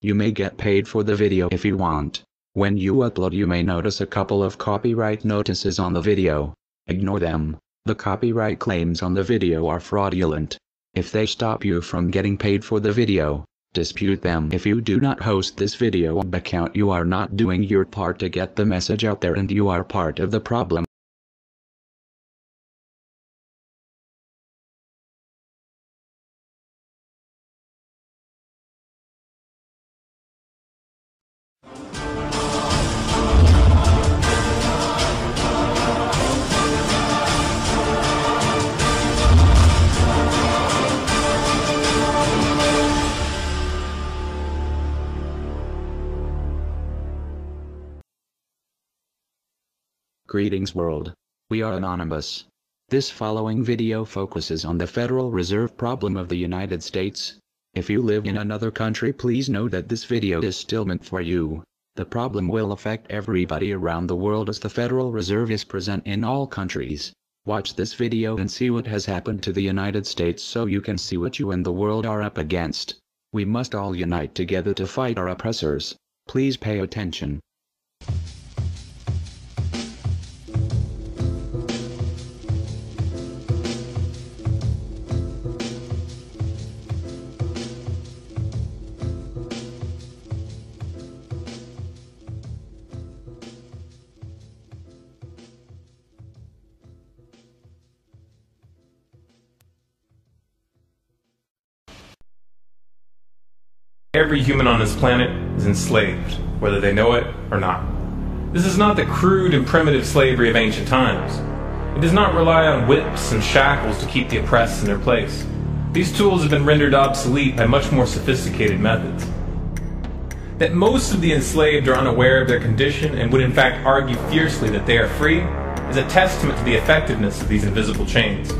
You may get paid for the video if you want. When you upload, you may notice a couple of copyright notices on the video. Ignore them. The copyright claims on the video are fraudulent. If they stop you from getting paid for the video, dispute them. If you do not host this video account, you are not doing your part to get the message out there, and you are part of the problem. Greetings world. We are Anonymous. This following video focuses on the Federal Reserve problem of the United States. If you live in another country, please know that this video is still meant for you. The problem will affect everybody around the world, as the Federal Reserve is present in all countries. Watch this video and see what has happened to the United States so you can see what you and the world are up against. We must all unite together to fight our oppressors. Please pay attention. Every human on this planet is enslaved, whether they know it or not. This is not the crude and primitive slavery of ancient times. It does not rely on whips and shackles to keep the oppressed in their place. These tools have been rendered obsolete by much more sophisticated methods. That most of the enslaved are unaware of their condition and would in fact argue fiercely that they are free is a testament to the effectiveness of these invisible chains.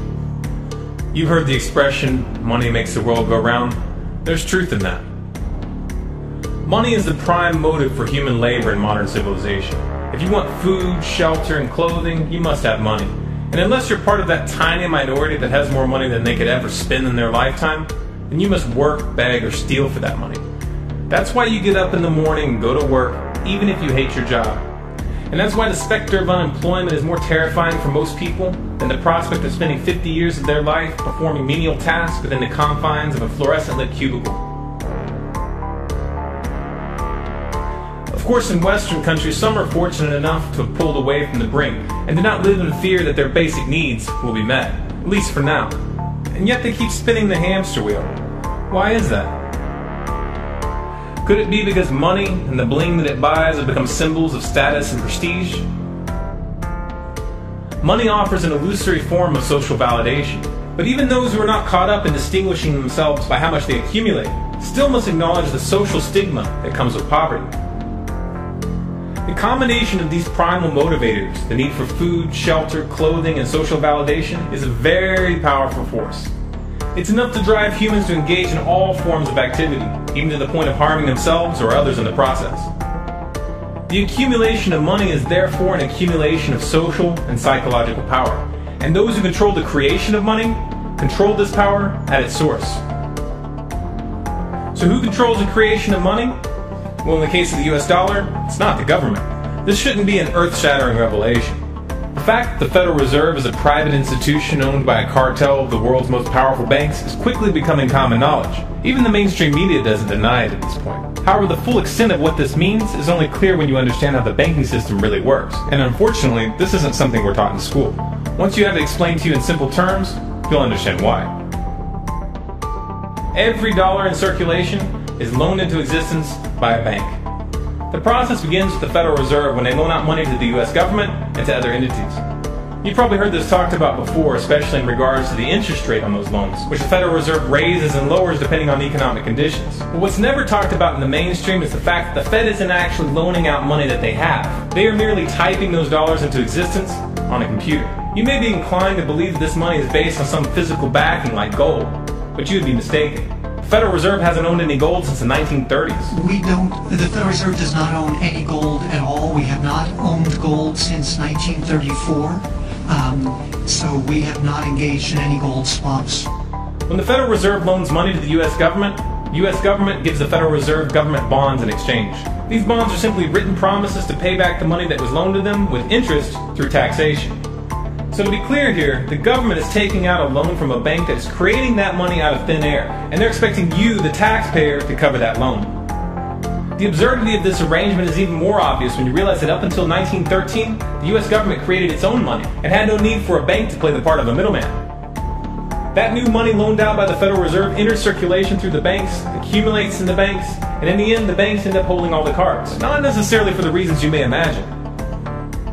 You've heard the expression, money makes the world go round. There's truth in that. Money is the prime motive for human labor in modern civilization. If you want food, shelter, and clothing, you must have money. And unless you're part of that tiny minority that has more money than they could ever spend in their lifetime, then you must work, beg, or steal for that money. That's why you get up in the morning and go to work, even if you hate your job. And that's why the specter of unemployment is more terrifying for most people than the prospect of spending 50 years of their life performing menial tasks within the confines of a fluorescent-lit cubicle. Of course, in Western countries, some are fortunate enough to have pulled away from the brink and do not live in fear that their basic needs will be met, at least for now. And yet they keep spinning the hamster wheel. Why is that? Could it be because money and the bling that it buys have become symbols of status and prestige? Money offers an illusory form of social validation, but even those who are not caught up in distinguishing themselves by how much they accumulate still must acknowledge the social stigma that comes with poverty. The combination of these primal motivators, the need for food, shelter, clothing, and social validation, is a very powerful force. It's enough to drive humans to engage in all forms of activity, even to the point of harming themselves or others in the process. The accumulation of money is therefore an accumulation of social and psychological power, and those who control the creation of money control this power at its source. So who controls the creation of money? Well, in the case of the US dollar, it's not the government. This shouldn't be an earth-shattering revelation. The fact that the Federal Reserve is a private institution owned by a cartel of the world's most powerful banks is quickly becoming common knowledge. Even the mainstream media doesn't deny it at this point. However, the full extent of what this means is only clear when you understand how the banking system really works. And unfortunately, this isn't something we're taught in school. Once you have it explained to you in simple terms, you'll understand why. Every dollar in circulation is loaned into existence by a bank. The process begins with the Federal Reserve when they loan out money to the US government and to other entities. You've probably heard this talked about before, especially in regards to the interest rate on those loans, which the Federal Reserve raises and lowers depending on economic conditions. But what's never talked about in the mainstream is the fact that the Fed isn't actually loaning out money that they have. They are merely typing those dollars into existence on a computer. You may be inclined to believe that this money is based on some physical backing like gold, but you would be mistaken. The Federal Reserve hasn't owned any gold since the 1930s. The Federal Reserve does not own any gold at all. We have not owned gold since 1934. So we have not engaged in any gold swaps. When the Federal Reserve loans money to the US government, The U.S. government gives the Federal Reserve government bonds in exchange. These bonds are simply written promises to pay back the money that was loaned to them with interest through taxation. So to be clear here, the government is taking out a loan from a bank that is creating that money out of thin air, and they're expecting you, the taxpayer, to cover that loan. The absurdity of this arrangement is even more obvious when you realize that up until 1913, the U.S. government created its own money and had no need for a bank to play the part of a middleman. That new money loaned out by the Federal Reserve enters circulation through the banks, accumulates in the banks, and in the end the banks end up holding all the cards, not necessarily for the reasons you may imagine.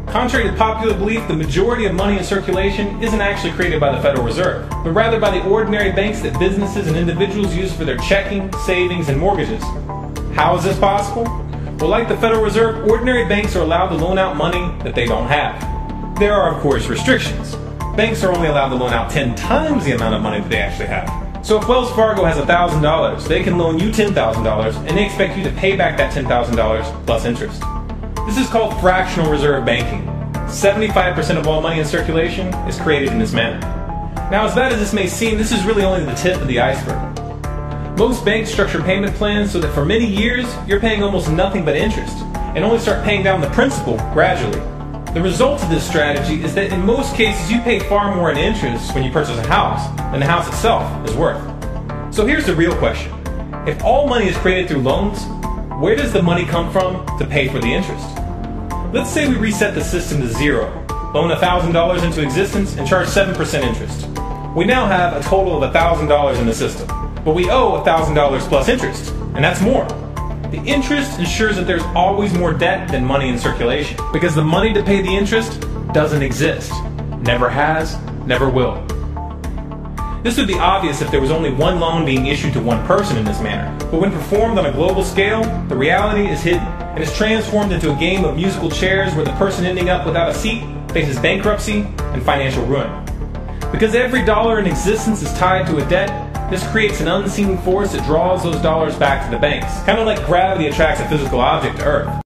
Contrary to popular belief, the majority of money in circulation isn't actually created by the Federal Reserve, but rather by the ordinary banks that businesses and individuals use for their checking, savings, and mortgages. How is this possible? Well, like the Federal Reserve, ordinary banks are allowed to loan out money that they don't have. There are, of course, restrictions. Banks are only allowed to loan out 10 times the amount of money that they actually have. So if Wells Fargo has $1,000, they can loan you $10,000, and they expect you to pay back that $10,000 plus interest. This is called fractional reserve banking. 75% of all money in circulation is created in this manner. Now, as bad as this may seem, this is really only the tip of the iceberg. Most banks structure payment plans so that for many years, you're paying almost nothing but interest, and only start paying down the principal gradually. The result of this strategy is that in most cases you pay far more in interest when you purchase a house than the house itself is worth. So here's the real question. If all money is created through loans, where does the money come from to pay for the interest? Let's say we reset the system to zero, loan $1,000 into existence and charge 7% interest. We now have a total of $1,000 in the system, but we owe $1,000 plus interest, and that's more. The interest ensures that there's always more debt than money in circulation, because the money to pay the interest doesn't exist. Never has, never will. This would be obvious if there was only one loan being issued to one person in this manner, but when performed on a global scale, the reality is hidden, and is transformed into a game of musical chairs where the person ending up without a seat faces bankruptcy and financial ruin. Because every dollar in existence is tied to a debt, this creates an unseen force that draws those dollars back to the banks, kind of like gravity attracts a physical object to Earth.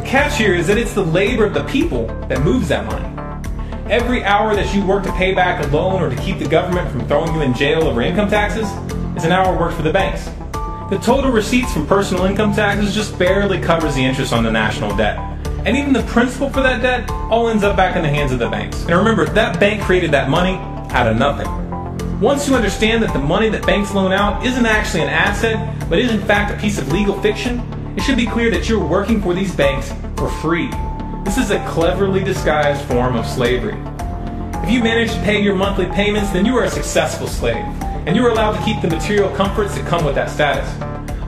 The catch here is that it's the labor of the people that moves that money. Every hour that you work to pay back a loan or to keep the government from throwing you in jail over income taxes is an hour worked for the banks. The total receipts from personal income taxes just barely covers the interest on the national debt. And even the principal for that debt all ends up back in the hands of the banks. And remember, that bank created that money out of nothing. Once you understand that the money that banks loan out isn't actually an asset, but is in fact a piece of legal fiction, it should be clear that you're working for these banks for free. This is a cleverly disguised form of slavery. If you manage to pay your monthly payments, then you are a successful slave, and you are allowed to keep the material comforts that come with that status.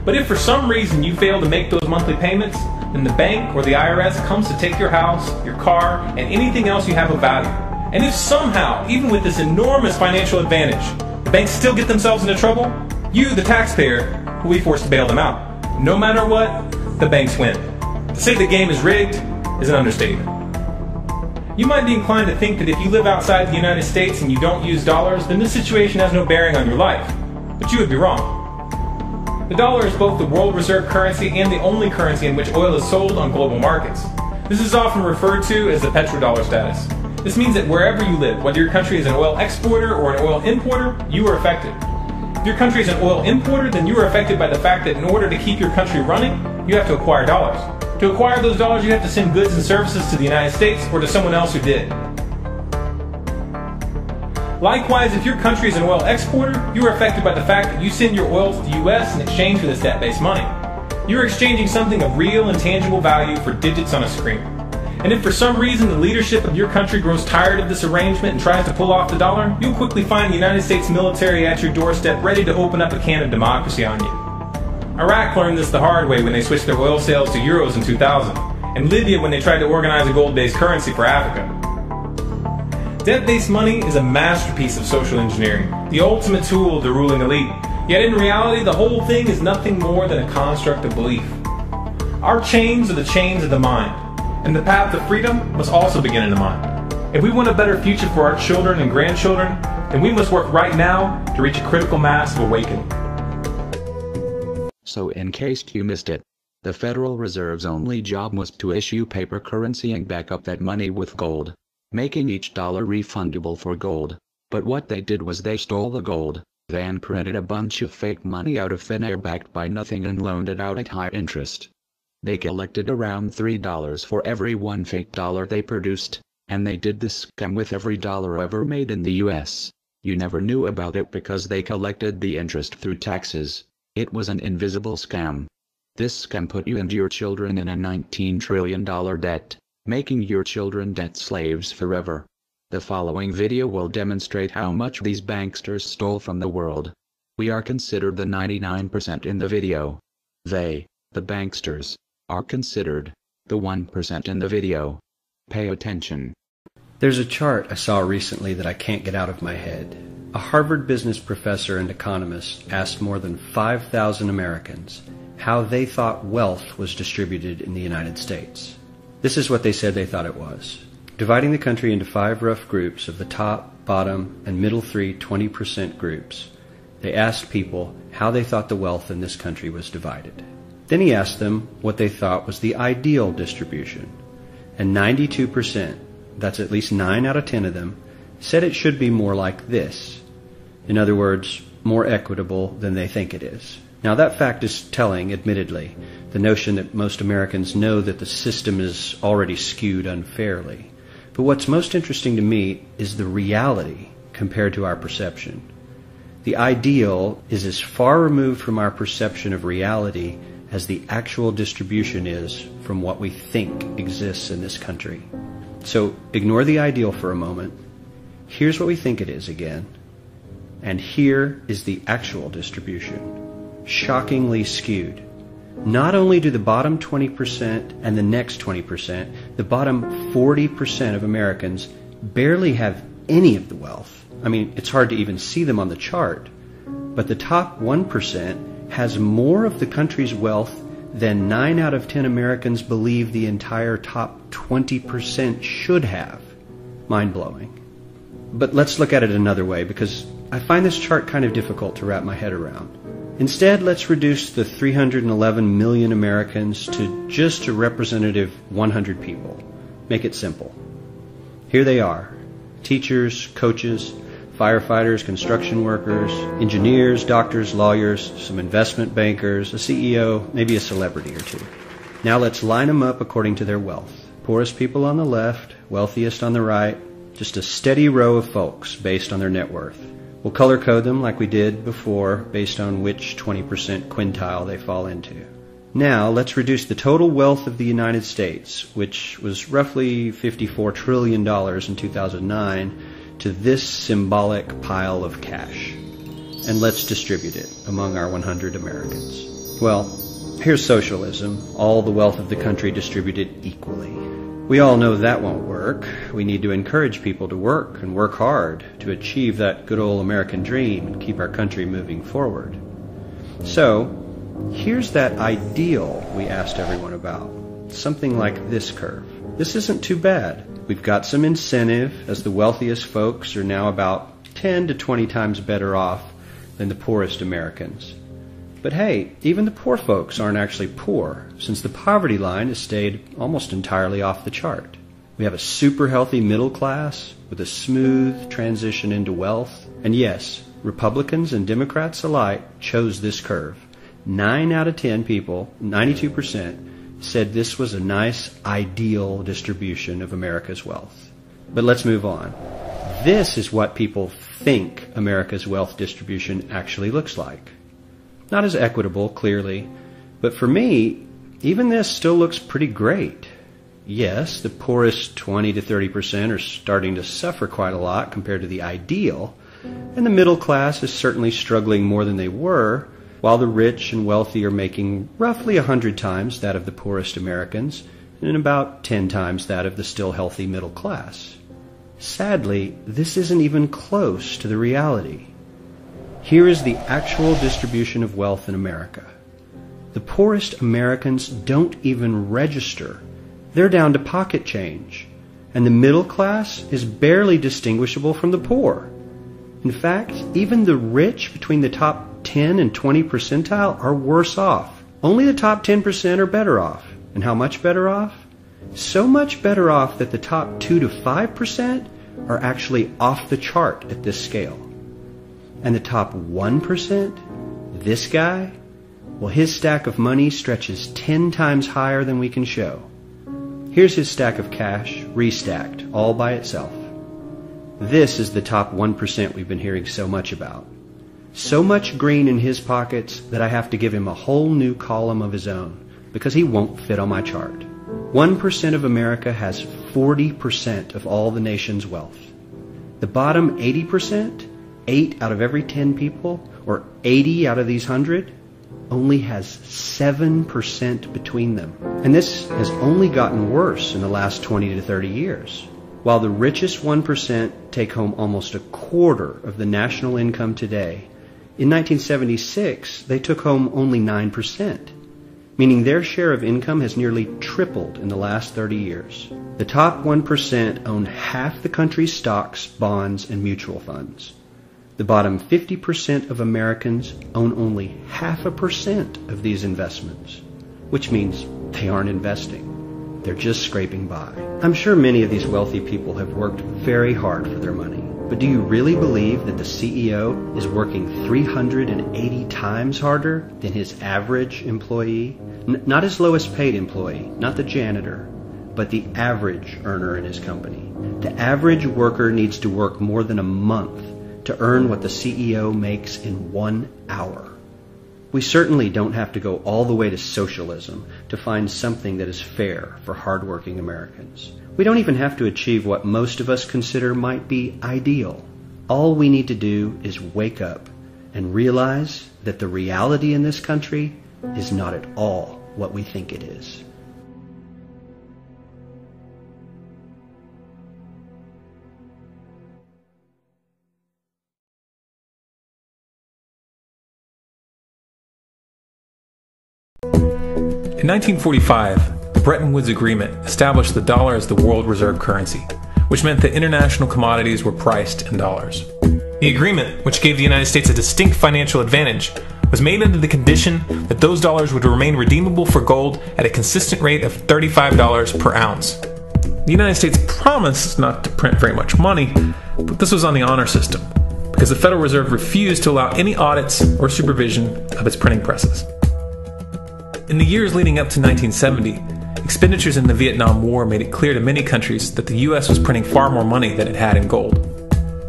But if for some reason you fail to make those monthly payments, then the bank or the IRS comes to take your house, your car, and anything else you have of value. And if somehow, even with this enormous financial advantage, the banks still get themselves into trouble, you, the taxpayer, will be forced to bail them out. No matter what, the banks win. To say the game is rigged is an understatement. You might be inclined to think that if you live outside the United States and you don't use dollars, then this situation has no bearing on your life. But you would be wrong. The dollar is both the world reserve currency and the only currency in which oil is sold on global markets. This is often referred to as the petrodollar status. This means that wherever you live, whether your country is an oil exporter or an oil importer, you are affected. If your country is an oil importer, then you are affected by the fact that in order to keep your country running, you have to acquire dollars. To acquire those dollars, you have to send goods and services to the United States or to someone else who did. Likewise, if your country is an oil exporter, you are affected by the fact that you send your oil to the U.S. in exchange for this debt-based money. You are exchanging something of real and tangible value for digits on a screen. And if for some reason the leadership of your country grows tired of this arrangement and tries to pull off the dollar, you'll quickly find the United States military at your doorstep ready to open up a can of democracy on you. Iraq learned this the hard way when they switched their oil sales to euros in 2000, and Libya when they tried to organize a gold-based currency for Africa. Debt-based money is a masterpiece of social engineering, the ultimate tool of the ruling elite. Yet in reality, the whole thing is nothing more than a construct of belief. Our chains are the chains of the mind, and the path to freedom must also begin in the mind. If we want a better future for our children and grandchildren, then we must work right now to reach a critical mass of awakening. So in case you missed it, the Federal Reserve's only job was to issue paper currency and back up that money with gold, making each dollar refundable for gold. But what they did was they stole the gold, then printed a bunch of fake money out of thin air backed by nothing and loaned it out at high interest. They collected around $3 for every one fake dollar they produced, and they did this scam with every dollar ever made in the US. You never knew about it because they collected the interest through taxes. It was an invisible scam. This scam put you and your children in a $19 trillion debt, making your children debt slaves forever. The following video will demonstrate how much these banksters stole from the world. We are considered the 99% in the video. They, the banksters, are considered the 1% in the video. Pay attention. There's a chart I saw recently that I can't get out of my head. A Harvard business professor and economist asked more than 5,000 Americans how they thought wealth was distributed in the United States. This is what they said they thought it was. Dividing the country into 5 rough groups of the top, bottom, and middle 3 20% groups, they asked people how they thought the wealth in this country was divided. Then he asked them what they thought was the ideal distribution. And 92%, that's at least 9 out of 10 of them, said it should be more like this. In other words, more equitable than they think it is. Now that fact is telling, admittedly, the notion that most Americans know that the system is already skewed unfairly. But what's most interesting to me is the reality compared to our perception. The ideal is as far removed from our perception of reality as the actual distribution is from what we think exists in this country. So ignore the ideal for a moment. Here's what we think it is again. And here is the actual distribution. Shockingly skewed. Not only do the bottom 20% and the next 20%, the bottom 40% of Americans barely have any of the wealth. I mean, it's hard to even see them on the chart. But the top 1% has more of the country's wealth than 9 out of 10 Americans believe the entire top 20% should have. Mind-blowing. But let's look at it another way, because I find this chart kind of difficult to wrap my head around. Instead, let's reduce the 311 million Americans to just a representative 100 people. Make it simple. Here they are. Teachers, coaches, firefighters, construction workers, engineers, doctors, lawyers, some investment bankers, a CEO, maybe a celebrity or two. Now let's line them up according to their wealth. Poorest people on the left, wealthiest on the right, just a steady row of folks based on their net worth. We'll color code them like we did before based on which 20% quintile they fall into. Now let's reduce the total wealth of the United States, which was roughly $54 trillion in 2009, to this symbolic pile of cash. And let's distribute it among our 100 Americans. Well, here's socialism, all the wealth of the country distributed equally. We all know that won't work. We need to encourage people to work and work hard to achieve that good old American dream and keep our country moving forward. So, here's that ideal we asked everyone about. Something like this curve. This isn't too bad. We've got some incentive, as the wealthiest folks are now about 10 to 20 times better off than the poorest Americans. But hey, even the poor folks aren't actually poor, since the poverty line has stayed almost entirely off the chart. We have a super healthy middle class with a smooth transition into wealth. And yes, Republicans and Democrats alike chose this curve. 9 out of 10 people, 92%, said this was a nice, ideal distribution of America's wealth. But let's move on. This is what people think America's wealth distribution actually looks like. Not as equitable, clearly, but for me, even this still looks pretty great. Yes, the poorest 20 to 30% are starting to suffer quite a lot compared to the ideal, and the middle class is certainly struggling more than they were, while the rich and wealthy are making roughly 100 times that of the poorest Americans and about 10 times that of the still healthy middle class. Sadly, this isn't even close to the reality. Here is the actual distribution of wealth in America. The poorest Americans don't even register. They're down to pocket change, and the middle class is barely distinguishable from the poor. In fact, even the rich between the top 10 and 20 percentile are worse off. Only the top 10% are better off. And how much better off? So much better off that the top 2 to 5% are actually off the chart at this scale. And the top 1%, this guy, well, his stack of money stretches 10 times higher than we can show. Here's his stack of cash, restacked, all by itself. This is the top 1% we've been hearing so much about. So much green in his pockets that I have to give him a whole new column of his own, because he won't fit on my chart. 1% of America has 40% of all the nation's wealth. The bottom 80%, 8 out of every 10 people, or 80 out of these 100, only has 7% between them. And this has only gotten worse in the last 20 to 30 years. While the richest 1% take home almost a quarter of the national income today, in 1976 they took home only 9%, meaning their share of income has nearly tripled in the last 30 years. The top 1% own half the country's stocks, bonds, and mutual funds. The bottom 50% of Americans own only 0.5% of these investments, which means they aren't investing. They're just scraping by. I'm sure many of these wealthy people have worked very hard for their money, but do you really believe that the CEO is working 380 times harder than his average employee? Not his lowest paid employee, not the janitor, but the average earner in his company. The average worker needs to work more than a month to earn what the CEO makes in 1 hour. We certainly don't have to go all the way to socialism to find something that is fair for hardworking Americans. We don't even have to achieve what most of us consider might be ideal. All we need to do is wake up and realize that the reality in this country is not at all what we think it is. In 1945, the Bretton Woods Agreement established the dollar as the world reserve currency, which meant that international commodities were priced in dollars. The agreement, which gave the United States a distinct financial advantage, was made under the condition that those dollars would remain redeemable for gold at a consistent rate of $35 per ounce. The United States promised not to print very much money, but this was on the honor system, because the Federal Reserve refused to allow any audits or supervision of its printing presses. In the years leading up to 1970, expenditures in the Vietnam War made it clear to many countries that the U.S. was printing far more money than it had in gold.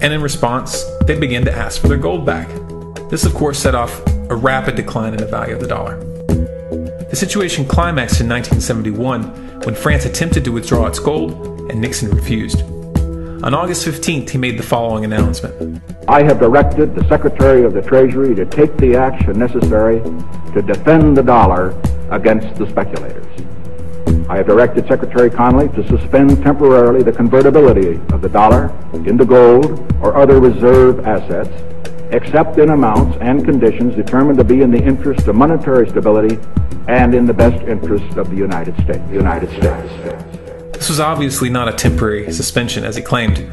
And in response, they began to ask for their gold back. This, of course, set off a rapid decline in the value of the dollar. The situation climaxed in 1971 when France attempted to withdraw its gold and Nixon refused. On August 15th, he made the following announcement. I have directed the Secretary of the Treasury to take the action necessary to defend the dollar against the speculators. I have directed Secretary Connally to suspend temporarily the convertibility of the dollar into gold or other reserve assets, except in amounts and conditions determined to be in the interest of monetary stability and in the best interest of the United States. This was obviously not a temporary suspension, as he claimed,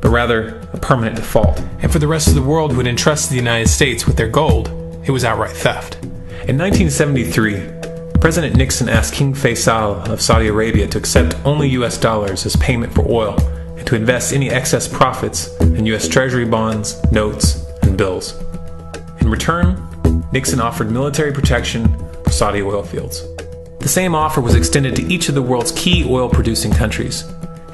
but rather a permanent default. And for the rest of the world who had entrusted the United States with their gold, it was outright theft. In 1973, President Nixon asked King Faisal of Saudi Arabia to accept only US dollars as payment for oil and to invest any excess profits in US Treasury bonds, notes, and bills. In return, Nixon offered military protection for Saudi oil fields. The same offer was extended to each of the world's key oil-producing countries,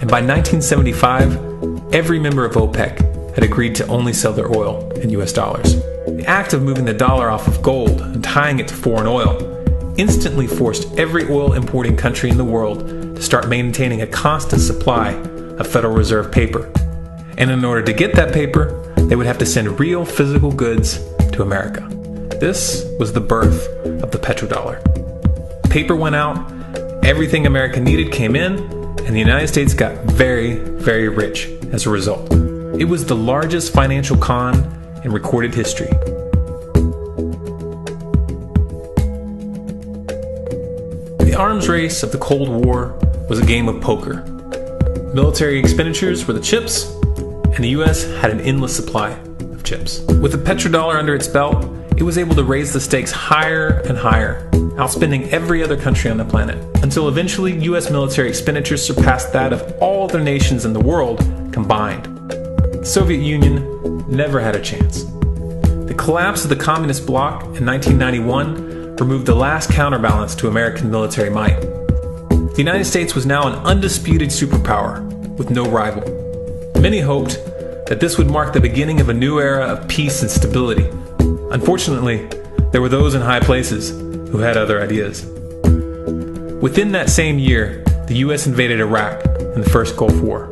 and by 1975, every member of OPEC had agreed to only sell their oil in US dollars. The act of moving the dollar off of gold and tying it to foreign oil instantly forced every oil importing country in the world to start maintaining a constant supply of Federal Reserve paper. And in order to get that paper, they would have to send real physical goods to America. This was the birth of the petrodollar. Paper went out, everything America needed came in, and the United States got very, very rich as a result. It was the largest financial con in recorded history. The arms race of the Cold War was a game of poker. Military expenditures were the chips, and the US had an endless supply of chips. With the petrodollar under its belt, it was able to raise the stakes higher and higher, outspending every other country on the planet, until eventually US military expenditures surpassed that of all other nations in the world combined. The Soviet Union never had a chance. The collapse of the communist bloc in 1991 removed the last counterbalance to American military might. The United States was now an undisputed superpower with no rival. Many hoped that this would mark the beginning of a new era of peace and stability. Unfortunately, there were those in high places who had other ideas. Within that same year, the US invaded Iraq in the first Gulf War.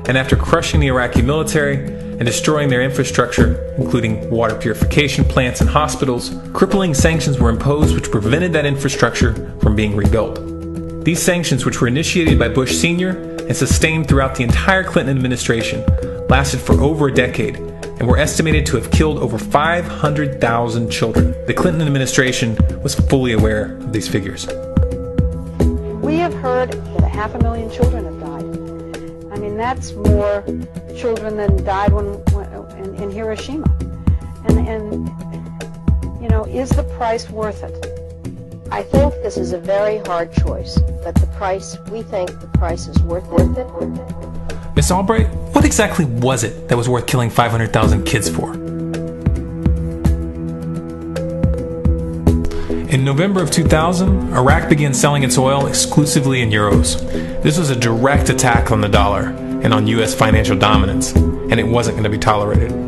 And after crushing the Iraqi military and destroying their infrastructure, including water purification plants and hospitals, crippling sanctions were imposed which prevented that infrastructure from being rebuilt. These sanctions, which were initiated by Bush Sr. and sustained throughout the entire Clinton administration, lasted for over a decade and were estimated to have killed over 500,000 children. The Clinton administration was fully aware of these figures. We have heard that 500,000 children have died. I mean, that's more children than died in Hiroshima. And you know, is the price worth it? I think this is a very hard choice, but we think the price is worth it. Miss Albright, what exactly was it that was worth killing 500,000 kids for? In November of 2000, Iraq began selling its oil exclusively in euros. This was a direct attack on the dollar and on US financial dominance, and it wasn't going to be tolerated.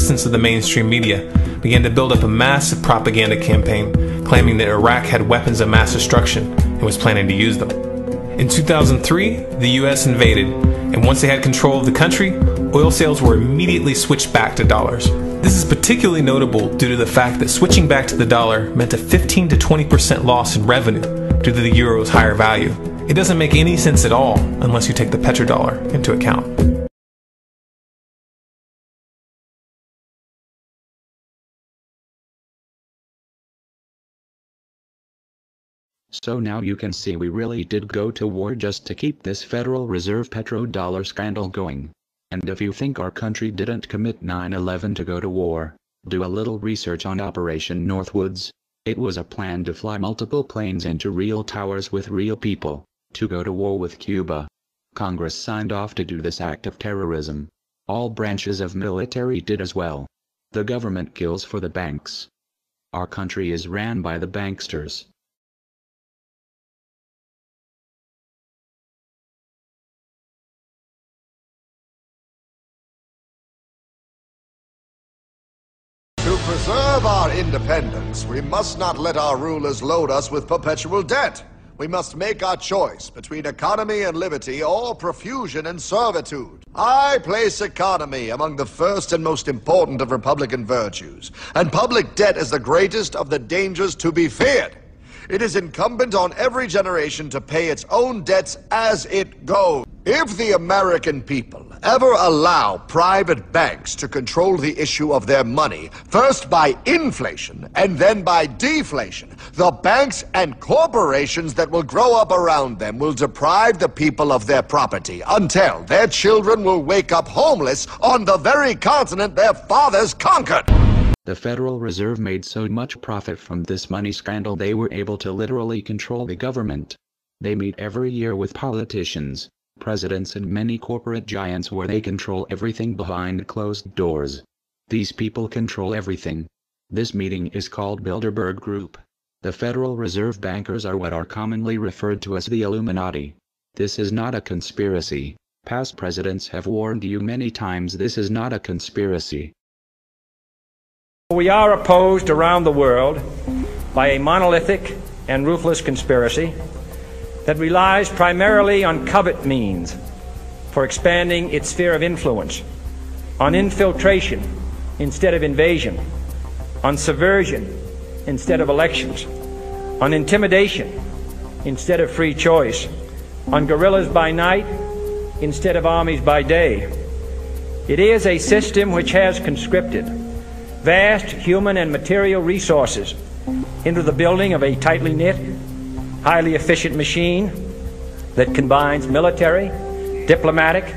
Of the mainstream media began to build up a massive propaganda campaign claiming that Iraq had weapons of mass destruction and was planning to use them. In 2003, the US invaded, and once they had control of the country, oil sales were immediately switched back to dollars. This is particularly notable due to the fact that switching back to the dollar meant a 15 to 20% loss in revenue due to the euro's higher value. It doesn't make any sense at all unless you take the petrodollar into account. So now you can see we really did go to war just to keep this Federal Reserve petrodollar scandal going. And if you think our country didn't commit 9/11 to go to war, do a little research on Operation Northwoods. It was a plan to fly multiple planes into real towers with real people, to go to war with Cuba. Congress signed off to do this act of terrorism. All branches of military did as well. The government kills for the banks. Our country is ran by the banksters. To preserve our independence, we must not let our rulers load us with perpetual debt. We must make our choice between economy and liberty or profusion and servitude. I place economy among the first and most important of republican virtues, and public debt is the greatest of the dangers to be feared. It is incumbent on every generation to pay its own debts as it goes. If the American people ever allow private banks to control the issue of their money, first by inflation and then by deflation, the banks and corporations that will grow up around them will deprive the people of their property until their children will wake up homeless on the very continent their fathers conquered. The Federal Reserve made so much profit from this money scandal they were able to literally control the government. They meet every year with politicians, presidents and many corporate giants where they control everything behind closed doors. These people control everything. This meeting is called Bilderberg Group. The Federal Reserve bankers are what are commonly referred to as the Illuminati. This is not a conspiracy. Past presidents have warned you many times this is not a conspiracy. We are opposed around the world by a monolithic and ruthless conspiracy that relies primarily on covert means for expanding its sphere of influence, on infiltration instead of invasion, on subversion instead of elections, on intimidation instead of free choice, on guerrillas by night instead of armies by day. It is a system which has conscripted vast human and material resources into the building of a tightly knit, highly efficient machine that combines military, diplomatic,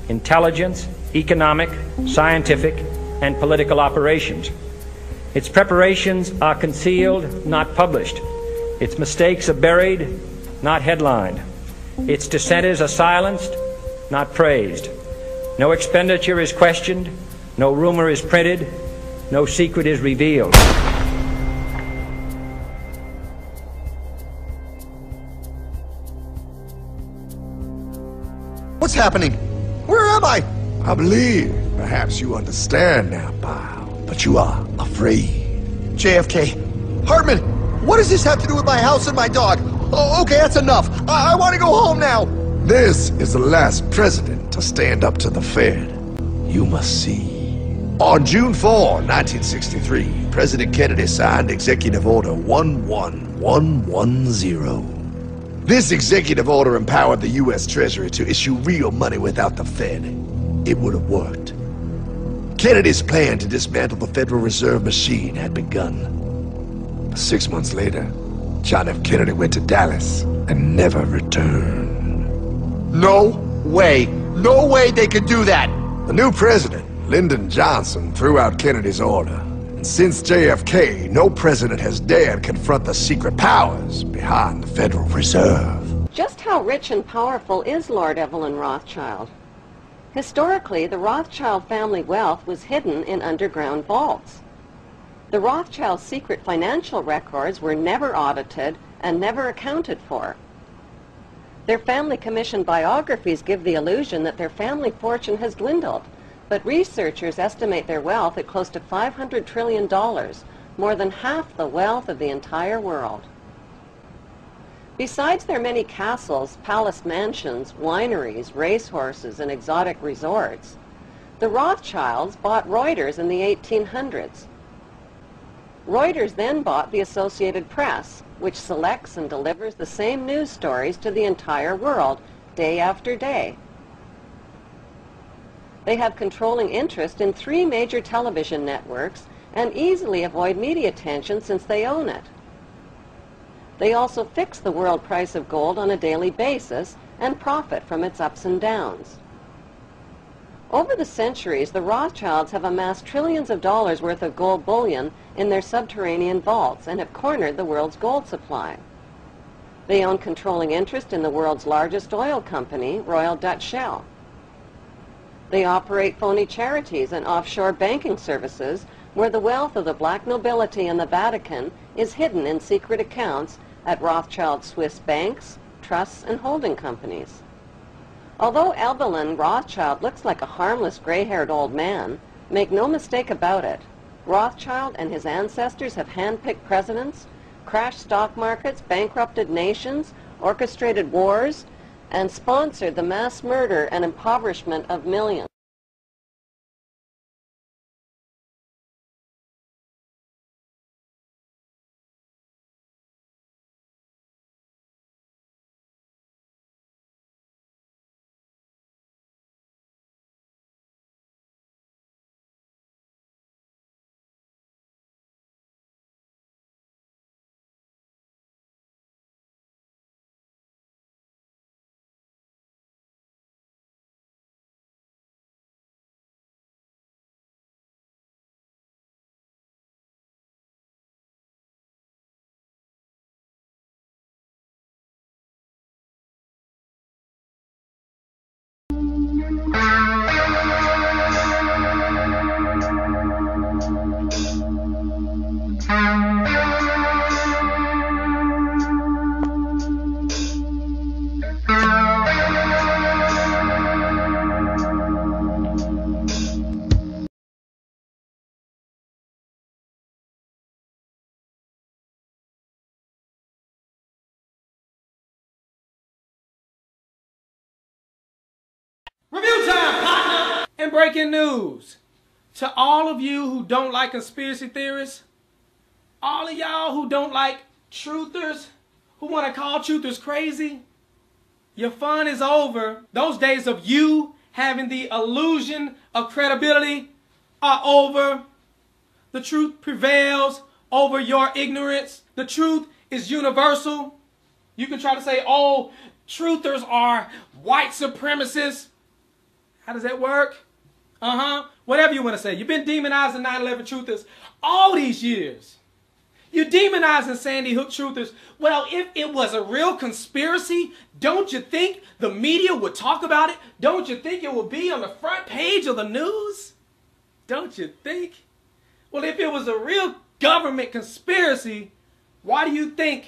intelligence, economic, scientific, and political operations. Its preparations are concealed, not published. Its mistakes are buried, not headlined. Its dissenters are silenced, not praised. No expenditure is questioned, no rumor is printed, no secret is revealed. What's happening? Where am I? I believe perhaps you understand now, pal, but you are afraid. JFK, Hartman, what does this have to do with my house and my dog? Oh, okay, that's enough. I want to go home now. This is the last president to stand up to the Fed. You must see. On June 4, 1963, President Kennedy signed Executive Order 11110. This executive order empowered the U.S. Treasury to issue real money without the Fed. It would have worked. Kennedy's plan to dismantle the Federal Reserve machine had begun. But 6 months later, John F. Kennedy went to Dallas and never returned. No way. No way they could do that. The new president, Lyndon Johnson, threw out Kennedy's order. And since JFK, no president has dared confront the secret powers behind the Federal Reserve. Just how rich and powerful is Lord Evelyn Rothschild? Historically, the Rothschild family wealth was hidden in underground vaults. The Rothschilds' secret financial records were never audited and never accounted for. Their family commissioned biographies give the illusion that their family fortune has dwindled, but researchers estimate their wealth at close to $500 trillion, more than half the wealth of the entire world. Besides their many castles, palace mansions, wineries, racehorses, and exotic resorts, the Rothschilds bought Reuters in the 1800s. Reuters then bought the Associated Press, which selects and delivers the same news stories to the entire world, day after day. They have controlling interest in 3 major television networks and easily avoid media attention since they own it. They also fix the world price of gold on a daily basis and profit from its ups and downs. Over the centuries, the Rothschilds have amassed trillions of dollars worth of gold bullion in their subterranean vaults and have cornered the world's gold supply. They own controlling interest in the world's largest oil company, Royal Dutch Shell. They operate phony charities and offshore banking services where the wealth of the black nobility and the Vatican is hidden in secret accounts at Rothschild Swiss banks, trusts, and holding companies. Although Evelyn Rothschild looks like a harmless gray-haired old man, make no mistake about it, Rothschild and his ancestors have handpicked presidents, crashed stock markets, bankrupted nations, orchestrated wars, and sponsored the mass murder and impoverishment of millions. In breaking news, to all of you who don't like conspiracy theorists, all of y'all who don't like truthers, who want to call truthers crazy, your fun is over. Those days of you having the illusion of credibility are over. The truth prevails over your ignorance. The truth is universal. You can try to say, oh, truthers are white supremacists. How does that work? Whatever you want to say. You've been demonizing 9/11 truthers all these years. You're demonizing Sandy Hook truthers. Well, if it was a real conspiracy, don't you think the media would talk about it? Don't you think it would be on the front page of the news? Don't you think? Well, if it was a real government conspiracy, why do you think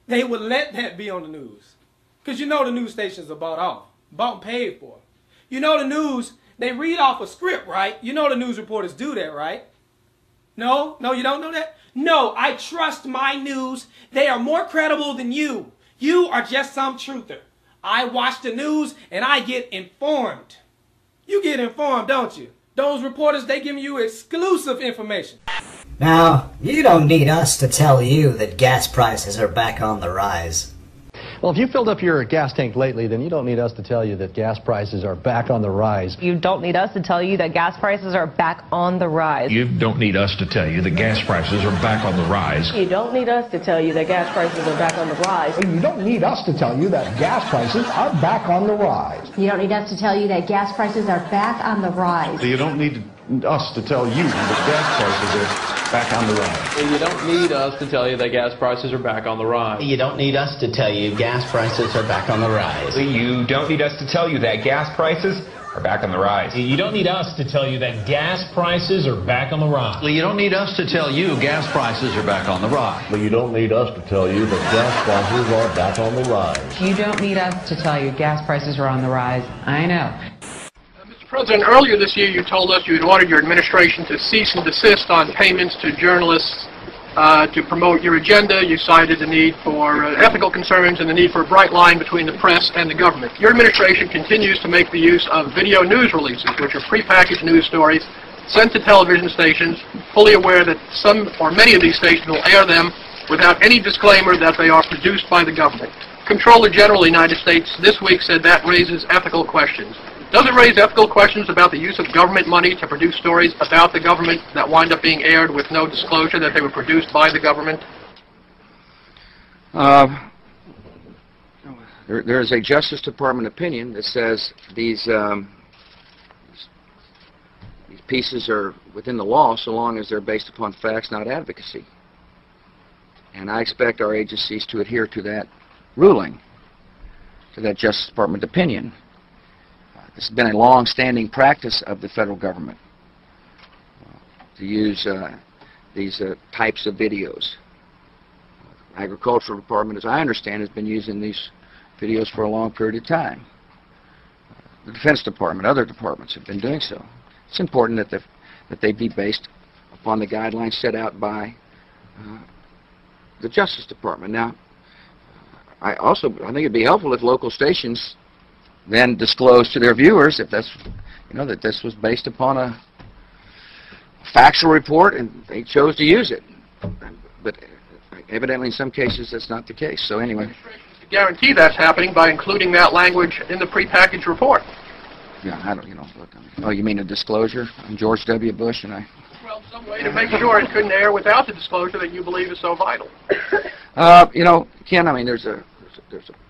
they would let that be on the news? Because you know the news stations are bought and paid for. You know the news, they read off a script, right? You know the news reporters do that, right? No, you don't know that? No, I trust my news. They are more credible than you. You are just some truther. I watch the news and I get informed. You get informed, don't you? Those reporters, they give you exclusive information. Now, you don't need us to tell you that gas prices are back on the rise. Well, if you filled up your gas tank lately, then you don't need us to tell you that gas prices are back on the rise. You don't need us to tell you that gas prices are back on the rise. You don't need us to tell you that gas prices are back on the rise. You don't need us to tell you that gas prices are back on the rise. You don't need us to tell you that gas prices are back on the rise. You don't need us to tell you that gas prices are back on the rise. You don't need us to tell you that gas prices are back on the rise. You don't need us to tell you that gas prices are back on the rise. You don't need us to tell you gas prices are back on the rise. You don't need us to tell you that gas prices are back on the rise. You don't need us to tell you that gas prices are back on the rise. You don't need us to tell you gas prices are back on the rise. You don't need us to tell you that gas prices are back on the rise. You don't need us to tell you gas prices are on the rise. I know. President, earlier this year you told us you had ordered your administration to cease and desist on payments to journalists to promote your agenda. You cited the need for ethical concerns and the need for a bright line between the press and the government. Your administration continues to make the use of video news releases, which are prepackaged news stories sent to television stations, fully aware that some or many of these stations will air them without any disclaimer that they are produced by the government. Comptroller General of the United States this week said that raises ethical questions. Does it raise ethical questions about the use of government money to produce stories about the government that wind up being aired with no disclosure that they were produced by the government? There is a Justice Department opinion that says these pieces are within the law so long as they're based upon facts, not advocacy. And I expect our agencies to adhere to that ruling, to that Justice Department opinion. This has been a long-standing practice of the federal government to use these types of videos. Agricultural Department, as I understand, has been using these videos for a long period of time. The Defense Department, other departments have been doing so. It's important that they be based upon the guidelines set out by the Justice Department. Now, I think it'd be helpful if local stations then disclose to their viewers if that's, that this was based upon a factual report and they chose to use it. But evidently in some cases that's not the case. So anyway. To guarantee that's happening by including that language in the prepackaged report. Yeah, I don't, look, oh, you mean a disclosure? I'm George W. Bush and I... Well, some way to make sure it couldn't air without the disclosure that you believe is so vital. Ken, I mean, there's a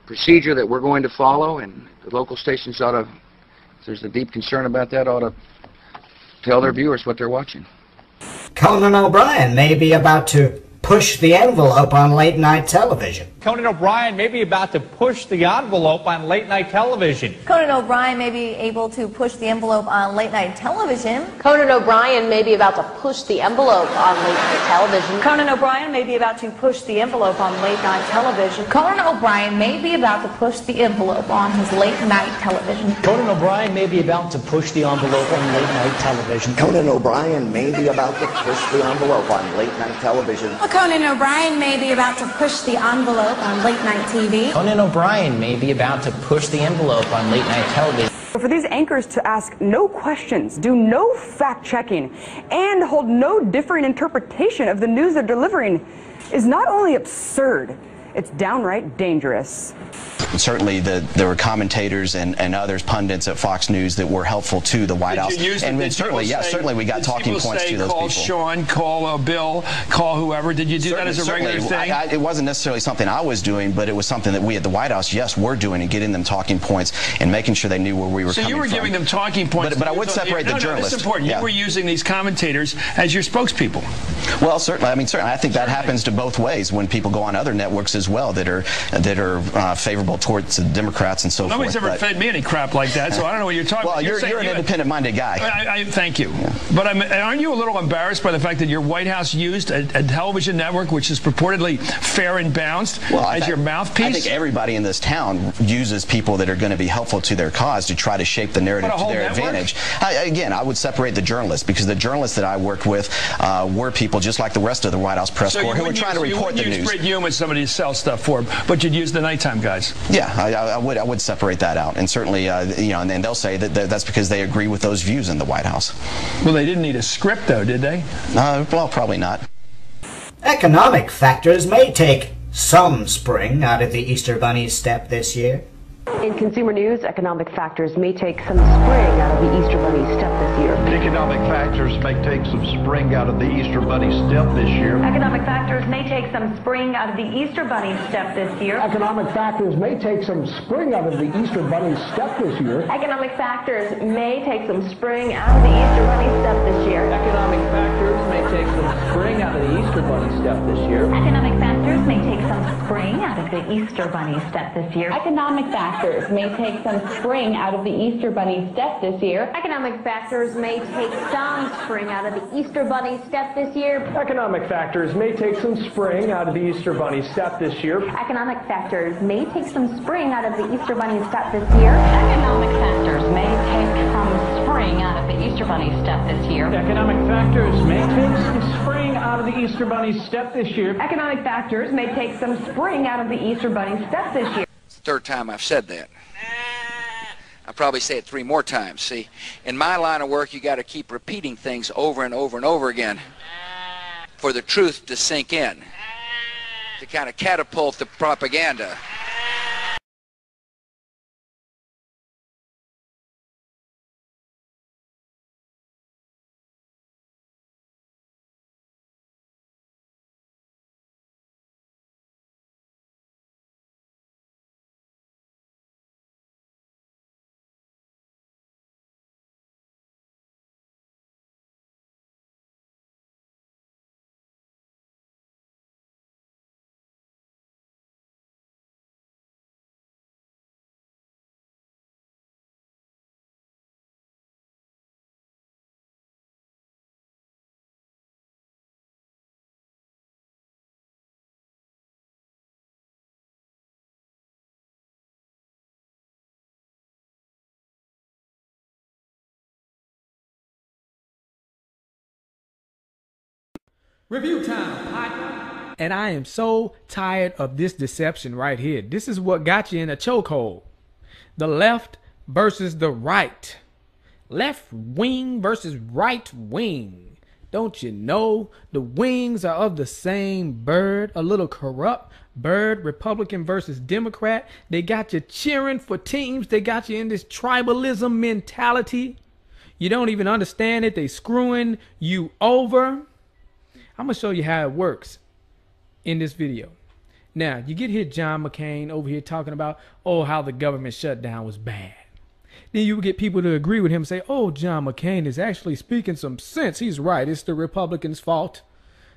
procedure that we're going to follow, and the local stations ought to, if there's a deep concern about that, ought to tell their viewers what they're watching. Conan O'Brien may be about to push the envelope on late-night television. Conan O'Brien may be about to push the envelope on late-night television. Conan O'Brien may be able to push the envelope on late-night television. Conan O'Brien may be about to push the envelope on late-night television. Conan O'Brien may be about to push the envelope on late-night television. Conan O'Brien may be about to push the envelope on his late-night television. Conan O'Brien may be about to push the envelope on late-night television. Conan O'Brien may be about to push the envelope on late-night television. Conan O'Brien may be about to push the envelope on late-night TV. Conan O'Brien may be about to push the envelope on late-night television. for these anchors to ask no questions, do no fact-checking, and hold no differing interpretation of the news they're delivering is not only absurd, it's downright dangerous. Certainly there were commentators and others, pundits at Fox News that were helpful to the White House. And certainly, yeah, certainly we got talking points to those people. Call Sean, call Bill, call whoever. Did you do that as a regular thing? It wasn't necessarily something I was doing, but it was something that we at the White House, yes, were doing, and getting them talking points and making sure they knew where we were coming from. So you were giving them talking points. But I would separate the journalists. That's important. Yeah. You were using these commentators as your spokespeople. Well, certainly. I mean, certainly. I think that happens to both ways when people go on other networks as well that are favorable towards the Democrats and so forth. Nobody's ever fed me any crap like that, so I don't know what you're talking about. Well, you're an independent-minded guy. Thank you. Yeah. But aren't you a little embarrassed by the fact that your White House used a television network which is purportedly fair and balanced as your mouthpiece? I think everybody in this town uses people that are going to be helpful to their cause to try to shape the narrative to their advantage. Again, I would separate the journalists, because the journalists that I worked with were people just like the rest of the White House press corps who were trying to report the news. You wouldn't use Brit Hume as somebody to sell stuff for, but you'd use the nighttime guys. Yeah, I would separate that out, and certainly, you know, and then they'll say that that's because they agree with those views in the White House. Well, they didn't need a script, though, did they? Well, probably not. Economic factors may take some spring out of the Easter Bunny's step this year. In consumer news, economic factors may take some spring out of the Easter Bunny's step this year. Economic factors may take some spring out of the Easter Bunny's step this year. Economic factors may take some spring out of the Easter Bunny's step this year. Economic factors may take some spring out of the Easter Bunny's step this year. Economic factors may take some spring out of the Easter Bunny's step this year. Economic factors may take some spring out of the Easter Bunny step this year. Economic factors may take some spring out of the Easter Bunny step this year. Economic factors may take some spring out of the Easter Bunny step this year. Economic factors may take some spring out of the Easter Bunny step this year. Economic factors may take some spring out of the Easter Bunny step this year. Economic factors may take some spring out of the Easter Bunny step this year. Economic factors may take some spring out of the Easter Bunny step this year. Economic factors may take some spring out of the Easter Bunny step this year. Economic factors may take some spring out of the Easter Bunny step this year. It's the third time I've said that. I'll probably say it 3 more times. See, in my line of work, you got to keep repeating things over and over and over again for the truth to sink in, to kind of catapult the propaganda. Review time, partner. And I am so tired of this deception right here. This is what got you in a chokehold. The left versus the right. Left wing versus right wing. Don't you know the wings are of the same bird? A little corrupt bird. Republican versus Democrat. They got you cheering for teams. They got you in this tribalism mentality. You don't even understand it. They screwing you over. I'm going to show you how it works in this video. Now, you get here John McCain over here talking about, oh, how the government shutdown was bad. Then you get people to agree with him and say, oh, John McCain is actually speaking some sense. He's right. It's the Republicans' fault.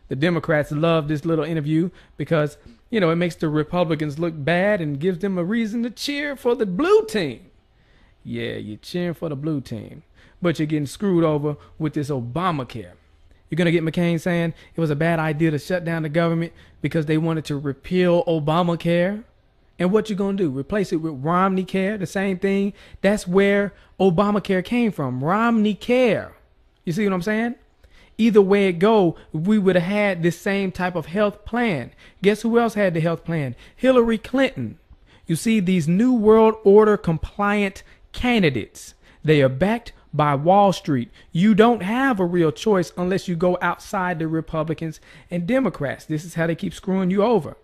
The Democrats love this little interview because, you know, it makes the Republicans look bad and gives them a reason to cheer for the blue team. Yeah, you're cheering for the blue team, but you're getting screwed over with this Obamacare. You're going to get McCain saying it was a bad idea to shut down the government because they wanted to repeal Obamacare. And what you going to do? Replace it with Romneycare, the same thing? That's where Obamacare came from, Romneycare. You see what I'm saying? Either way it go, we would have had this same type of health plan. Guess who else had the health plan? Hillary Clinton. You see, these New World Order compliant candidates, They are backed by Wall Street. You don't have a real choice unless you go outside the Republicans and Democrats. This is how they keep screwing you over.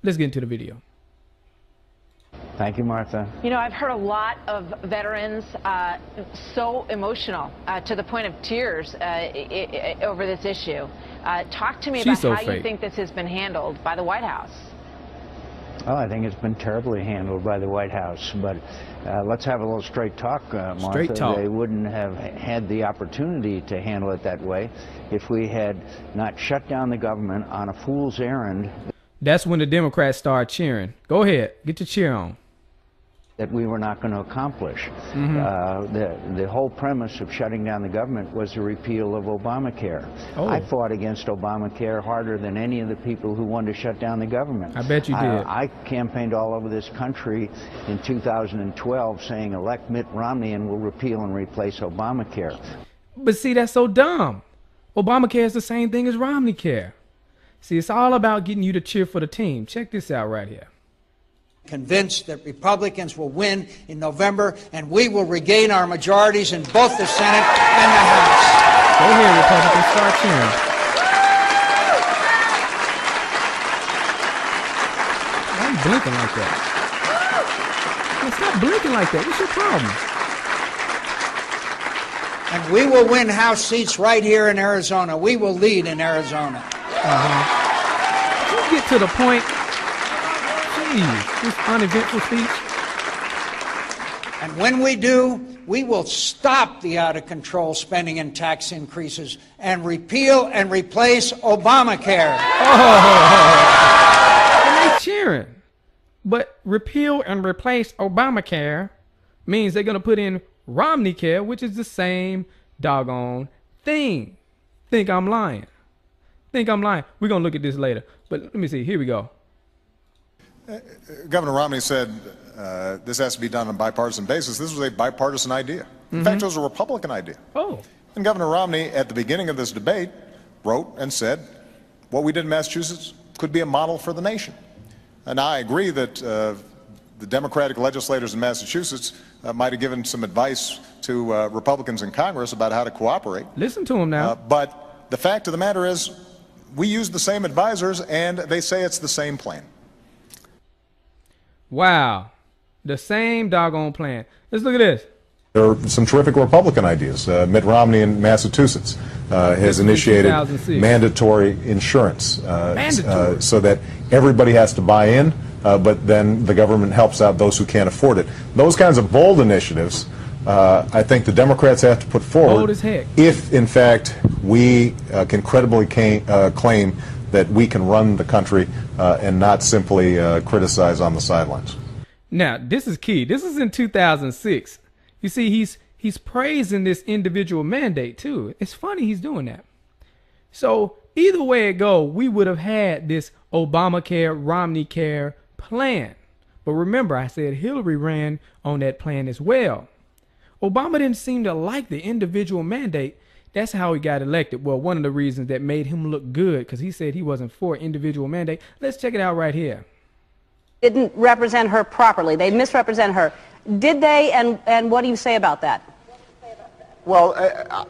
Let's get into the video. Thank you, Martha. You know, I've heard a lot of veterans so emotional to the point of tears over this issue. Talk to me about how you think this has been handled by the White House. Well, I think it's been terribly handled by the White House, but let's have a little straight talk, Martha. Straight talk. They wouldn't have had the opportunity to handle it that way if we had not shut down the government on a fool's errand. That's when the Democrats start cheering. Go ahead, get your cheer on. That we were not going to accomplish. The whole premise of shutting down the government was the repeal of Obamacare. I fought against Obamacare harder than any of the people who wanted to shut down the government. I bet you did. I campaigned all over this country in 2012 saying elect Mitt Romney and we'll repeal and replace Obamacare. But see, that's so dumb. Obamacare is the same thing as Romneycare. See, it's all about getting you to cheer for the team. Check this out right here. Convinced that Republicans will win in November and we will regain our majorities in both the Senate and the House. Go ahead, Republicans, start cheering. Why are you blinking like that? Well, stop blinking like that. What's your problem? And we will win House seats right here in Arizona. We will lead in Arizona. Can you get to the point? Jeez, this uneventful speech. And when we do, we will stop the out-of-control spending and tax increases and repeal and replace Obamacare. And they cheering. But repeal and replace Obamacare means they're going to put in Romneycare, which is the same doggone thing. Think I'm lying. Think I'm lying. We're going to look at this later. But let me see. Here we go. Governor Romney said this has to be done on a bipartisan basis. This was a bipartisan idea. In fact, it was a Republican idea. And Governor Romney, at the beginning of this debate, wrote and said, what we did in Massachusetts could be a model for the nation. And I agree that the Democratic legislators in Massachusetts might have given some advice to Republicans in Congress about how to cooperate. Listen to them now. But the fact of the matter is, we use the same advisors, and they say it's the same plan. Wow. The same doggone plan. Let's look at this. There are some terrific Republican ideas. Mitt Romney in Massachusetts has initiated mandatory insurance so that everybody has to buy in, but then the government helps out those who can't afford it. Those kinds of bold initiatives, I think the Democrats have to put forward bold as heck. If, in fact, we can credibly claim that we can run the country and not simply criticize on the sidelines. Now, this is key. This is in 2006. You see, he's praising this individual mandate, too. It's funny he's doing that. So either way it go, we would have had this Obamacare, Romneycare plan. But remember, I said Hillary ran on that plan as well. Obama didn't seem to like the individual mandate. That's how he got elected. Well, one of the reasons that made him look good, because he said he wasn't for individual mandate. Let's check it out right here. Didn't represent her properly. They misrepresent her. Did they? And what do you say about that? Well,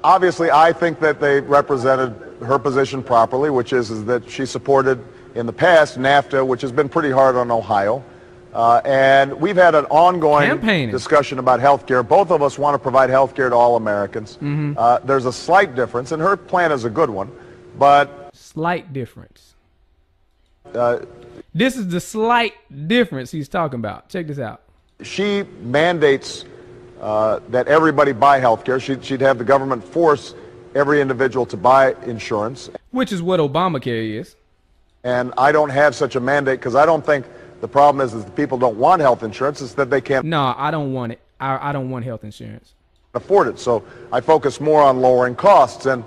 obviously, I think that they represented her position properly, which is that she supported in the past NAFTA, which has been pretty hard on Ohio. And we've had an ongoing discussion about health care. Both of us want to provide health care to all Americans. There's a slight difference, and her plan is a good one, but... Slight difference. This is the slight difference he's talking about. Check this out. She mandates that everybody buy health care. She'd have the government force every individual to buy insurance. Which is what Obamacare is. And I don't have such a mandate because I don't think the problem is that people don't want health insurance. It's that they can't. No, I don't want it. I don't want health insurance. Afford it. So I focus more on lowering costs. And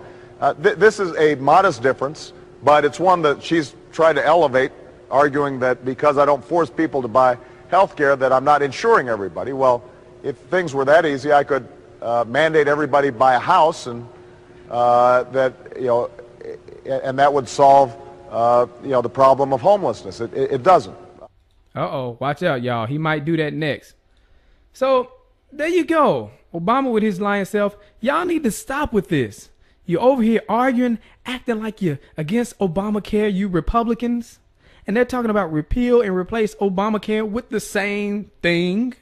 this is a modest difference, but it's one that she's tried to elevate, arguing that because I don't force people to buy health care that I'm not insuring everybody. Well, if things were that easy, I could mandate everybody buy a house, and that would solve the problem of homelessness. It doesn't. Uh-oh, watch out, y'all. He might do that next. So there you go. Obama with his lying self, y'all need to stop with this. You're over here arguing, acting like you're against Obamacare, you Republicans. And they're talking about repeal and replace Obamacare with the same thing.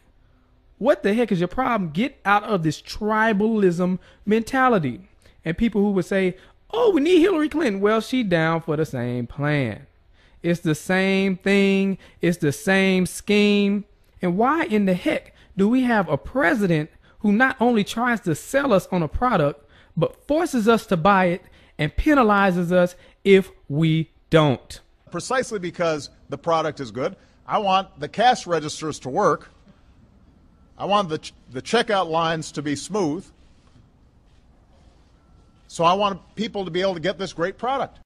What the heck is your problem? Get out of this tribalism mentality. And people who would say, oh, we need Hillary Clinton. Well, she down for the same plan. It's the same thing. It's the same scheme. And why in the heck do we have a president who not only tries to sell us on a product, but forces us to buy it and penalizes us if we don't? Precisely because the product is good. I want the cash registers to work. I want the checkout lines to be smooth. So I want people to be able to get this great product.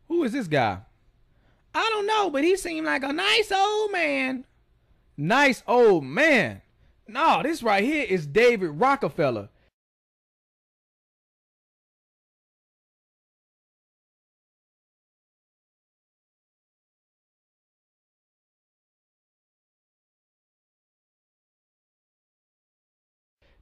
Who is this guy? I don't know, but he seemed like a nice old man. Nice old man. No, this right here is David Rockefeller.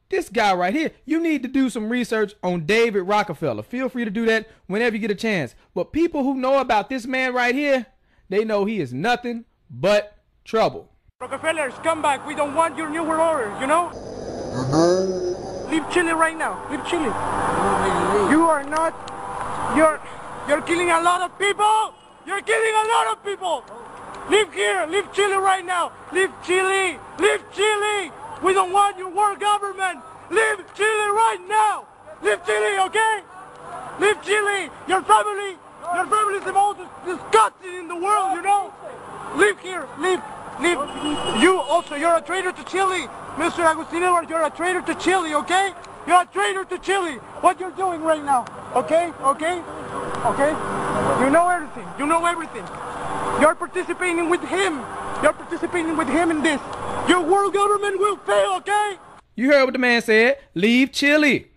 This guy right here, you need to do some research on David Rockefeller. Feel free to do that whenever you get a chance. But people who know about this man right here, they know he is nothing but trouble. Rockefellers, come back. We don't want your new world order, you know? Leave Chile right now. Leave Chile. You are not... You're killing a lot of people. You're killing a lot of people. Leave here. Leave Chile right now. Leave Chile. Leave Chile. We don't want your world government. Leave Chile right now. Leave Chile, okay? Leave Chile. Your family is the most disgusting in the world, you know? Leave here. Leave. You also, you're a traitor to Chile. Mr. Agustin Edwards, you're a traitor to Chile, okay? You're a traitor to Chile. What you're doing right now, okay? Okay? Okay? You know everything. You know everything. You're participating with him. You're participating with him in this. Your world government will fail, okay? You heard what the man said. Leave Chile.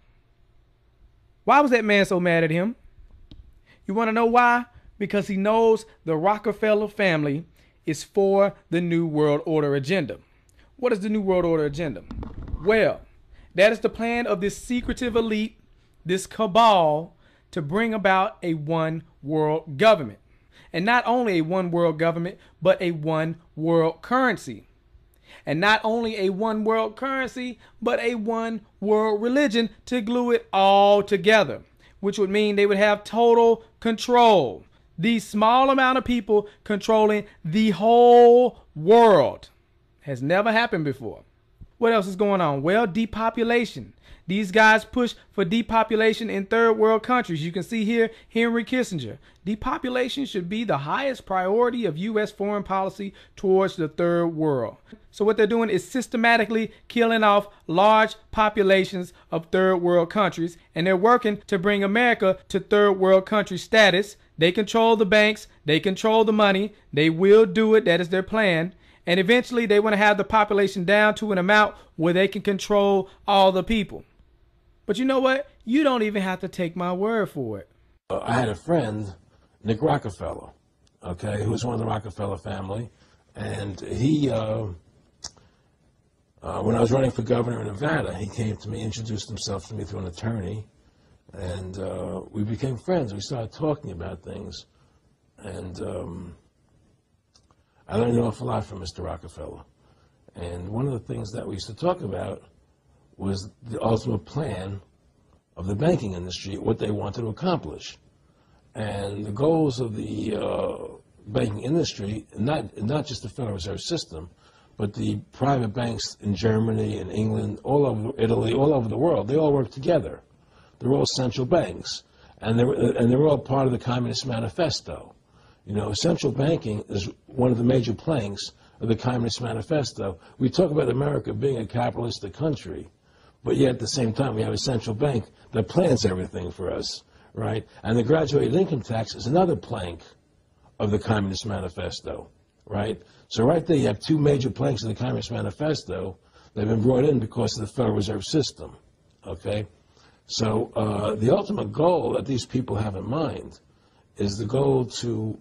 Why was that man so mad at him? You want to know why? Because he knows the Rockefeller family is for the New World Order agenda. What is the New World Order agenda? Well, that is the plan of this secretive elite, this cabal, to bring about a one world government. And not only a one world government, but a one world currency. And not only a one world currency, but a one world religion to glue it all together, which would mean they would have total control. These small amount of people controlling the whole world has never happened before. What else is going on? Well, depopulation. These guys push for depopulation in third world countries. You can see here Henry Kissinger. Depopulation should be the highest priority of U.S. foreign policy towards the third world. So what they're doing is systematically killing off large populations of third world countries, and they're working to bring America to third world country status. They control the banks. They control the money. They will do it. That is their plan. And eventually they want to have the population down to an amount where they can control all the people. But you know what? You don't even have to take my word for it. I had a friend, Nick Rockefeller, okay, who was one of the Rockefeller family. And he, when I was running for governor in Nevada, he came to me, introduced himself to me through an attorney. And we became friends. We started talking about things. And I learned an awful lot from Mr. Rockefeller. And one of the things that we used to talk about was the ultimate plan of the banking industry, what they wanted to accomplish. And the goals of the banking industry, not just the Federal Reserve System, but the private banks in Germany and England, all over Italy, all over the world, they all work together. They're all central banks, and they're all part of the Communist Manifesto. You know, central banking is one of the major planks of the Communist Manifesto. We talk about America being a capitalistic country, but yet at the same time we have a central bank that plans everything for us, right? And the graduated income tax is another plank of the Communist Manifesto, right? So right there you have two major planks of the Communist Manifesto that have been brought in because of the Federal Reserve System, okay? So the ultimate goal that these people have in mind is the goal to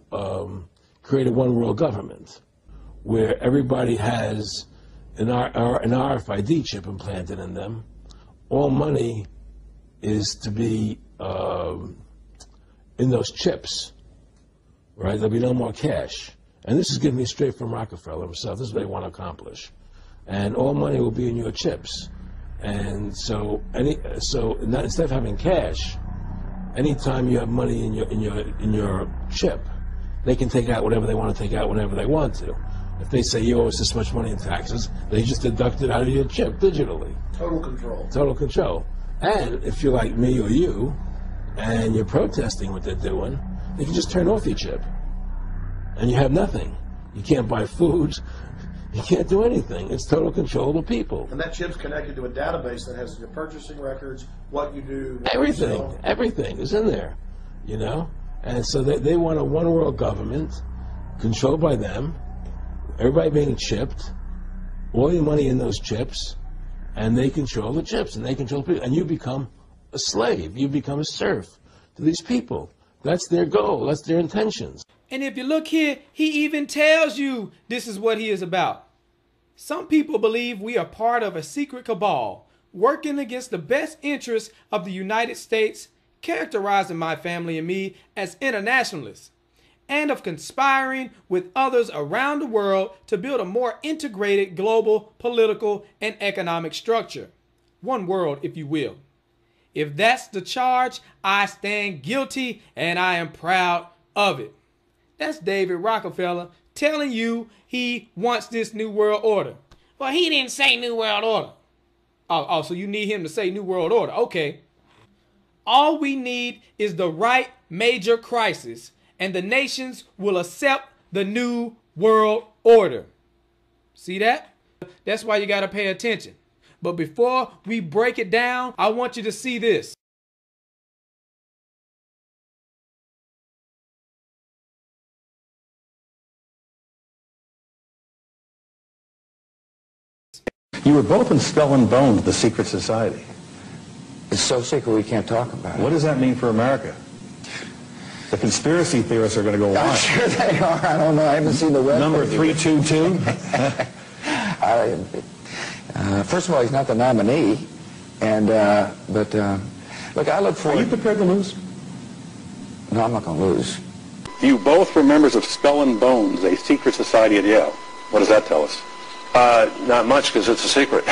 create a one-world government where everybody has an RFID chip implanted in them. All money is to be in those chips, right? There'll be no more cash. And this is given me straight from Rockefeller himself. This is what they want to accomplish. And all money will be in your chips. And so instead of having cash, anytime you have money in your chip, they can take out whatever they want to take out whenever they want to. If they say you owe us this much money in taxes, they just deduct it out of your chip digitally. Total control. Total control. And if you're like me or you, and you're protesting what they're doing, they can just turn off your chip. And you have nothing. You can't buy food. You can't do anything. It's total control of the people. And that chip's connected to a database that has your purchasing records, what you do. Everything. Everything is in there, you know? And so they want a one-world government controlled by them, everybody being chipped, all your money in those chips, and they control the chips, and they control people. And you become a slave. You become a serf to these people. That's their goal. That's their intentions. And if you look here, he even tells you this is what he is about. Some people believe we are part of a secret cabal working against the best interests of the United States, characterizing my family and me as internationalists, and of conspiring with others around the world to build a more integrated global political and economic structure. One world, if you will. If that's the charge, I stand guilty and I am proud of it. That's David Rockefeller telling you he wants this new world order. Well, he didn't say new world order. Oh, so you need him to say new world order. Okay. All we need is the right major crisis, and the nations will accept the new world order. See that? That's why you got to pay attention. But before we break it down, I want you to see this. You were both in Skull and Bones, the secret society. It's so secret we can't talk about it. What does that mean for America? The conspiracy theorists are going to go wild. I'm sure they are. I don't know. I haven't seen the rest. Number 322? First of all, he's not the nominee. And, look, I look forward... Are you prepared to lose? No, I'm not going to lose. You both were members of Skull and Bones, a secret society at Yale. What does that tell us? Not much, because it's a secret.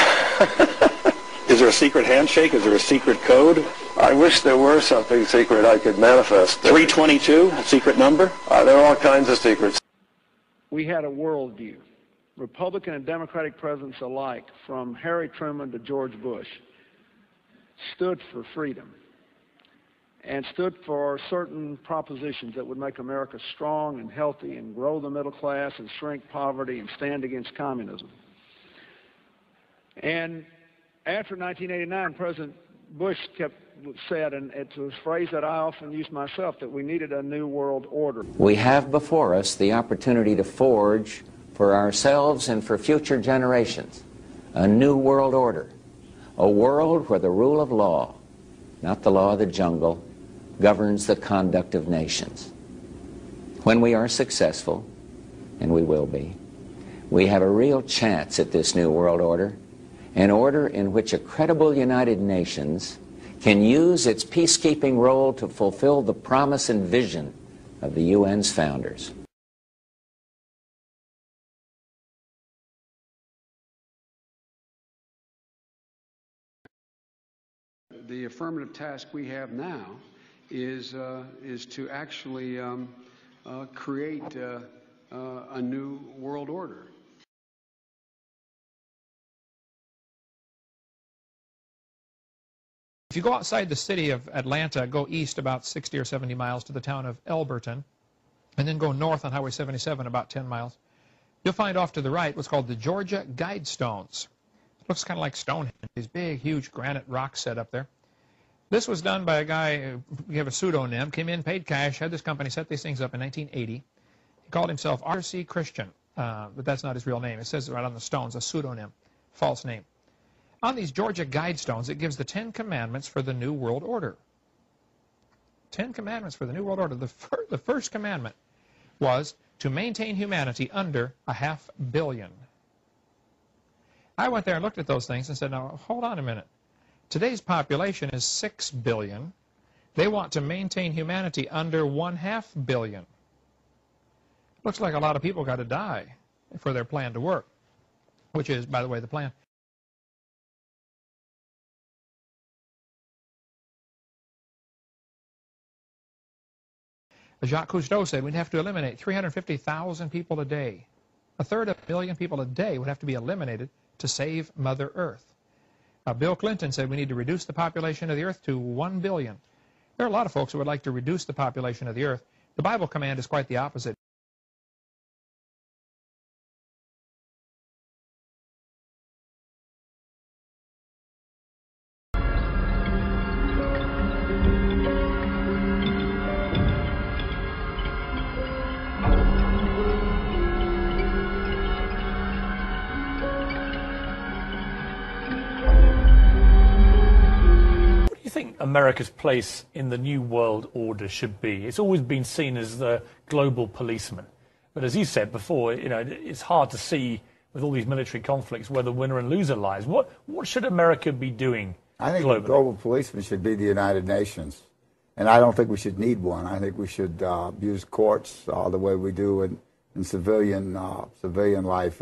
Is there a secret handshake? Is there a secret code? I wish there were something secret I could manifest. 322, a secret number? There are all kinds of secrets. We had a worldview. Republican and Democratic presidents alike, from Harry Truman to George Bush, stood for freedom and stood for certain propositions that would make America strong and healthy and grow the middle class and shrink poverty and stand against communism. And after 1989, President Bush said, and it's a phrase that I often use myself, that we needed a new world order. We have before us the opportunity to forge for ourselves and for future generations a new world order, a world where the rule of law, not the law of the jungle, governs the conduct of nations. When we are successful, and we will be, we have a real chance at this new world order, an order in which a credible United Nations can use its peacekeeping role to fulfill the promise and vision of the UN's founders. the affirmative task we have now is to actually create a new world order. If you go outside the city of Atlanta, go east about 60 or 70 miles to the town of Elberton, and then go north on Highway 77 about 10 miles, you'll find off to the right what's called the Georgia Guidestones. It looks kind of like Stonehenge, these big, huge granite rocks set up there. This was done by a guy who gave a pseudonym, came in, paid cash, had this company set these things up in 1980. He called himself R.C. Christian, but that's not his real name. It says right on the stones, a pseudonym, false name. On these Georgia Guidestones, it gives the 10 Commandments for the New World Order. 10 Commandments for the New World Order. The first commandment was to maintain humanity under 500 million. I went there and looked at those things and said, now, hold on a minute. Today's population is 6 billion. They want to maintain humanity under 500 million. Looks like a lot of people got to die for their plan to work, which is, by the way, the plan. Jacques Cousteau said we'd have to eliminate 350,000 people a day. 1/3 million people a day would have to be eliminated to save Mother Earth. Bill Clinton said we need to reduce the population of the earth to 1 billion. There are a lot of folks who would like to reduce the population of the earth. The Bible command is quite the opposite. America's place in the new world order should be? It's always been seen as the global policeman. But as you said before, you know, it's hard to see with all these military conflicts where the winner and loser lies. What should America be doing I think globally? The global policeman should be the United Nations. And I don't think we should need one. I think we should use courts the way we do in civilian life.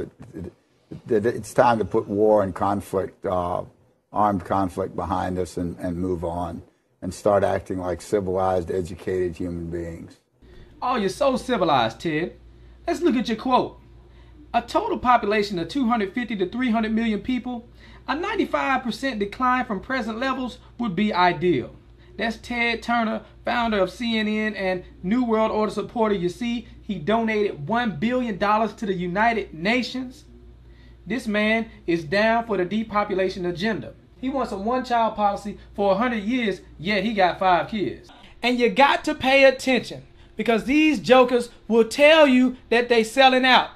It's time to put war and conflict, armed conflict behind us and move on and start acting like civilized, educated human beings. Oh, you're so civilized, Ted. Let's look at your quote. A total population of 250 to 300 million people, a 95% decline from present levels would be ideal. That's Ted Turner, founder of CNN and New World Order supporter. You see, he donated $1 billion to the United Nations. This man is down for the depopulation agenda. He wants a one-child policy for 100 years, yet he got 5 kids. And you got to pay attention, because these jokers will tell you that they selling out.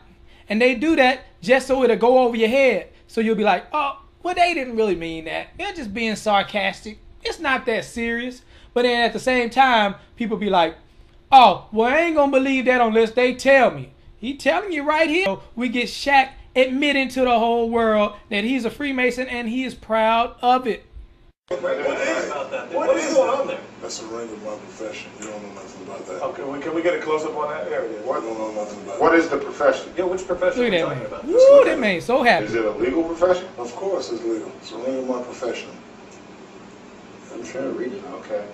And they do that just so it'll go over your head. So you'll be like, oh, well, they didn't really mean that. They're just being sarcastic. It's not that serious. But then at the same time, people be like, oh, well, I ain't gonna believe that unless they tell me. He telling you right here. We get Shaq admitting to the whole world that he's a Freemason and he is proud of it. What is going on there? That's a ring of my profession. You don't know nothing about that. Okay, well, can we get a close-up on that? There it is. What? I don't know nothing about What is the profession? Yeah, which profession Look are at you that talking man. about? Woo, that man so happy. Is it a legal profession? Of course it's legal. It's a ring of my profession. I'm trying to read it. Okay.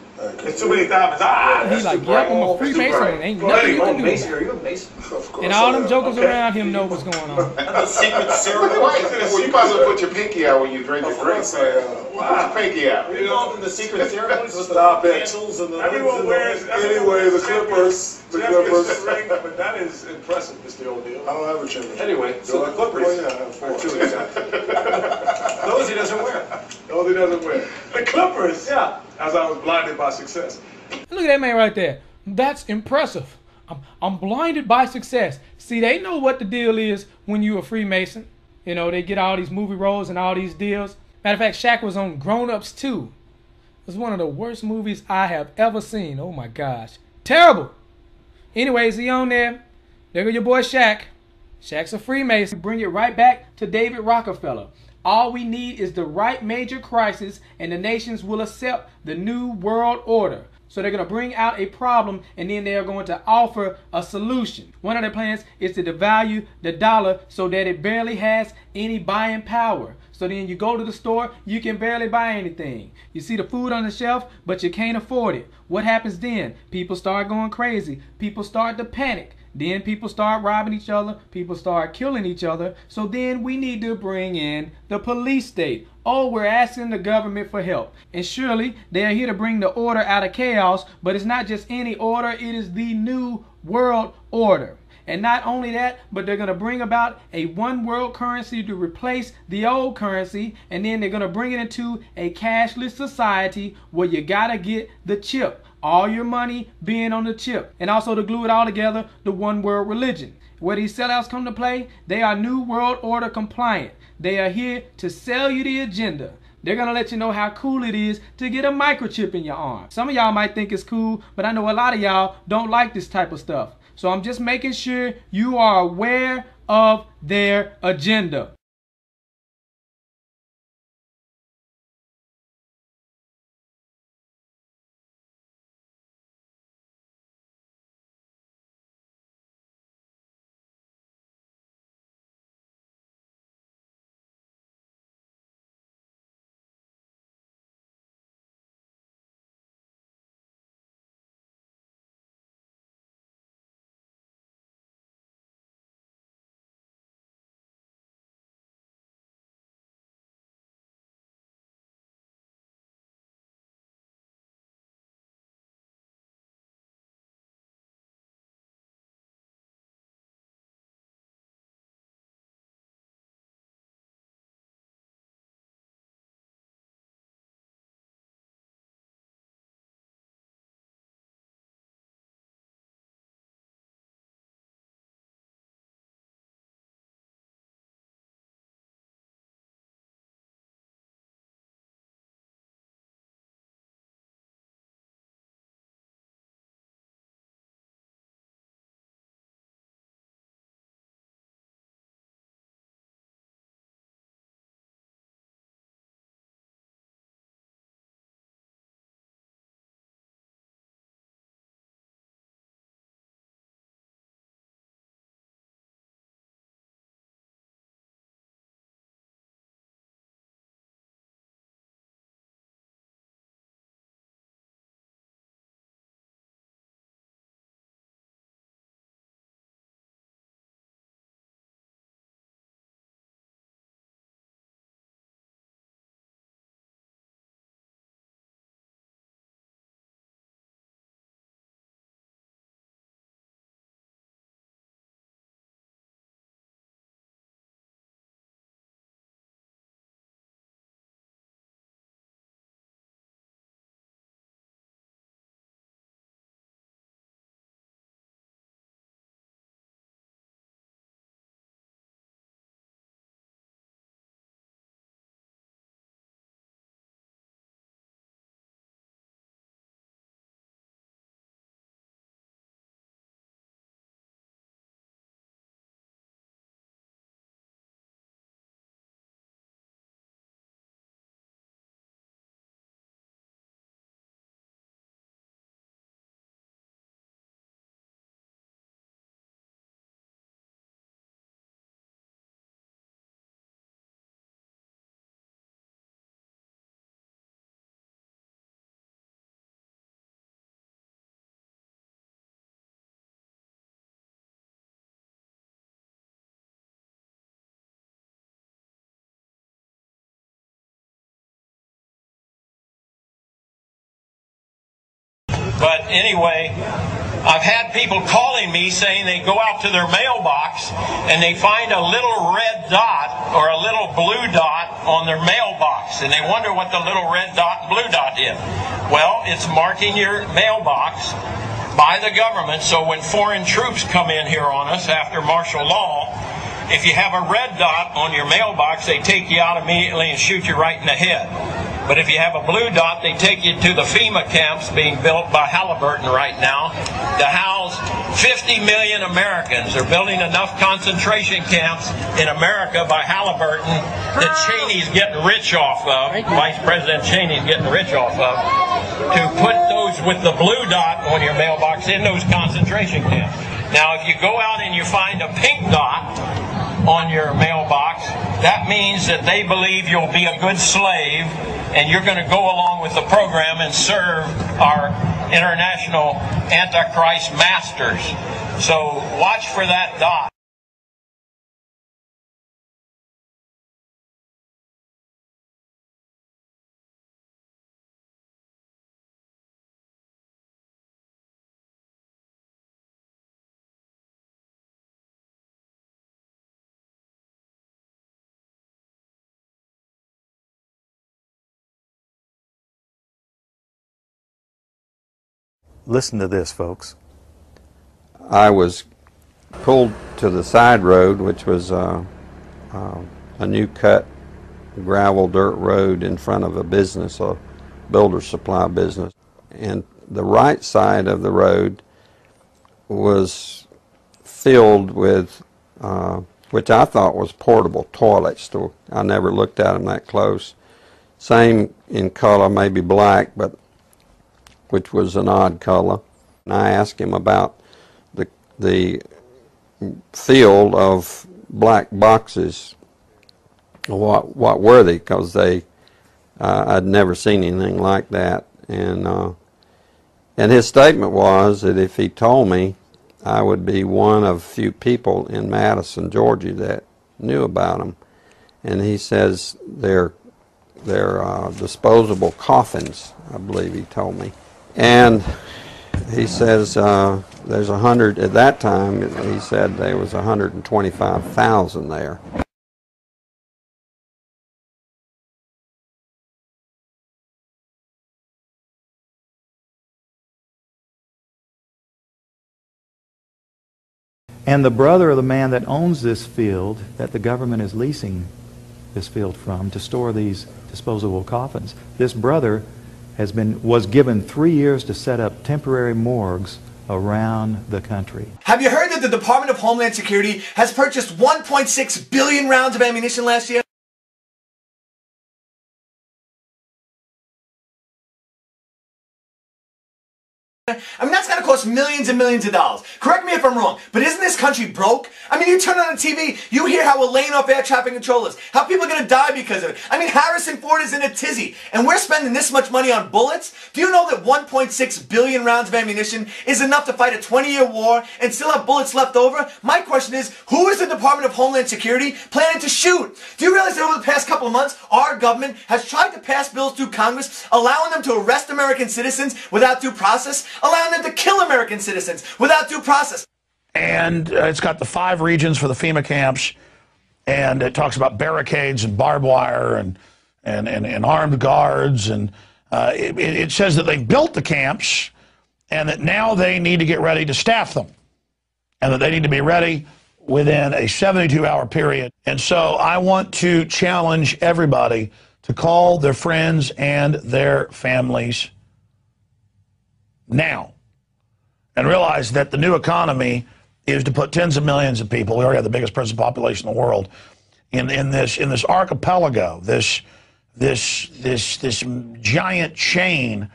It's too many diamonds. He's like, yep, I'm a Freemason. Ain't nothing you can do. Are you a Mason? Of course. And all them jokers around him know what's going on. And the secret ceremony. Well, you might as well put your pinky out when you drink your drink. Put your pinky out. You know, the secret ceremonies with the candles and the... Everyone wears... Anyway, the Clippers. The Clippers. Ring, but that is impressive, Mr. Old Deal. I don't have a championship. Anyway, so the Clippers... Oh, yeah, I have 4. 2 exactly. Those he doesn't wear. Those he doesn't wear. The Clippers. Yeah. As I was blinded by success. Look at that man right there. That's impressive. I'm blinded by success. See, they know what the deal is when you a Freemason. You know, they get all these movie roles and all these deals. Matter of fact, Shaq was on Grown Ups 2. It was one of the worst movies I have ever seen. Oh my gosh. Terrible. Anyways, he on there. There go your boy Shaq. Shaq's a Freemason. Bring it right back to David Rockefeller. All we need is the right major crisis and the nations will accept the new world order. So they're going to bring out a problem and then they're going to offer a solution. One of their plans is to devalue the dollar so that it barely has any buying power. So then you go to the store, you can barely buy anything. You see the food on the shelf, but you can't afford it. What happens then? People start going crazy. People start to panic. Then people start robbing each other. People start killing each other. So then we need to bring in the police state. Oh, we're asking the government for help. And surely they are here to bring the order out of chaos, but it's not just any order, it is the new world order. And not only that, but they're going to bring about a one world currency to replace the old currency, and then they're going to bring it into a cashless society where you got to get the chip. All your money being on the chip. And also to glue it all together, the one world religion. Where these sellouts come to play, they are new world order compliant. They are here to sell you the agenda. They're going to let you know how cool it is to get a microchip in your arm. Some of y'all might think it's cool, but I know a lot of y'all don't like this type of stuff. So I'm just making sure you are aware of their agenda. But anyway, I've had people calling me saying they go out to their mailbox and they find a little red dot or a little blue dot on their mailbox, and they wonder what the little red dot and blue dot is. Well, it's marking your mailbox by the government, so when foreign troops come in here on us after martial law, if you have a red dot on your mailbox, they take you out immediately and shoot you right in the head. But if you have a blue dot, they take you to the FEMA camps being built by Halliburton right now to house 50 million Americans. They're building enough concentration camps in America by Halliburton that Cheney's getting rich off of, Vice President Cheney's getting rich off of, to put those with the blue dot on your mailbox in those concentration camps. Now, if you go out and you find a pink dot, on your mailbox, that means that they believe you'll be a good slave and you're going to go along with the program and serve our international Antichrist masters. So watch for that dot. Listen to this, folks. I was pulled to the side road, which was a new cut gravel dirt road in front of a business, a builder's supply business. And the right side of the road was filled with, which I thought was portable toilets. I never looked at them that close. Same in color, maybe black, but which was an odd color. And I asked him about the field of black boxes. What were they? Because I'd never seen anything like that. And his statement was that if he told me, I would be one of few people in Madison, Georgia that knew about them. And he says they're disposable coffins, I believe he told me. And he says there's 100, at that time he said there was 125,000 there. And the brother of the man that owns this field, that the government is leasing this field from to store these disposable coffins, this brother was given 3 years to set up temporary morgues around the country. Have you heard that the Department of Homeland Security has purchased 1.6 billion rounds of ammunition last year? I mean, that's going to cost millions and millions of dollars. Correct me if I'm wrong, but isn't this country broke? I mean, you turn on the TV, you hear how we're laying off air traffic controllers, how people are going to die because of it. I mean, Harrison Ford is in a tizzy, and we're spending this much money on bullets? Do you know that 1.6 billion rounds of ammunition is enough to fight a 20-year war and still have bullets left over? My question is, who is the Department of Homeland Security planning to shoot? Do you realize that over the past couple of months, our government has tried to pass bills through Congress allowing them to arrest American citizens without due process, allowing them to kill American citizens without due process? And it's got the 5 regions for the FEMA camps, and it talks about barricades and barbed wire and armed guards, and it says that they've built the camps and that now they need to get ready to staff them, and that they need to be ready within a 72-hour period. And so I want to challenge everybody to call their friends and their families now, and realize that the new economy is to put tens of millions of people, we already have the biggest prison population in the world, in this archipelago, this giant chain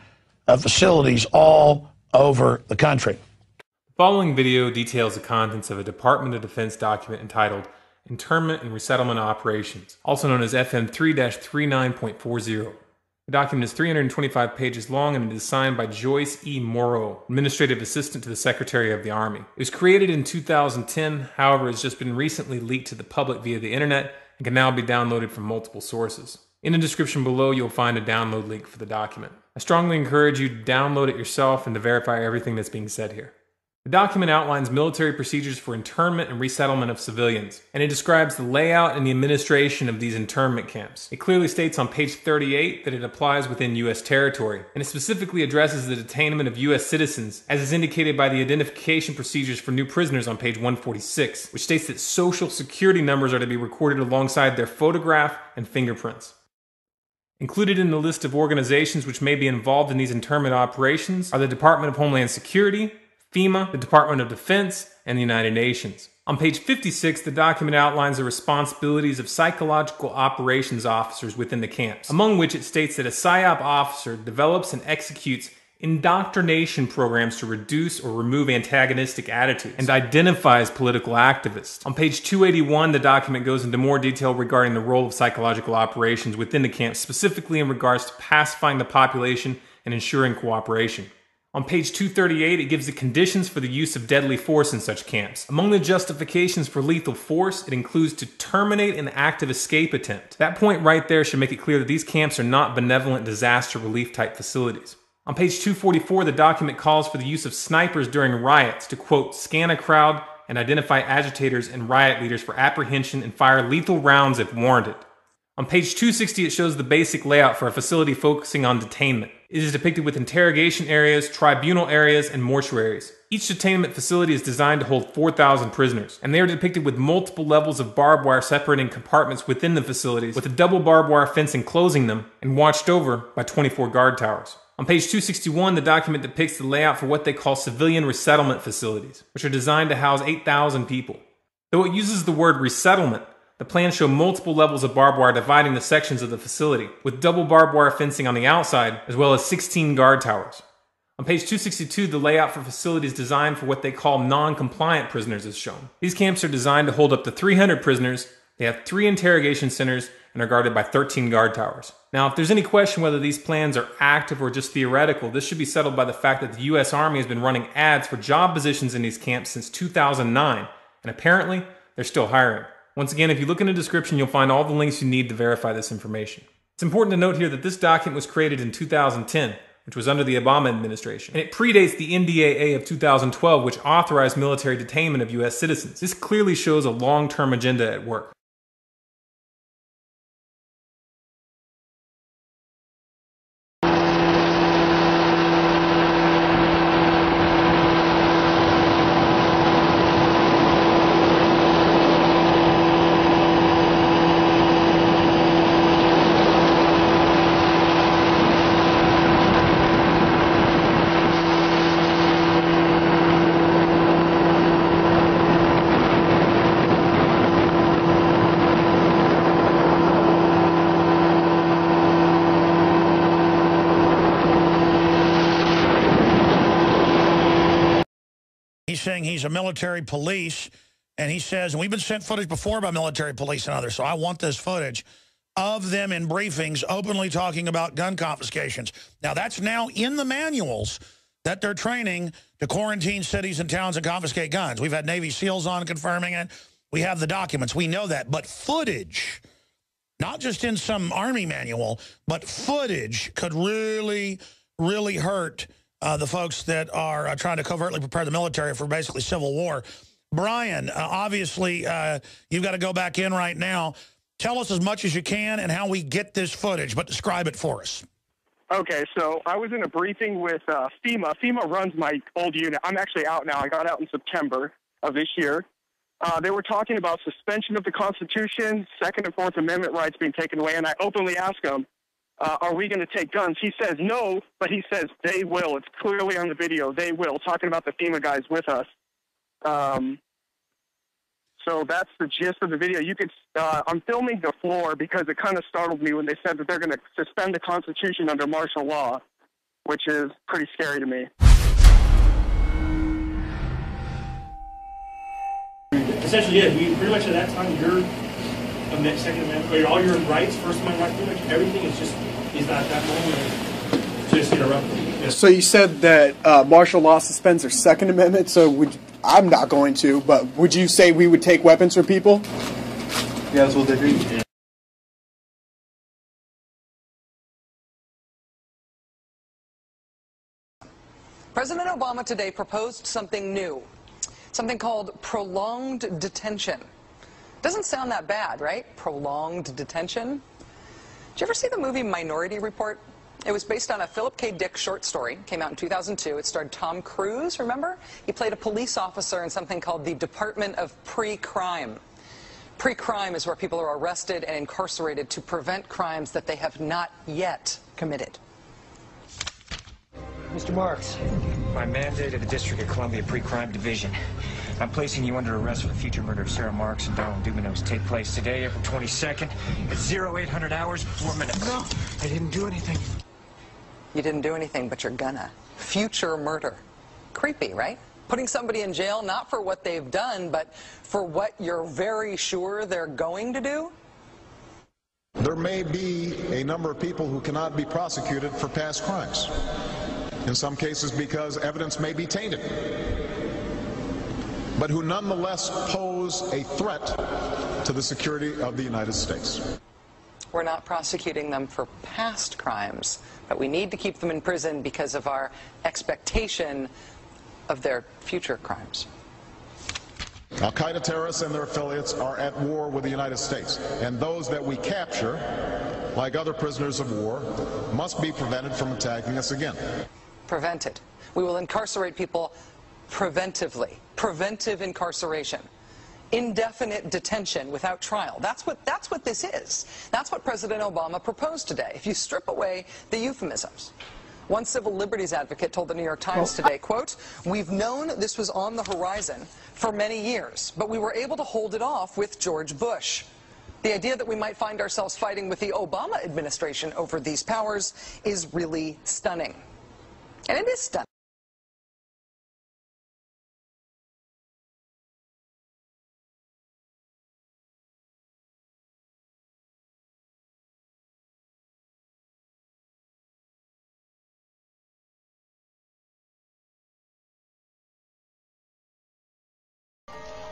of facilities all over the country. The following video details the contents of a Department of Defense document entitled Internment and Resettlement Operations, also known as FM 3-39.40. The document is 325 pages long and it is signed by Joyce E. Morrow, Administrative Assistant to the Secretary of the Army. It was created in 2010, however, it's just been recently leaked to the public via the internet and can now be downloaded from multiple sources. In the description below, you'll find a download link for the document. I strongly encourage you to download it yourself and to verify everything that's being said here. The document outlines military procedures for internment and resettlement of civilians, and it describes the layout and the administration of these internment camps. It clearly states on page 38 that it applies within U.S. territory, and it specifically addresses the detainment of U.S. citizens, as is indicated by the identification procedures for new prisoners on page 146, which states that social security numbers are to be recorded alongside their photograph and fingerprints. Included in the list of organizations which may be involved in these internment operations are the Department of Homeland Security, FEMA, the Department of Defense, and the United Nations. On page 56, the document outlines the responsibilities of psychological operations officers within the camps, among which it states that a PSYOP officer develops and executes indoctrination programs to reduce or remove antagonistic attitudes, and identifies political activists. On page 281, the document goes into more detail regarding the role of psychological operations within the camps, specifically in regards to pacifying the population and ensuring cooperation. On page 238, it gives the conditions for the use of deadly force in such camps. Among the justifications for lethal force, it includes to terminate an active escape attempt. That point right there should make it clear that these camps are not benevolent disaster relief type facilities. On page 244, the document calls for the use of snipers during riots to, quote, scan a crowd and identify agitators and riot leaders for apprehension and fire lethal rounds if warranted. On page 260, it shows the basic layout for a facility focusing on detainment. It is depicted with interrogation areas, tribunal areas, and mortuaries. Each detainment facility is designed to hold 4,000 prisoners, and they are depicted with multiple levels of barbed wire separating compartments within the facilities, with a double barbed wire fence enclosing them, and watched over by 24 guard towers. On page 261, the document depicts the layout for what they call civilian resettlement facilities, which are designed to house 8,000 people. Though it uses the word resettlement, the plans show multiple levels of barbed wire dividing the sections of the facility, with double barbed wire fencing on the outside, as well as 16 guard towers. On page 262, the layout for facilities designed for what they call non-compliant prisoners is shown. These camps are designed to hold up to 300 prisoners, they have 3 interrogation centers, and are guarded by 13 guard towers. Now, if there's any question whether these plans are active or just theoretical, this should be settled by the fact that the U.S. Army has been running ads for job positions in these camps since 2009, and apparently, they're still hiring. Once again, if you look in the description, you'll find all the links you need to verify this information. It's important to note here that this document was created in 2010, which was under the Obama administration, and it predates the NDAA of 2012, which authorized military detainment of U.S. citizens. This clearly shows a long-term agenda at work. He's saying he's a military police, and he says, and we've been sent footage before by military police and others, so I want this footage of them in briefings openly talking about gun confiscations. Now, that's now in the manuals that they're training to quarantine cities and towns and confiscate guns. We've had Navy SEALs on confirming it. We have the documents. We know that. But footage, not just in some Army manual, but footage could really, really hurt the folks that are trying to covertly prepare the military for basically civil war. Brian, obviously, you've got to go back in right now. Tell us as much as you can and how we get this footage, but describe it for us. Okay, so I was in a briefing with FEMA. FEMA runs my old unit. I'm actually out now. I got out in September of this year. They were talking about suspension of the Constitution, Second and Fourth Amendment rights being taken away, and I openly asked him, are we going to take guns? He says no, but he says they will. It's clearly on the video. They will, talking about the FEMA guys with us. So that's the gist of the video. You could, I'm filming the floor because it kind of startled me when they said that they're going to suspend the Constitution under martial law, which is pretty scary to me. Essentially, yeah, we pretty much at that time, your Second Amendment, all your rights, First Amendment rights, pretty much everything is not at that moment just interrupted. Yeah. So you said that martial law suspends their Second Amendment, so I'm not going to, but would you say we would take weapons from people? Yeah, that's what they do. Yeah. President Obama today proposed something new, something called prolonged detention. Doesn't sound that bad, right? Prolonged detention. Did you ever see the movie Minority Report? It was based on a Philip K. Dick short story. Came out in 2002. It starred Tom Cruise, remember? He played a police officer in something called the Department of Pre-Crime. Pre-crime is where people are arrested and incarcerated to prevent crimes that they have not yet committed. Mr. Marks, by mandate of the District of Columbia Pre-Crime Division, I'm placing you under arrest for the future murder of Sarah Marks and Donald Dubinos. Take place today, April 22nd, at 0800 hours, 4 minutes. No, I didn't do anything. You didn't do anything, but you're gonna. future murder. Creepy, right? Putting somebody in jail not for what they've done, but for what you're very sure they're going to do? There may be a number of people who cannot be prosecuted for past crimes. In some cases because evidence may be tainted, but who nonetheless pose a threat to the security of the United States. We're not prosecuting them for past crimes, but we need to keep them in prison because of our expectation of their future crimes. Al-Qaeda terrorists and their affiliates are at war with the United States, and those that we capture, like other prisoners of war, must be prevented from attacking us again. Prevented. We will incarcerate people preventively. Preventive incarceration. Indefinite detention without trial. That's what this is. That's what President Obama proposed today, if you strip away the euphemisms. One civil liberties advocate told the New York Times today, quote, "We've known this was on the horizon for many years, but we were able to hold it off with George Bush. The idea that we might find ourselves fighting with the Obama administration over these powers is really stunning." And it is stunning.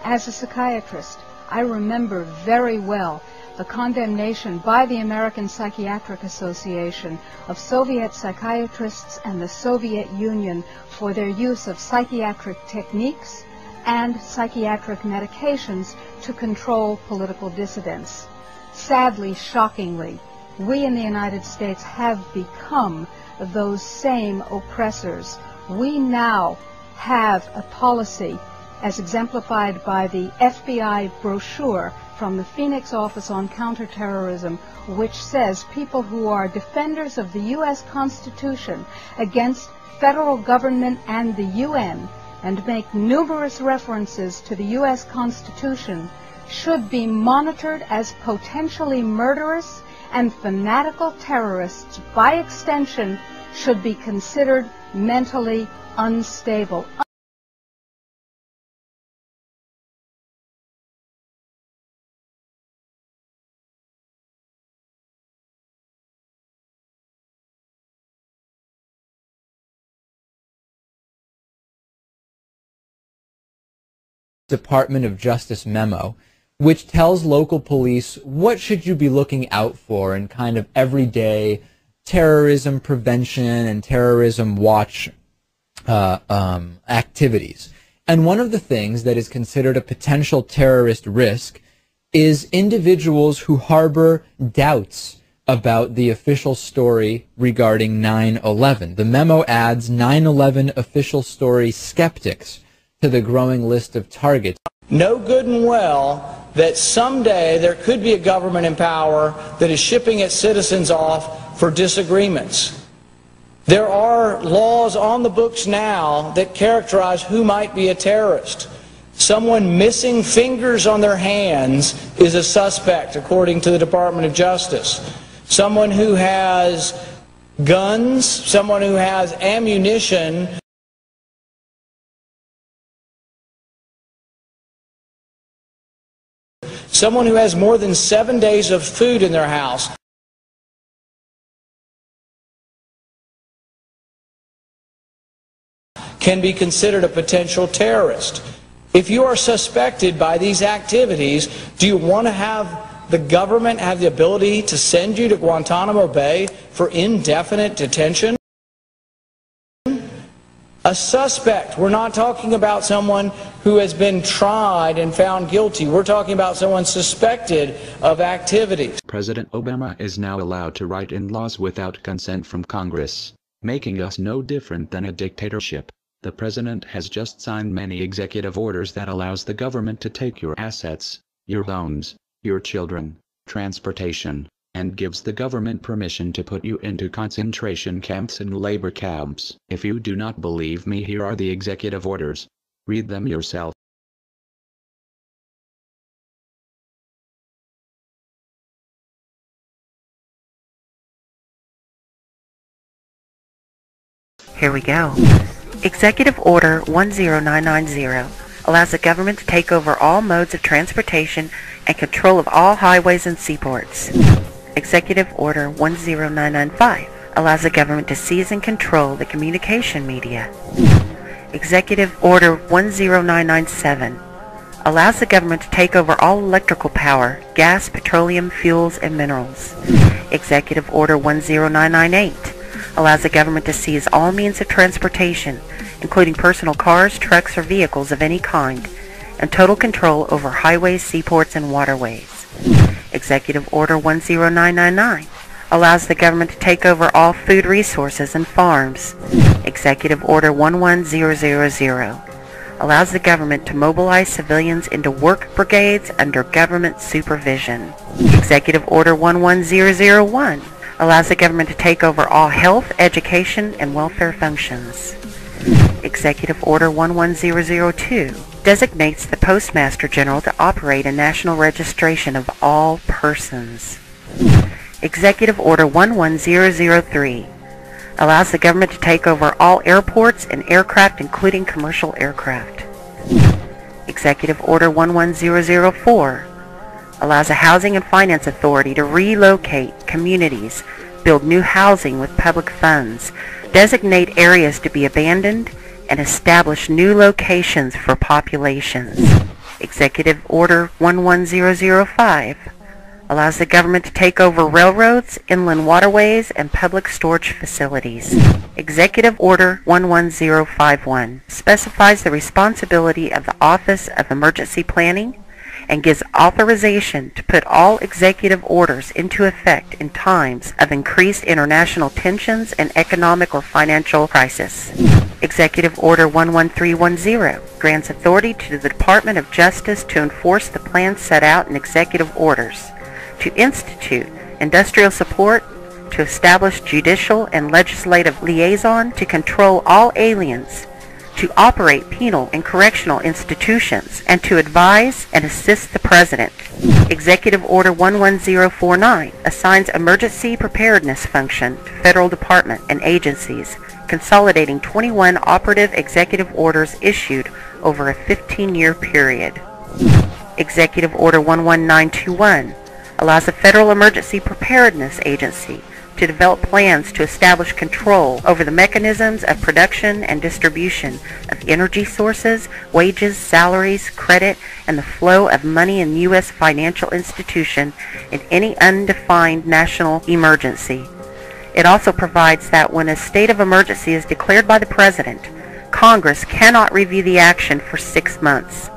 As a psychiatrist, I remember very well the condemnation by the American Psychiatric Association of Soviet psychiatrists and the Soviet Union for their use of psychiatric techniques and psychiatric medications to control political dissidents. Sadly, shockingly, we in the United States have become those same oppressors. We now have a policy, as exemplified by the FBI brochure from the Phoenix Office on Counterterrorism, which says people who are defenders of the U.S. Constitution against federal government and the UN and make numerous references to the U.S. Constitution should be monitored as potentially murderous, and fanatical terrorists, by extension, should be considered mentally unstable. Department of Justice memo, which tells local police what should you be looking out for in kind of everyday terrorism prevention and terrorism watch activities. And one of the things that is considered a potential terrorist risk is individuals who harbor doubts about the official story regarding 9/11. The memo adds 9/11 official story skeptics to the growing list of targets. Know good and well that someday there could be a government in power that is shipping its citizens off for disagreements. There are laws on the books now that characterize who might be a terrorist. Someone missing fingers on their hands is a suspect, according to the Department of Justice. Someone who has guns, someone who has ammunition. Someone who has more than 7 days of food in their house. Can be considered a potential terrorist. If you are suspected by these activities, do you want to have the government have the ability to send you to Guantanamo Bay for indefinite detention? A suspect. We're not talking about someone who has been tried and found guilty. We're talking about someone suspected of activities. President Obama is now allowed to write in laws without consent from Congress, making us no different than a dictatorship. The president has just signed many executive orders that allows the government to take your assets, your loans, your children, transportation, and gives the government permission to put you into concentration camps and labor camps. If you do not believe me, here are the executive orders. Read them yourself. Here we go. Executive Order 10990 allows the government to take over all modes of transportation and control of all highways and seaports. Executive Order 10995 allows the government to seize and control the communication media. Executive Order 10997 allows the government to take over all electrical power, gas, petroleum, fuels, and minerals. Executive Order 10998 allows the government to seize all means of transportation, including personal cars, trucks, or vehicles of any kind, and total control over highways, seaports, and waterways. Executive Order 10999 allows the government to take over all food resources and farms. Executive Order 11000 allows the government to mobilize civilians into work brigades under government supervision. Executive Order 11001 allows the government to take over all health, education, and welfare functions. Executive Order 11002 designates the Postmaster General to operate a national registration of all persons. Executive Order 11003 allows the government to take over all airports and aircraft, including commercial aircraft. Executive Order 11004 allows a Housing and Finance Authority to relocate communities, build new housing with public funds, designate areas to be abandoned, and establish new locations for populations. Executive Order 11005 allows the government to take over railroads, inland waterways, and public storage facilities. Executive Order 11051 specifies the responsibility of the Office of Emergency Planning and gives authorization to put all executive orders into effect in times of increased international tensions and economic or financial crisis. Executive Order 11310 grants authority to the Department of Justice to enforce the plans set out in executive orders, to institute industrial support, to establish judicial and legislative liaison, to control all aliens, to operate penal and correctional institutions, and to advise and assist the President. Executive Order 11049 assigns emergency preparedness function to federal department and agencies, consolidating 21 operative executive orders issued over a 15-year period. Executive Order 11921 allows the Federal Emergency Preparedness Agency to develop plans to establish control over the mechanisms of production and distribution of energy sources, wages, salaries, credit, and the flow of money in U.S. financial institution in any undefined national emergency. It also provides that when a state of emergency is declared by the President, Congress cannot review the action for 6 months.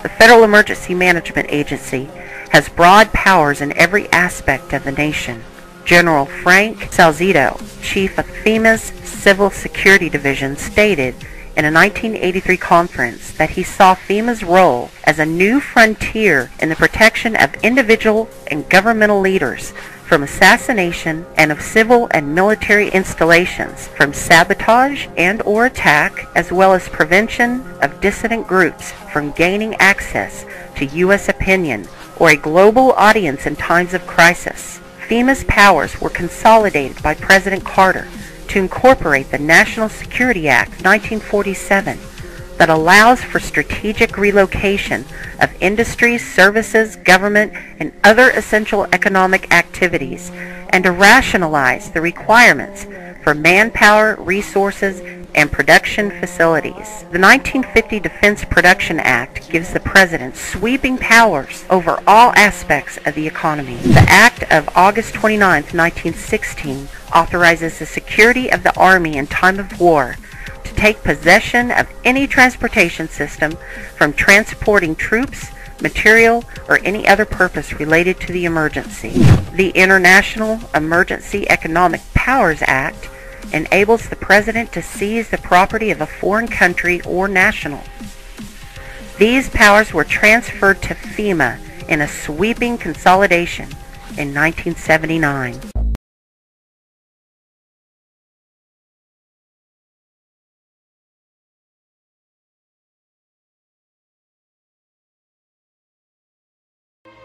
The Federal Emergency Management Agency has broad powers in every aspect of the nation. General Frank Salzito, chief of FEMA's Civil Security Division, stated in a 1983 conference that he saw FEMA's role as a new frontier in the protection of individual and governmental leaders from assassination and of civil and military installations, from sabotage and or attack, as well as prevention of dissident groups from gaining access to U.S. opinion or a global audience in times of crisis. FEMA's powers were consolidated by President Carter to incorporate the National Security Act of 1947 that allows for strategic relocation of industries, services, government, and other essential economic activities, and to rationalize the requirements for manpower, resources, and production facilities. The 1950 Defense Production Act gives the President sweeping powers over all aspects of the economy. The Act of August 29, 1916 authorizes the security of the Army in time of war to take possession of any transportation system from transporting troops, material, or any other purpose related to the emergency. The International Emergency Economic Powers Act enables the President to seize the property of a foreign country or national. These powers were transferred to FEMA in a sweeping consolidation in 1979.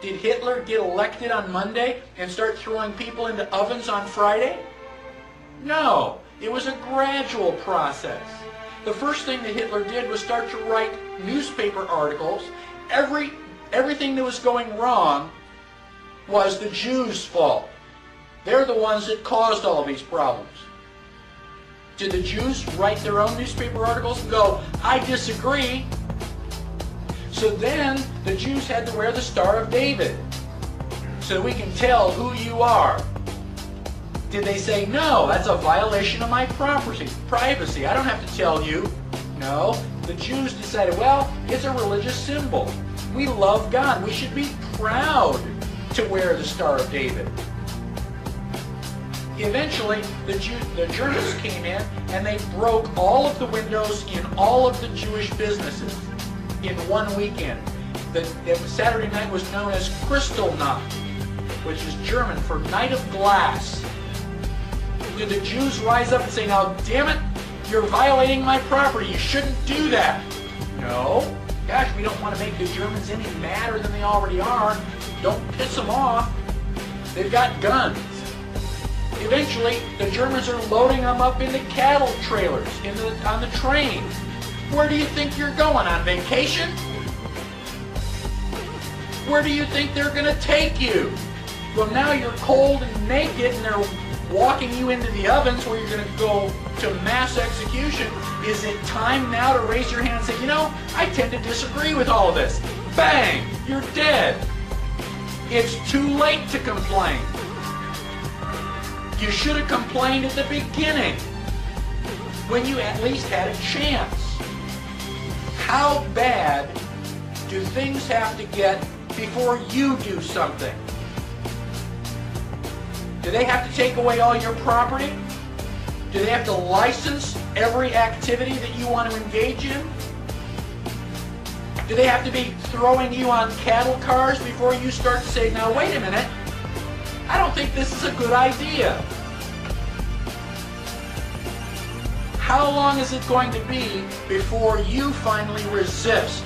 Did Hitler get elected on Monday and start throwing people into ovens on Friday? No. It was a gradual process. The first thing that Hitler did was start to write newspaper articles. Everything that was going wrong was the Jews' fault. They're the ones that caused all these problems. Did the Jews write their own newspaper articles and go, I disagree? So then the Jews had to wear the Star of David so that we can tell who you are. Did they say, no, that's a violation of my privacy. I don't have to tell you. No, the Jews decided, well, it's a religious symbol. We love God. We should be proud to wear the Star of David. Eventually, the Germans came in and they broke all of the windows in all of the Jewish businesses in one weekend. The Saturday night was known as Kristallnacht, which is German for Night of Glass. Did the Jews rise up and say, now, damn it, you're violating my property, you shouldn't do that? No. Gosh, we don't want to make the Germans any madder than they already are. Don't piss them off. They've got guns. Eventually, the Germans are loading them up into cattle trailers on the train. Where do you think you're going, on vacation? Where do you think they're going to take you? Well, now you're cold and naked and they're walking you into the ovens where you're going to go to mass execution. Is it time now to raise your hand and say, you know, I tend to disagree with all of this? Bang! You're dead. It's too late to complain. You should have complained at the beginning, when you at least had a chance. How bad do things have to get before you do something? Do they have to take away all your property? Do they have to license every activity that you want to engage in? Do they have to be throwing you on cattle cars before you start to say, now wait a minute, I don't think this is a good idea? How long is it going to be before you finally resist?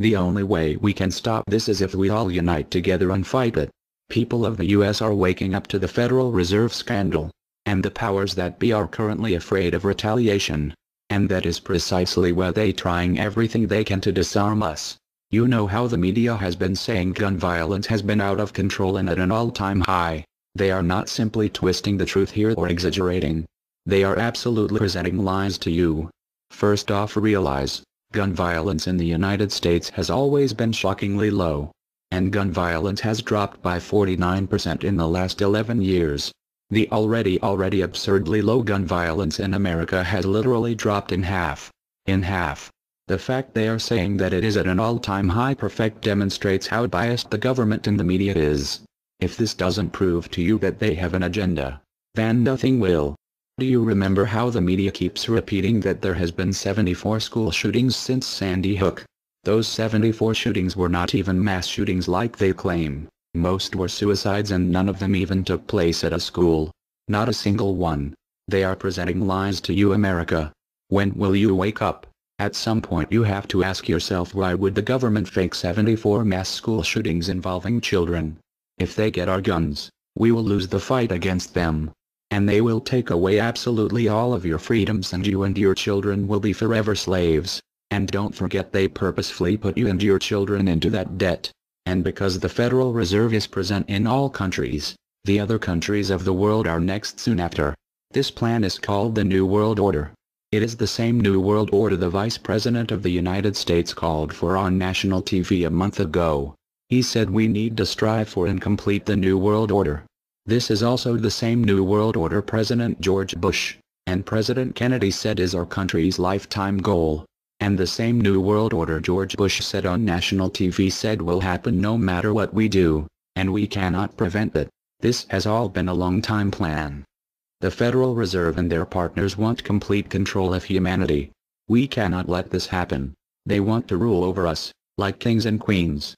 The only way we can stop this is if we all unite together and fight it. People of the US are waking up to the Federal Reserve scandal, and the powers that be are currently afraid of retaliation. And that is precisely why they're trying everything they can to disarm us. You know how the media has been saying gun violence has been out of control and at an all-time high. They are not simply twisting the truth here or exaggerating. They are absolutely presenting lies to you. First off, realize, gun violence in the United States has always been shockingly low. And gun violence has dropped by 49% in the last 11 years. The already absurdly low gun violence in America has literally dropped in half. In half. The fact they are saying that it is at an all-time high demonstrates how biased the government and the media is. If this doesn't prove to you that they have an agenda, then nothing will. Do you remember how the media keeps repeating that there has been 74 school shootings since Sandy Hook? Those 74 shootings were not even mass shootings like they claim. Most were suicides and none of them even took place at a school. Not a single one. They are presenting lies to you, America. When will you wake up? At some point you have to ask yourself, why would the government fake 74 mass school shootings involving children? If they get our guns, we will lose the fight against them. And they will take away absolutely all of your freedoms and you and your children will be forever slaves. And don't forget, they purposefully put you and your children into that debt. And because the Federal Reserve is present in all countries, the other countries of the world are next soon after. This plan is called the New World Order. It is the same New World Order the Vice President of the United States called for on national TV a month ago. He said we need to strive for and complete the New World Order. This is also the same New World Order President George Bush and President Kennedy said is our country's lifetime goal. And the same New World Order George Bush said on national TV said will happen no matter what we do, and we cannot prevent it. This has all been a long-time plan. The Federal Reserve and their partners want complete control of humanity. We cannot let this happen. They want to rule over us, like kings and queens.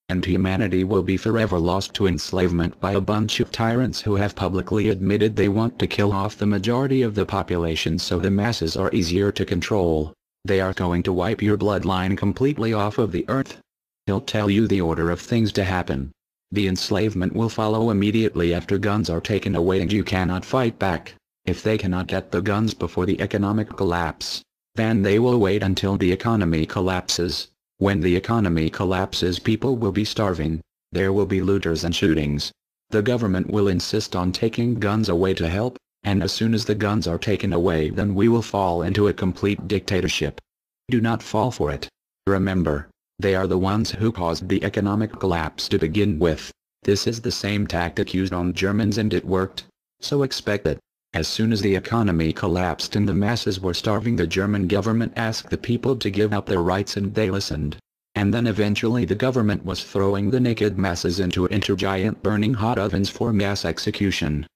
And humanity will be forever lost to enslavement by a bunch of tyrants who have publicly admitted they want to kill off the majority of the population so the masses are easier to control. They are going to wipe your bloodline completely off of the earth. He'll tell you the order of things to happen. The enslavement will follow immediately after guns are taken away and you cannot fight back. If they cannot get the guns before the economic collapse, then they will wait until the economy collapses. When the economy collapses, people will be starving. There will be looters and shootings. The government will insist on taking guns away to help, and as soon as the guns are taken away, then we will fall into a complete dictatorship. Do not fall for it. Remember, they are the ones who caused the economic collapse to begin with. This is the same tactic used on Germans and it worked. So expect it. As soon as the economy collapsed and the masses were starving, the German government asked the people to give up their rights and they listened. And then eventually the government was throwing the naked masses into giant burning hot ovens for mass execution.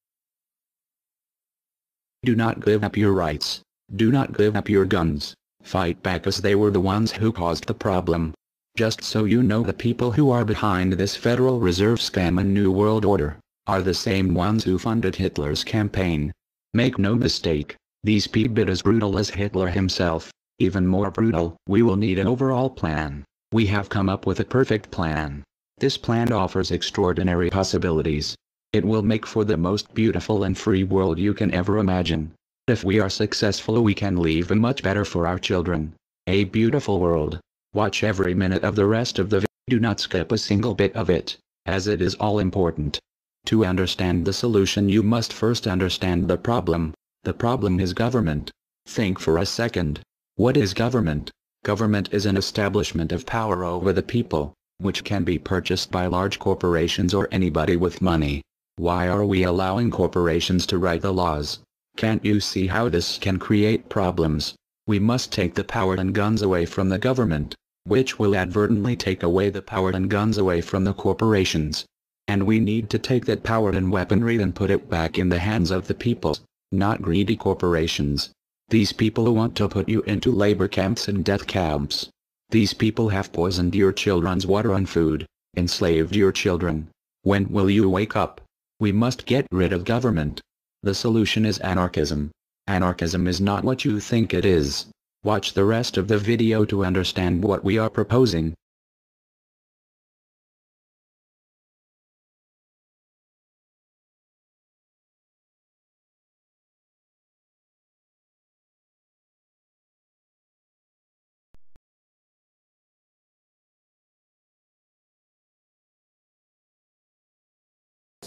Do not give up your rights. Do not give up your guns. Fight back, as they were the ones who caused the problem. Just so you know, the people who are behind this Federal Reserve scam and New World Order are the same ones who funded Hitler's campaign. Make no mistake, these people are as brutal as Hitler himself, even more brutal. We will need an overall plan. We have come up with a perfect plan. This plan offers extraordinary possibilities. It will make for the most beautiful and free world you can ever imagine. If we are successful, we can leave a much better for our children. A beautiful world. Watch every minute of the rest of the video. Do not skip a single bit of it, as it is all important. To understand the solution, you must first understand the problem. The problem is government. Think for a second. What is government? Government is an establishment of power over the people, which can be purchased by large corporations or anybody with money. Why are we allowing corporations to write the laws? Can't you see how this can create problems? We must take the power and guns away from the government, which will advertently take away the power and guns away from the corporations. And we need to take that power and weaponry and put it back in the hands of the people, not greedy corporations. These people who want to put you into labor camps and death camps. These people have poisoned your children's water and food, enslaved your children. When will you wake up? We must get rid of government. The solution is anarchism. Anarchism is not what you think it is. Watch the rest of the video to understand what we are proposing.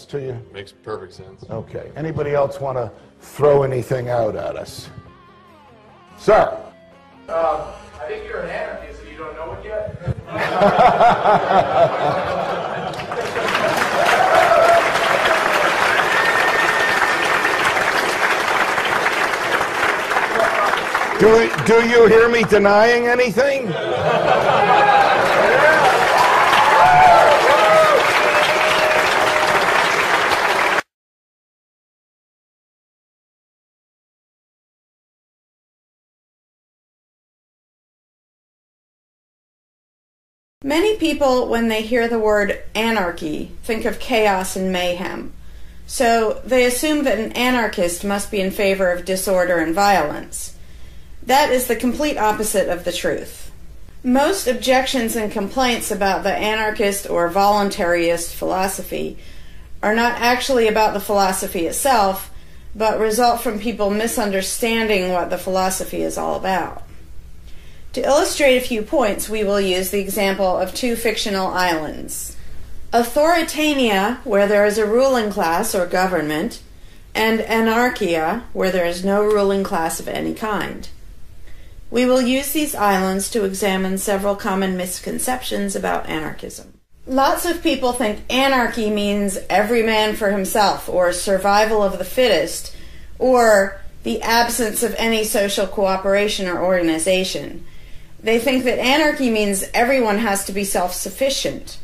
To you? Makes perfect sense. Okay. Anybody else want to throw anything out at us? Sir? I think you're an anarchist and you don't know it yet. Do you hear me denying anything? Many people, when they hear the word anarchy, think of chaos and mayhem. So they assume that an anarchist must be in favor of disorder and violence. That is the complete opposite of the truth. Most objections and complaints about the anarchist or voluntarist philosophy are not actually about the philosophy itself, but result from people misunderstanding what the philosophy is all about. To illustrate a few points, we will use the example of two fictional islands. Authoritania, where there is a ruling class or government, and Anarchia, where there is no ruling class of any kind. We will use these islands to examine several common misconceptions about anarchism. Lots of people think anarchy means every man for himself, or survival of the fittest, or the absence of any social cooperation or organization. They think that anarchy means everyone has to be self-sufficient.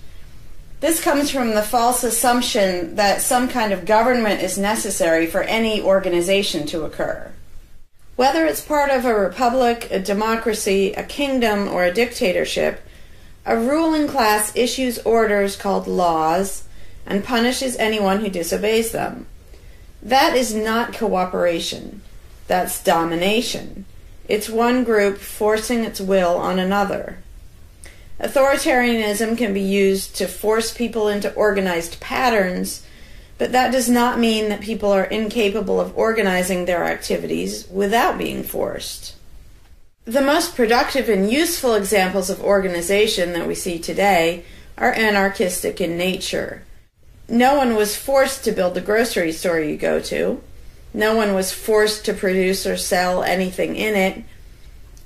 This comes from the false assumption that some kind of government is necessary for any organization to occur. Whether it's part of a republic, a democracy, a kingdom, or a dictatorship, a ruling class issues orders called laws and punishes anyone who disobeys them. That is not cooperation. That's domination. It's one group forcing its will on another. Authoritarianism can be used to force people into organized patterns, but that does not mean that people are incapable of organizing their activities without being forced. The most productive and useful examples of organization that we see today are anarchistic in nature. No one was forced to build the grocery store you go to. No one was forced to produce or sell anything in it.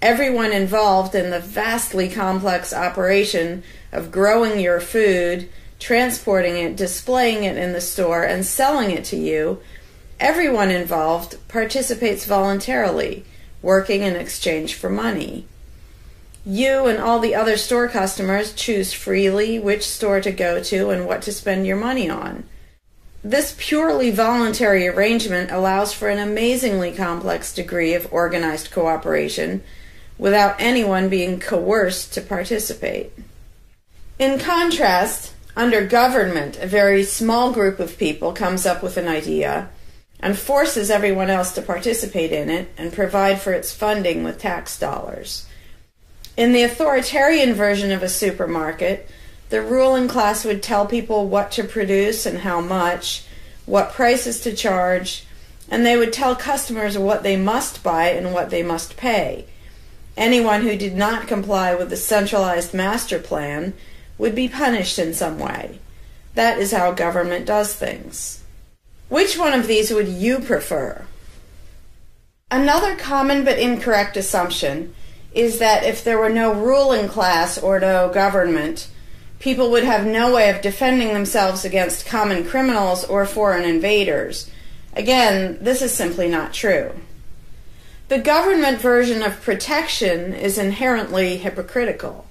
Everyone involved in the vastly complex operation of growing your food, transporting it, displaying it in the store, and selling it to you, everyone involved participates voluntarily, working in exchange for money. You and all the other store customers choose freely which store to go to and what to spend your money on. This purely voluntary arrangement allows for an amazingly complex degree of organized cooperation without anyone being coerced to participate. In contrast, under government, a very small group of people comes up with an idea and forces everyone else to participate in it and provide for its funding with tax dollars. In the authoritarian version of a supermarket, the ruling class would tell people what to produce and how much, what prices to charge, and they would tell customers what they must buy and what they must pay. Anyone who did not comply with the centralized master plan would be punished in some way. That is how government does things. Which one of these would you prefer? Another common but incorrect assumption is that if there were no ruling class or no government, people would have no way of defending themselves against common criminals or foreign invaders. Again, this is simply not true. The government version of protection is inherently hypocritical.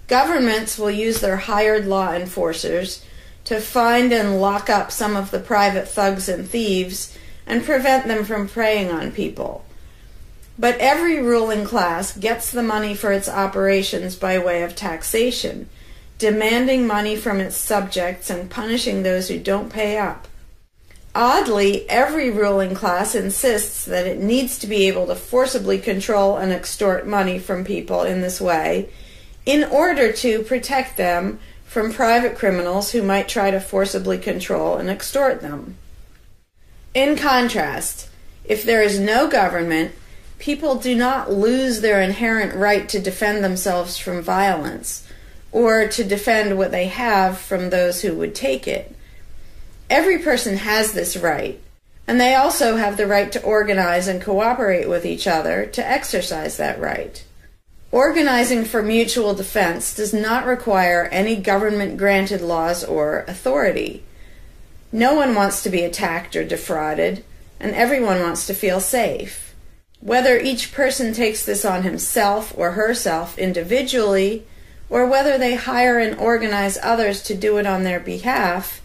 Governments will use their hired law enforcers to find and lock up some of the private thugs and thieves and prevent them from preying on people. But every ruling class gets the money for its operations by way of taxation, demanding money from its subjects and punishing those who don't pay up. Oddly, every ruling class insists that it needs to be able to forcibly control and extort money from people in this way in order to protect them from private criminals who might try to forcibly control and extort them. In contrast, if there is no government, people do not lose their inherent right to defend themselves from violence or to defend what they have from those who would take it. Every person has this right, and they also have the right to organize and cooperate with each other to exercise that right. Organizing for mutual defense does not require any government-granted laws or authority. No one wants to be attacked or defrauded, and everyone wants to feel safe. Whether each person takes this on himself or herself individually, or whether they hire and organize others to do it on their behalf,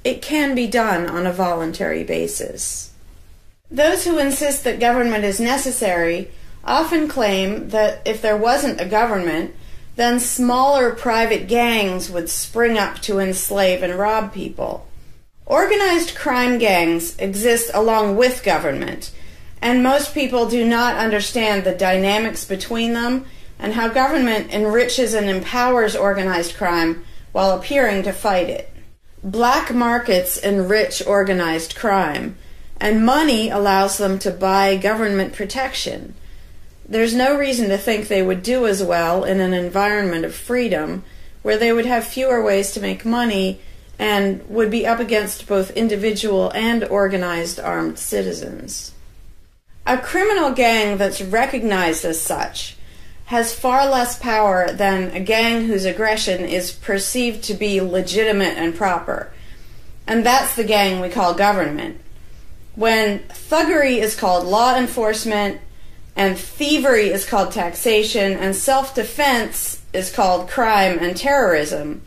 it can be done on a voluntary basis. Those who insist that government is necessary often claim that if there wasn't a government, then smaller private gangs would spring up to enslave and rob people. Organized crime gangs exist along with government, and most people do not understand the dynamics between them and how government enriches and empowers organized crime while appearing to fight it. Black markets enrich organized crime, and money allows them to buy government protection. There's no reason to think they would do as well in an environment of freedom, where they would have fewer ways to make money and would be up against both individual and organized armed citizens. A criminal gang that's recognized as such has far less power than a gang whose aggression is perceived to be legitimate and proper. And that's the gang we call government. When thuggery is called law enforcement, and thievery is called taxation, and self-defense is called crime and terrorism,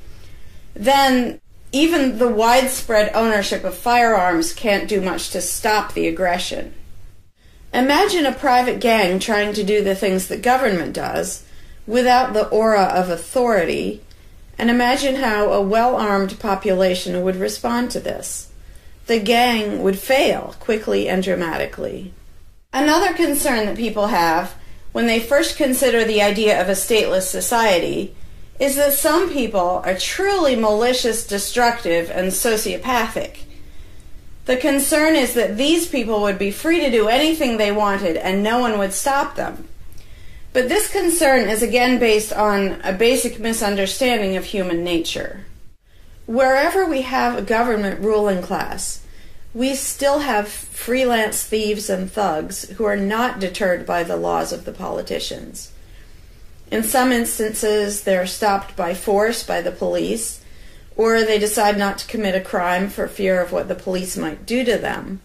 then even the widespread ownership of firearms can't do much to stop the aggression. Imagine a private gang trying to do the things that government does without the aura of authority, and imagine how a well-armed population would respond to this. The gang would fail quickly and dramatically. Another concern that people have when they first consider the idea of a stateless society is that some people are truly malicious, destructive, and sociopathic. The concern is that these people would be free to do anything they wanted and no one would stop them. But this concern is again based on a basic misunderstanding of human nature. Wherever we have a government ruling class, we still have freelance thieves and thugs who are not deterred by the laws of the politicians. In some instances, they're stopped by force by the police, or they decide not to commit a crime for fear of what the police might do to them.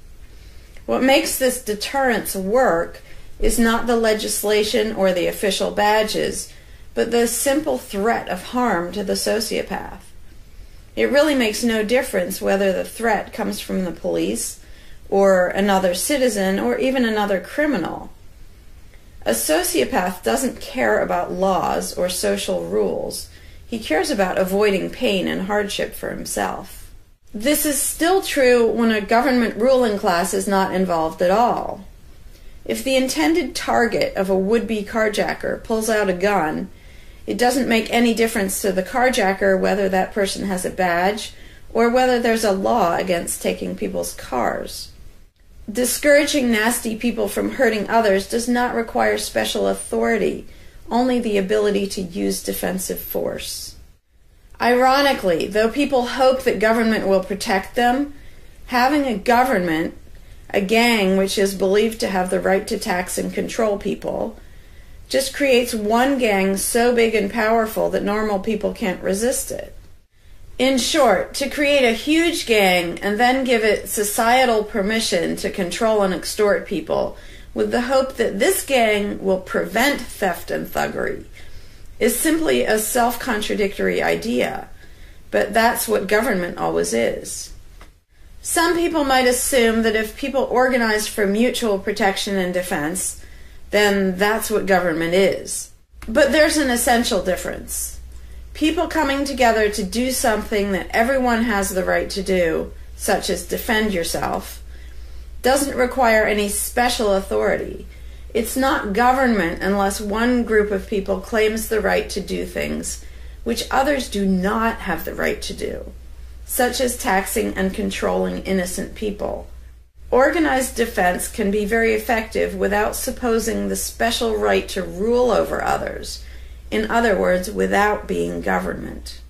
What makes this deterrence work is not the legislation or the official badges, but the simple threat of harm to the sociopath. It really makes no difference whether the threat comes from the police, or another citizen, or even another criminal. A sociopath doesn't care about laws or social rules. He cares about avoiding pain and hardship for himself. This is still true when a government ruling class is not involved at all. If the intended target of a would-be carjacker pulls out a gun, it doesn't make any difference to the carjacker whether that person has a badge or whether there's a law against taking people's cars. Discouraging nasty people from hurting others does not require special authority, only the ability to use defensive force. Ironically, though people hope that government will protect them, having a government, a gang which is believed to have the right to tax and control people, just creates one gang so big and powerful that normal people can't resist it. In short, to create a huge gang and then give it societal permission to control and extort people with the hope that this gang will prevent theft and thuggery is simply a self-contradictory idea, but that's what government always is. Some people might assume that if people organize for mutual protection and defense, then that's what government is. But there's an essential difference. People coming together to do something that everyone has the right to do, such as defend yourself, doesn't require any special authority. It's not government unless one group of people claims the right to do things which others do not have the right to do, such as taxing and controlling innocent people. Organized defense can be very effective without supposing the special right to rule over others, in other words, without being government.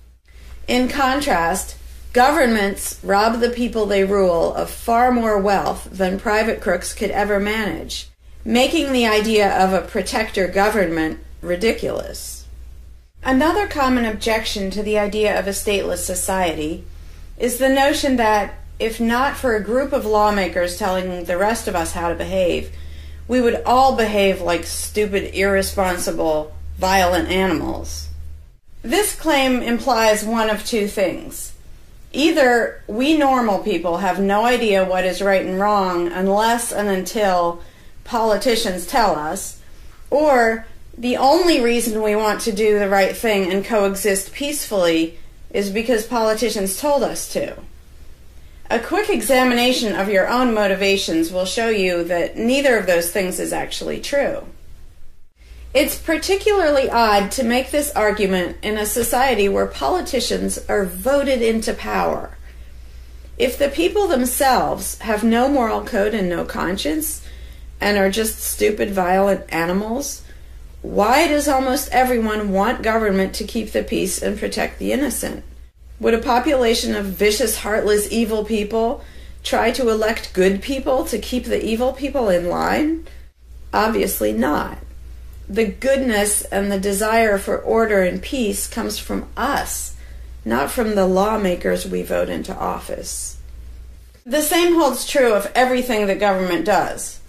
In contrast, governments rob the people they rule of far more wealth than private crooks could ever manage, making the idea of a protector government ridiculous. Another common objection to the idea of a stateless society is the notion that, if not for a group of lawmakers telling the rest of us how to behave, we would all behave like stupid, irresponsible, violent animals. This claim implies one of two things. Either we normal people have no idea what is right and wrong unless and until politicians tell us, or the only reason we want to do the right thing and coexist peacefully is because politicians told us to. A quick examination of your own motivations will show you that neither of those things is actually true. It's particularly odd to make this argument in a society where politicians are voted into power. If the people themselves have no moral code and no conscience, and are just stupid, violent animals, why does almost everyone want government to keep the peace and protect the innocent? Would a population of vicious, heartless, evil people try to elect good people to keep the evil people in line? Obviously not. The goodness and the desire for order and peace comes from us, not from the lawmakers we vote into office. The same holds true of everything that government does.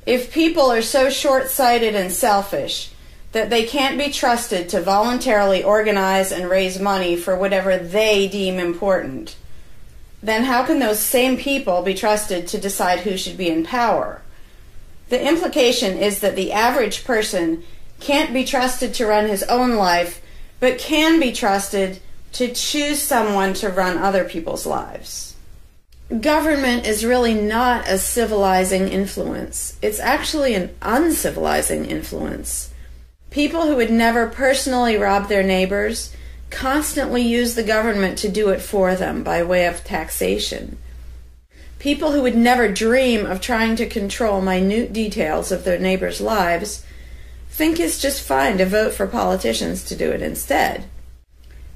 If people are so short-sighted and selfish that they can't be trusted to voluntarily organize and raise money for whatever they deem important, then how can those same people be trusted to decide who should be in power? The implication is that the average person can't be trusted to run his own life, but can be trusted to choose someone to run other people's lives. Government is really not a civilizing influence. It's actually an uncivilizing influence. People who would never personally rob their neighbors constantly use the government to do it for them by way of taxation. People who would never dream of trying to control minute details of their neighbors' lives think it's just fine to vote for politicians to do it instead.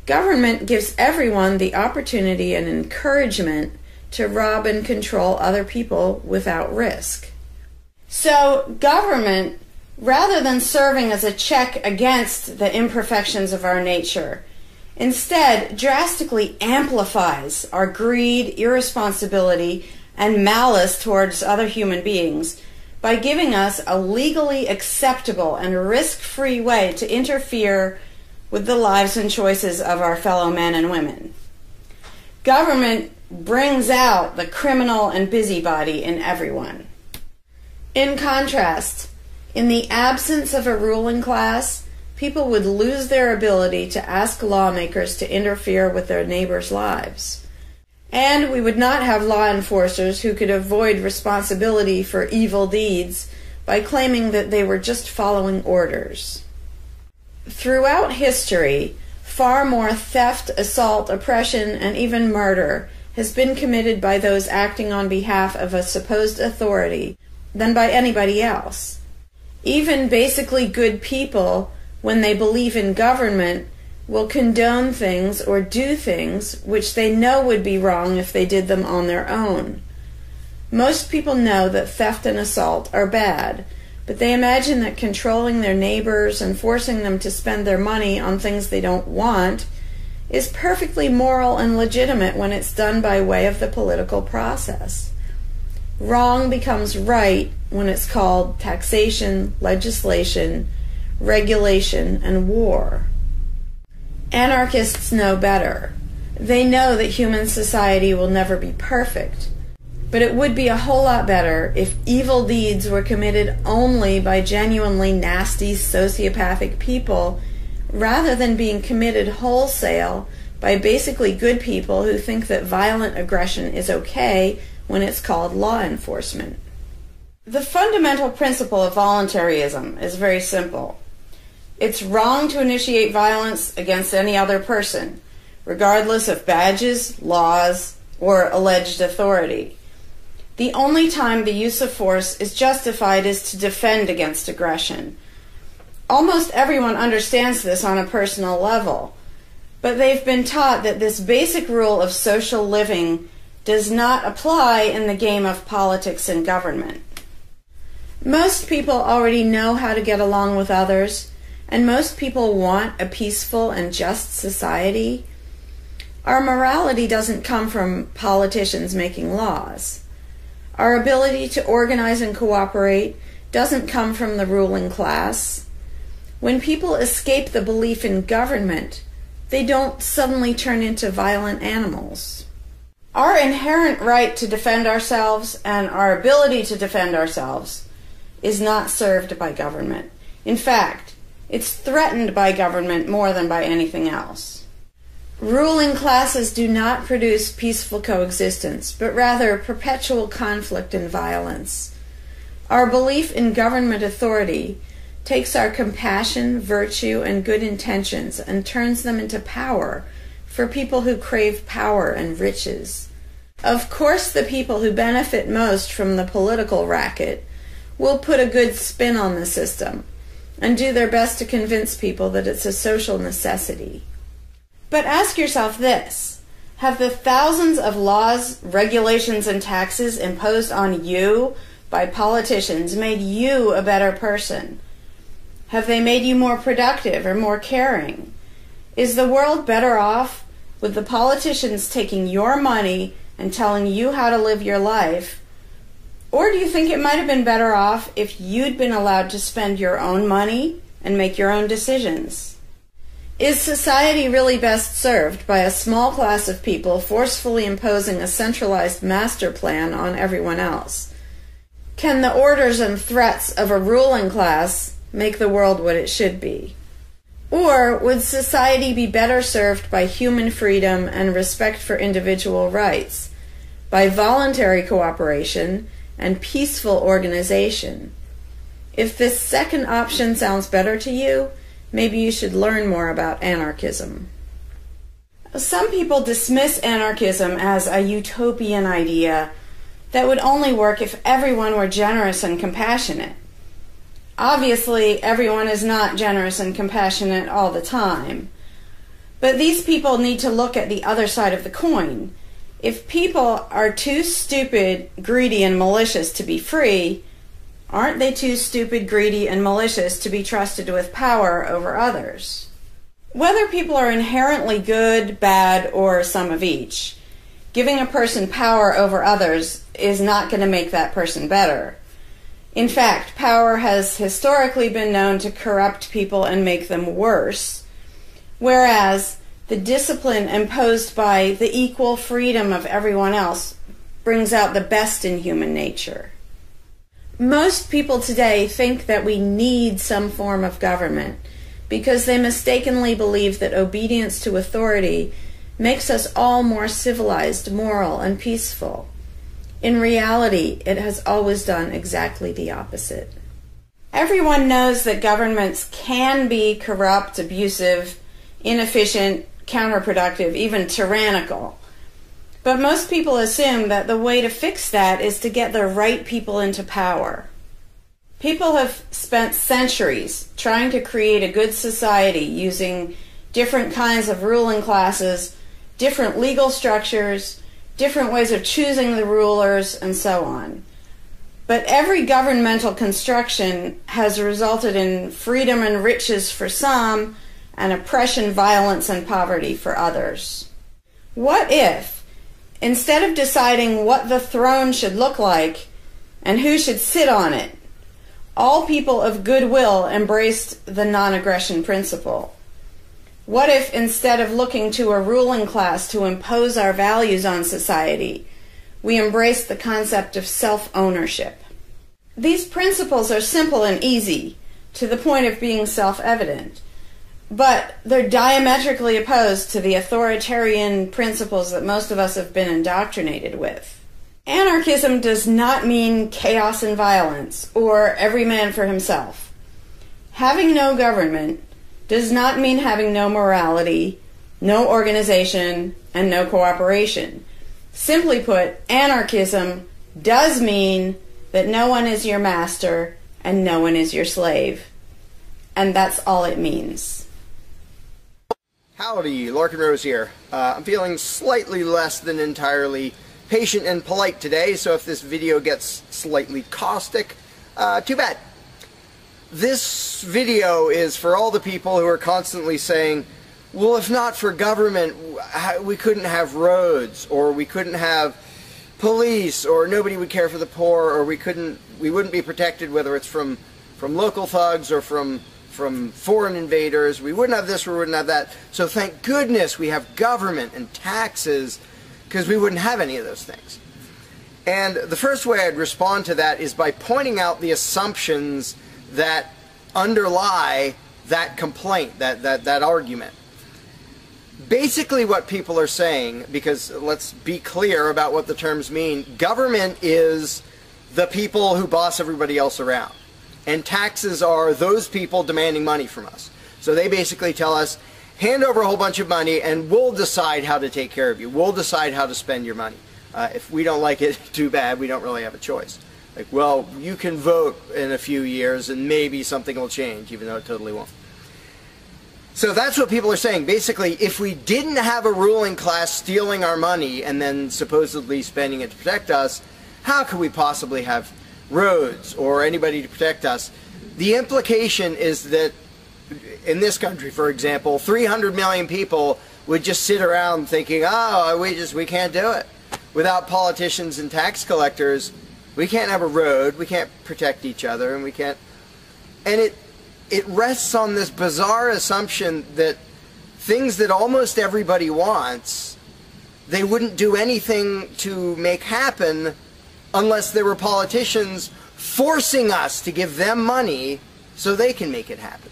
Government gives everyone the opportunity and encouragement to rob and control other people without risk. So government, rather than serving as a check against the imperfections of our nature, instead drastically amplifies our greed, irresponsibility, and malice towards other human beings by giving us a legally acceptable and risk-free way to interfere with the lives and choices of our fellow men and women. Government brings out the criminal and busybody in everyone. In contrast, in the absence of a ruling class, people would lose their ability to ask lawmakers to interfere with their neighbors' lives. And we would not have law enforcers who could avoid responsibility for evil deeds by claiming that they were just following orders. Throughout history, far more theft, assault, oppression, and even murder has been committed by those acting on behalf of a supposed authority than by anybody else. Even basically good people, when they believe in government, will condone things or do things which they know would be wrong if they did them on their own. Most people know that theft and assault are bad, but they imagine that controlling their neighbors and forcing them to spend their money on things they don't want is perfectly moral and legitimate when it's done by way of the political process. Wrong becomes right when it's called taxation, legislation, regulation, and war. Anarchists know better. They know that human society will never be perfect, but it would be a whole lot better if evil deeds were committed only by genuinely nasty, sociopathic people, rather than being committed wholesale by basically good people who think that violent aggression is okay when it's called law enforcement. The fundamental principle of voluntarism is very simple. It's wrong to initiate violence against any other person, regardless of badges, laws, or alleged authority. The only time the use of force is justified is to defend against aggression. Almost everyone understands this on a personal level, but they've been taught that this basic rule of social living does not apply in the game of politics and government. Most people already know how to get along with others, and most people want a peaceful and just society. Our morality doesn't come from politicians making laws. Our ability to organize and cooperate doesn't come from the ruling class. When people escape the belief in government, they don't suddenly turn into violent animals. Our inherent right to defend ourselves and our ability to defend ourselves is not served by government. In fact, it's threatened by government more than by anything else. Ruling classes do not produce peaceful coexistence, but rather perpetual conflict and violence. Our belief in government authority takes our compassion, virtue, and good intentions and turns them into power for people who crave power and riches. Of course, the people who benefit most from the political racket will put a good spin on the system and do their best to convince people that it's a social necessity. But ask yourself this: have the thousands of laws, regulations, and taxes imposed on you by politicians made you a better person? Have they made you more productive or more caring? Is the world better off with the politicians taking your money and telling you how to live your life? Or do you think it might have been better off if you'd been allowed to spend your own money and make your own decisions? Is society really best served by a small class of people forcefully imposing a centralized master plan on everyone else? Can the orders and threats of a ruling class make the world what it should be? Or would society be better served by human freedom and respect for individual rights, by voluntary cooperation and peaceful organization? If this second option sounds better to you, maybe you should learn more about anarchism. Some people dismiss anarchism as a utopian idea that would only work if everyone were generous and compassionate. Obviously, everyone is not generous and compassionate all the time. But these people need to look at the other side of the coin. If people are too stupid, greedy, and malicious to be free, aren't they too stupid, greedy, and malicious to be trusted with power over others? Whether people are inherently good, bad, or some of each, giving a person power over others is not going to make that person better. In fact, power has historically been known to corrupt people and make them worse, whereas the discipline imposed by the equal freedom of everyone else brings out the best in human nature. Most people today think that we need some form of government because they mistakenly believe that obedience to authority makes us all more civilized, moral, and peaceful. In reality, it has always done exactly the opposite. Everyone knows that governments can be corrupt, abusive, inefficient, counterproductive, even tyrannical. But most people assume that the way to fix that is to get the right people into power. People have spent centuries trying to create a good society using different kinds of ruling classes, different legal structures, different ways of choosing the rulers, and so on. But every governmental construction has resulted in freedom and riches for some, and oppression, violence, and poverty for others. What if, instead of deciding what the throne should look like and who should sit on it, all people of goodwill embraced the non-aggression principle? What if, instead of looking to a ruling class to impose our values on society, we embraced the concept of self-ownership? These principles are simple and easy, to the point of being self-evident, but they're diametrically opposed to the authoritarian principles that most of us have been indoctrinated with. Anarchism does not mean chaos and violence, or every man for himself. Having no government does not mean having no morality, no organization, and no cooperation. Simply put, anarchism does mean that no one is your master and no one is your slave. And that's all it means. Howdy, Larkin Rose here. I'm feeling slightly less than entirely patient and polite today, so if this video gets slightly caustic, too bad. This video is for all the people who are constantly saying, well, if not for government, we couldn't have roads, or we couldn't have police, or nobody would care for the poor, or we wouldn't be protected, whether it's from local thugs or from foreign invaders. We wouldn't have this, we wouldn't have that. So thank goodness we have government and taxes, because we wouldn't have any of those things. And the first way I'd respond to that is by pointing out the assumptions that underlie that complaint, that argument. Basically what people are saying, because let's be clear about what the terms mean, government is the people who boss everybody else around. And taxes are those people demanding money from us. So they basically tell us, hand over a whole bunch of money and we'll decide how to take care of you. We'll decide how to spend your money. If we don't like it, too bad, we don't really have a choice. Like, well, you can vote in a few years and maybe something will change, even though it totally won't. So that's what people are saying. Basically, if we didn't have a ruling class stealing our money and then supposedly spending it to protect us, how could we possibly have roads or anybody to protect us? The implication is that in this country, for example, 300 million people would just sit around thinking, oh, we can't do it. Without politicians and tax collectors, we can't have a road, we can't protect each other, and we can't... And it rests on this bizarre assumption that things that almost everybody wants, they wouldn't do anything to make happen unless there were politicians forcing us to give them money so they can make it happen.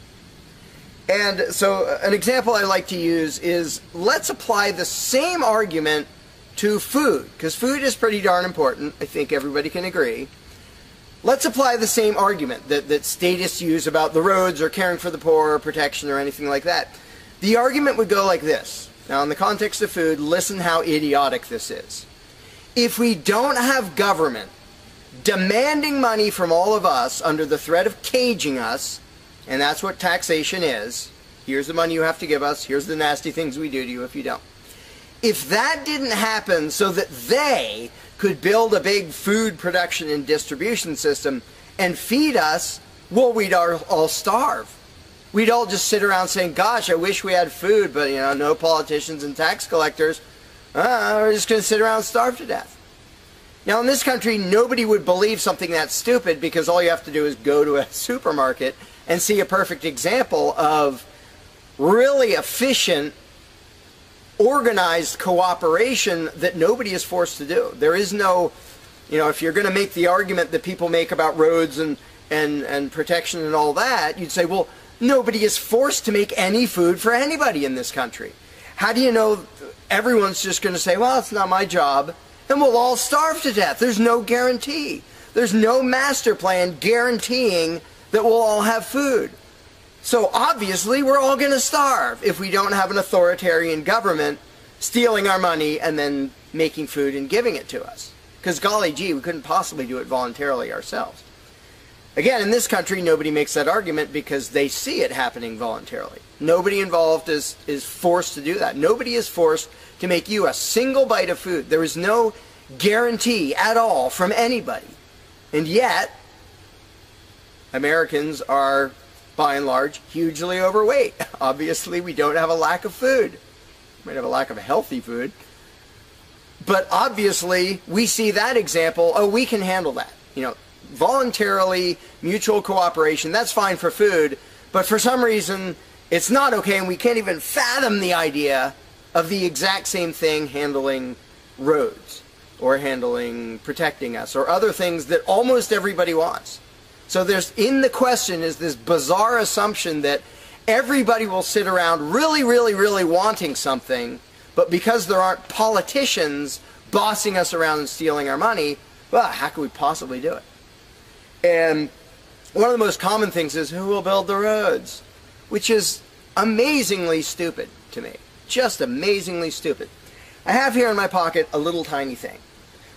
And so an example I like to use is, let's apply the same argument to food, because food is pretty darn important. I think everybody can agree. Let's apply the same argument that statists use about the roads or caring for the poor or protection or anything like that. The argument would go like this. Now, in the context of food, listen how idiotic this is. If we don't have government demanding money from all of us under the threat of caging us, and that's what taxation is, here's the money you have to give us, here's the nasty things we do to you if you don't. If that didn't happen so that they could build a big food production and distribution system and feed us, well, we'd all starve. We'd all just sit around saying, gosh, I wish we had food, but, you know, no politicians and tax collectors. We're just going to sit around and starve to death. Now, in this country, nobody would believe something that stupid, because all you have to do is go to a supermarket and see a perfect example of really efficient, organized cooperation that nobody is forced to do. There is no, you know, if you're going to make the argument that people make about roads and protection and all that, you'd say, well, nobody is forced to make any food for anybody in this country. How do you know everyone's just going to say, well, it's not my job, and we'll all starve to death? There's no guarantee. There's no master plan guaranteeing that we'll all have food. So obviously we're all going to starve if we don't have an authoritarian government stealing our money and then making food and giving it to us. Because golly gee, we couldn't possibly do it voluntarily ourselves. Again, in this country, nobody makes that argument because they see it happening voluntarily. Nobody involved is forced to do that. Nobody is forced to make you a single bite of food. There is no guarantee at all from anybody. And yet, Americans are, by and large, hugely overweight. Obviously, we don't have a lack of food. We might have a lack of healthy food. But obviously, we see that example. Oh, we can handle that. You know, voluntarily, mutual cooperation, that's fine for food. But for some reason, it's not okay, and we can't even fathom the idea of the exact same thing handling roads or handling protecting us or other things that almost everybody wants. So there's, in the question is this bizarre assumption that everybody will sit around really, really, really wanting something, but because there aren't politicians bossing us around and stealing our money, well, how could we possibly do it? And one of the most common things is, who will build the roads? Which is amazingly stupid to me. Just amazingly stupid. I have here in my pocket a little tiny thing.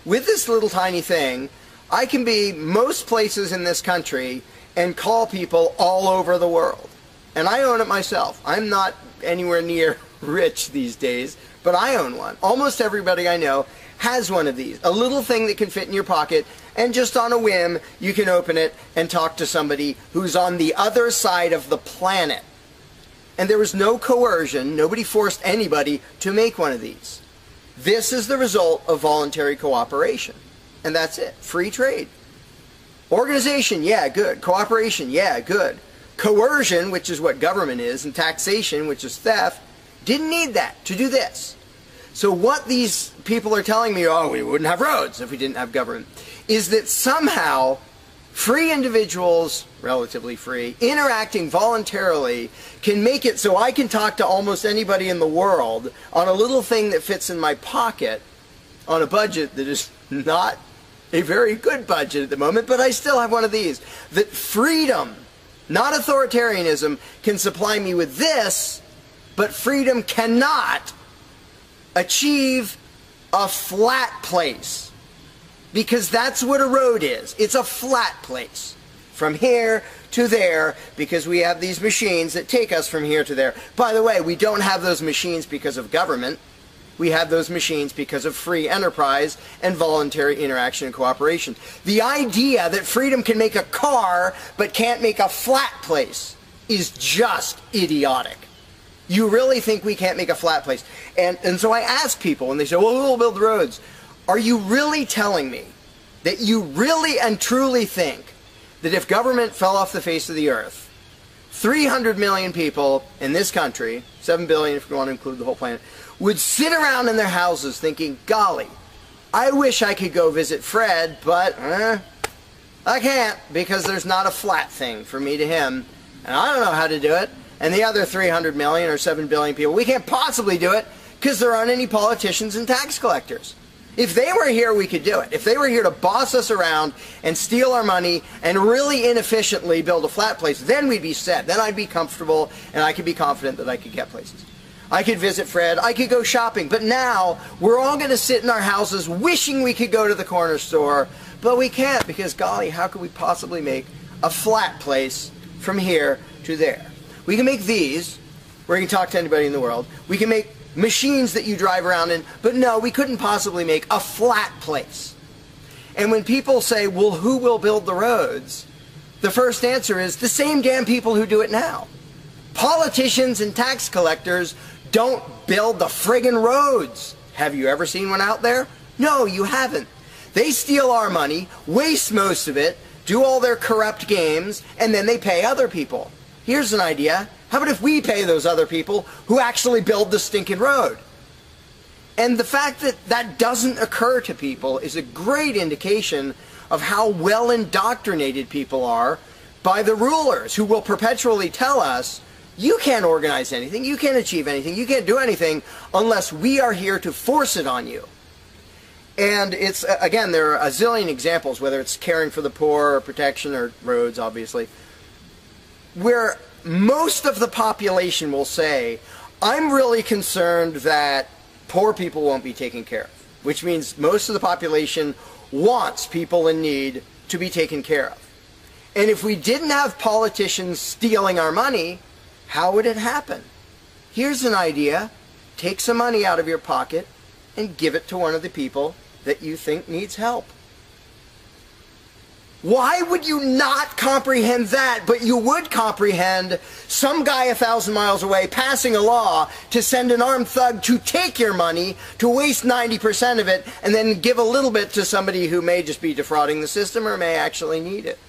With this little tiny thing, I can be most places in this country and call people all over the world. And I own it myself. I'm not anywhere near rich these days, but I own one. Almost everybody I know has one of these. A little thing that can fit in your pocket, and just on a whim, you can open it and talk to somebody who's on the other side of the planet. And there was no coercion. Nobody forced anybody to make one of these. This is the result of voluntary cooperation. And that's it. Free trade. Organization, yeah, good. Cooperation, yeah, good. Coercion, which is what government is, and taxation, which is theft, didn't need that to do this. So what these people are telling me, oh, we wouldn't have roads if we didn't have government, is that somehow free individuals, relatively free, interacting voluntarily can make it so I can talk to almost anybody in the world on a little thing that fits in my pocket on a budget that is not a very good budget at the moment, but I still have one of these. That freedom, not authoritarianism, can supply me with this, but freedom cannot achieve a flat place. Because that's what a road is. It's a flat place. From here to there, because we have these machines that take us from here to there. By the way, we don't have those machines because of government. We have those machines because of free enterprise and voluntary interaction and cooperation. The idea that freedom can make a car but can't make a flat place is just idiotic. You really think we can't make a flat place? And so I ask people, and they say, well, who will build the roads? Are you really telling me that you really and truly think that if government fell off the face of the earth, 300 million people in this country, 7 billion if you want to include the whole planet, would sit around in their houses thinking, golly, I wish I could go visit Fred, but I can't, because there's not a flat thing from me to him, and I don't know how to do it. And the other 300 million or 7 billion people, we can't possibly do it because there aren't any politicians and tax collectors. If they were here, we could do it. If they were here to boss us around and steal our money and really inefficiently build a flat place, then we'd be set. Then I'd be comfortable and I could be confident that I could get places. I could visit Fred, I could go shopping, but now we're all going to sit in our houses wishing we could go to the corner store, but we can't because, golly, how could we possibly make a flat place from here to there? We can make these, where you can talk to anybody in the world. We can make machines that you drive around in, but no, we couldn't possibly make a flat place. And when people say, well, who will build the roads? The first answer is the same damn people who do it now. Politicians and tax collectors don't build the friggin' roads. Have you ever seen one out there? No, you haven't. They steal our money, waste most of it, do all their corrupt games, and then they pay other people. Here's an idea. How about if we pay those other people who actually build the stinking road? And the fact that that doesn't occur to people is a great indication of how well indoctrinated people are by the rulers who will perpetually tell us, you can't organize anything, you can't achieve anything, you can't do anything unless we are here to force it on you. And it's, again, there are a zillion examples, whether it's caring for the poor or protection or roads, obviously, where most of the population will say, I'm really concerned that poor people won't be taken care of, which means most of the population wants people in need to be taken care of. And if we didn't have politicians stealing our money, how would it happen? Here's an idea. Take some money out of your pocket and give it to one of the people that you think needs help. Why would you not comprehend that, but you would comprehend some guy 1,000 miles away passing a law to send an armed thug to take your money, to waste 90% of it, and then give a little bit to somebody who may just be defrauding the system or may actually need it?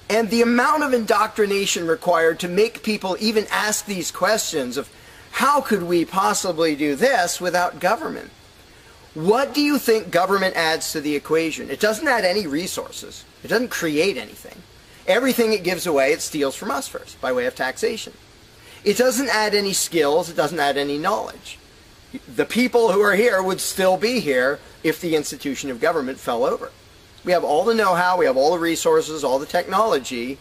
And the amount of indoctrination required to make people even ask these questions of how could we possibly do this without government? What do you think government adds to the equation? It doesn't add any resources. It doesn't create anything. Everything it gives away, it steals from us first, by way of taxation. It doesn't add any skills. It doesn't add any knowledge. The people who are here would still be here if the institution of government fell over. We have all the know-how, we have all the resources, all the technology.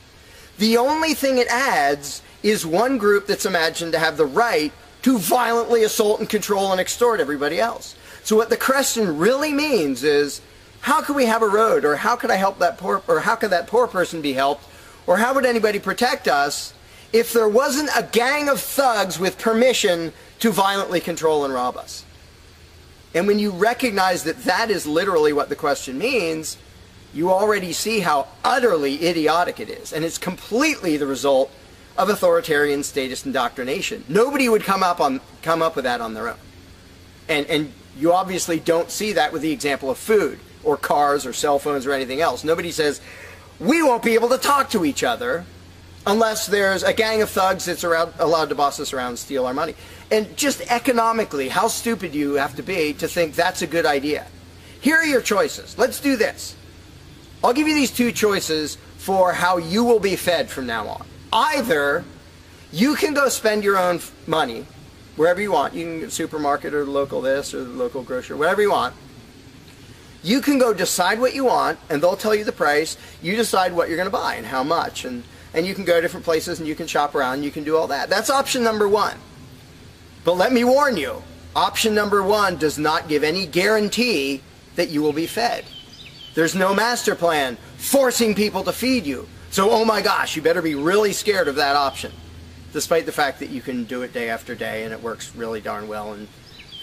The only thing it adds is one group that's imagined to have the right to violently assault and control and extort everybody else. So what the question really means is, how could we have a road, or how could I help that poor, or how could that poor person be helped, or how would anybody protect us if there wasn't a gang of thugs with permission to violently control and rob us? And when you recognize that that is literally what the question means, you already see how utterly idiotic it is. And it's completely the result of authoritarian statist indoctrination. Nobody would come up with that on their own. And you obviously don't see that with the example of food or cars or cell phones or anything else. Nobody says, we won't be able to talk to each other unless there's a gang of thugs that's allowed to boss us around and steal our money. And just economically, how stupid do you have to be to think that's a good idea? Here are your choices. Let's do this. I'll give you these two choices for how you will be fed from now on. Either you can go spend your own money wherever you want. You can go to the supermarket or the local this or the local grocery, whatever you want. You can go decide what you want, and they'll tell you the price. You decide what you're going to buy and how much. And you can go to different places and you can shop around and you can do all that. That's option number one. But let me warn you, option number one does not give any guarantee that you will be fed. There's no master plan forcing people to feed you. So, oh my gosh, you better be really scared of that option, despite the fact that you can do it day after day and it works really darn well and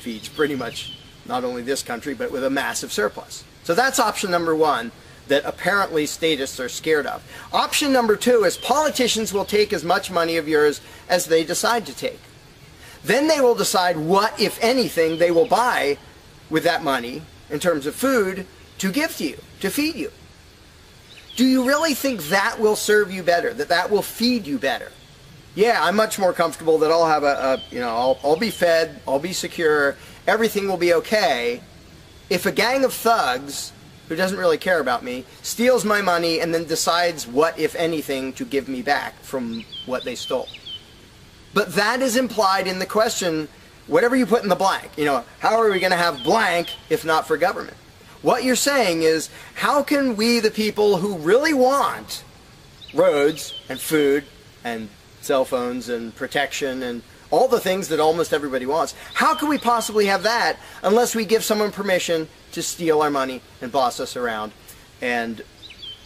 feeds pretty much not only this country, but with a massive surplus. So that's option number one that apparently statists are scared of. Option number two is politicians will take as much money of yours as they decide to take. Then they will decide what, if anything, they will buy with that money in terms of food to give to you, to feed you. Do you really think that will serve you better, that that will feed you better? Yeah, I'm much more comfortable that I'll have I'll be fed, I'll be secure, everything will be okay if a gang of thugs who doesn't really care about me, steals my money, and then decides what, if anything, to give me back from what they stole. But that is implied in the question, whatever you put in the blank. You know, how are we going to have blank if not for government? What you're saying is, how can we, the people who really want roads and food and cell phones and protection and all the things that almost everybody wants, how can we possibly have that unless we give someone permission to steal our money and boss us around and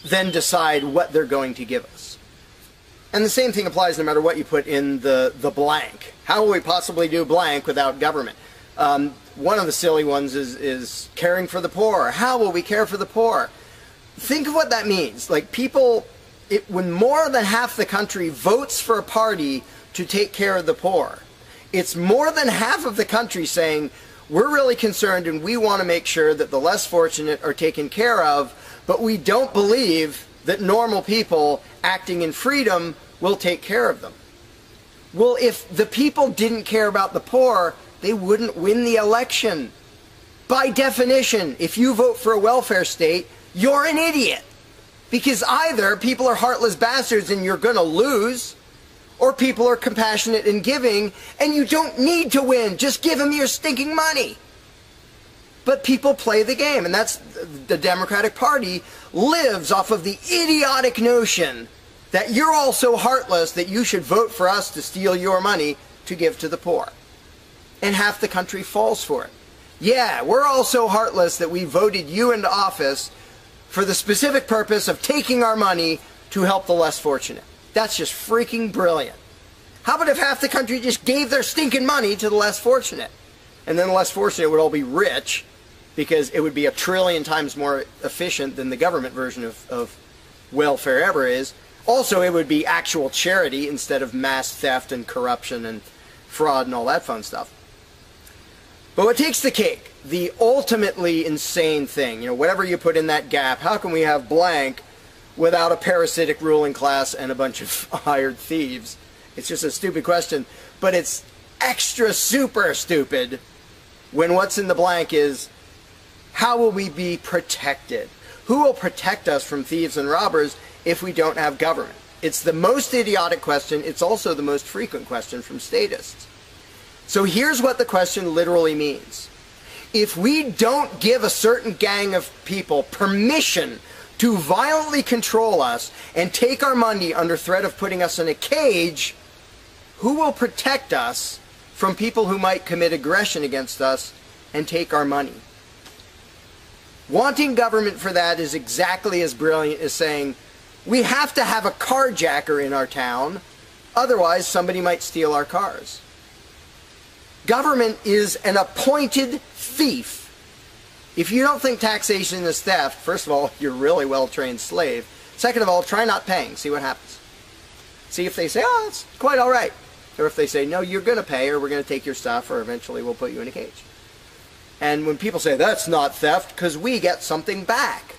then decide what they're going to give us? And the same thing applies no matter what you put in the blank. How will we possibly do blank without government? One of the silly ones is caring for the poor. How will we care for the poor? Think of what that means. Like, people, when more than half the country votes for a party to take care of the poor, it's more than half of the country saying, we're really concerned and we want to make sure that the less fortunate are taken care of, but we don't believe that normal people acting in freedom will take care of them. Well, if the people didn't care about the poor, they wouldn't win the election. By definition, if you vote for a welfare state, you're an idiot. Because either people are heartless bastards and you're going to lose, or people are compassionate and giving, and you don't need to win. Just give them your stinking money. But people play the game, and that's the Democratic Party lives off of the idiotic notion that you're all so heartless that you should vote for us to steal your money to give to the poor. And half the country falls for it. Yeah, we're all so heartless that we voted you into office for the specific purpose of taking our money to help the less fortunate. That's just freaking brilliant. How about if half the country just gave their stinking money to the less fortunate? And then the less fortunate would all be rich, because it would be 1 trillion times more efficient than the government version of welfare ever is. Also, it would be actual charity instead of mass theft and corruption and fraud and all that fun stuff. But what takes the cake, the ultimately insane thing, you know, whatever you put in that gap, how can we have blank without a parasitic ruling class and a bunch of hired thieves? It's just a stupid question, but it's extra super stupid when what's in the blank is, how will we be protected? Who will protect us from thieves and robbers if we don't have government? It's the most idiotic question. It's also the most frequent question from statists. So here's what the question literally means. If we don't give a certain gang of people permission to violently control us and take our money under threat of putting us in a cage, who will protect us from people who might commit aggression against us and take our money? Wanting government for that is exactly as brilliant as saying, we have to have a carjacker in our town, otherwise somebody might steal our cars. Government is an appointed thief. If you don't think taxation is theft, first of all, you're a really well-trained slave. Second of all, try not paying. See what happens. See if they say, oh, it's quite all right. Or if they say, no, you're going to pay, or we're going to take your stuff, or eventually we'll put you in a cage. And when people say, that's not theft, because we get something back.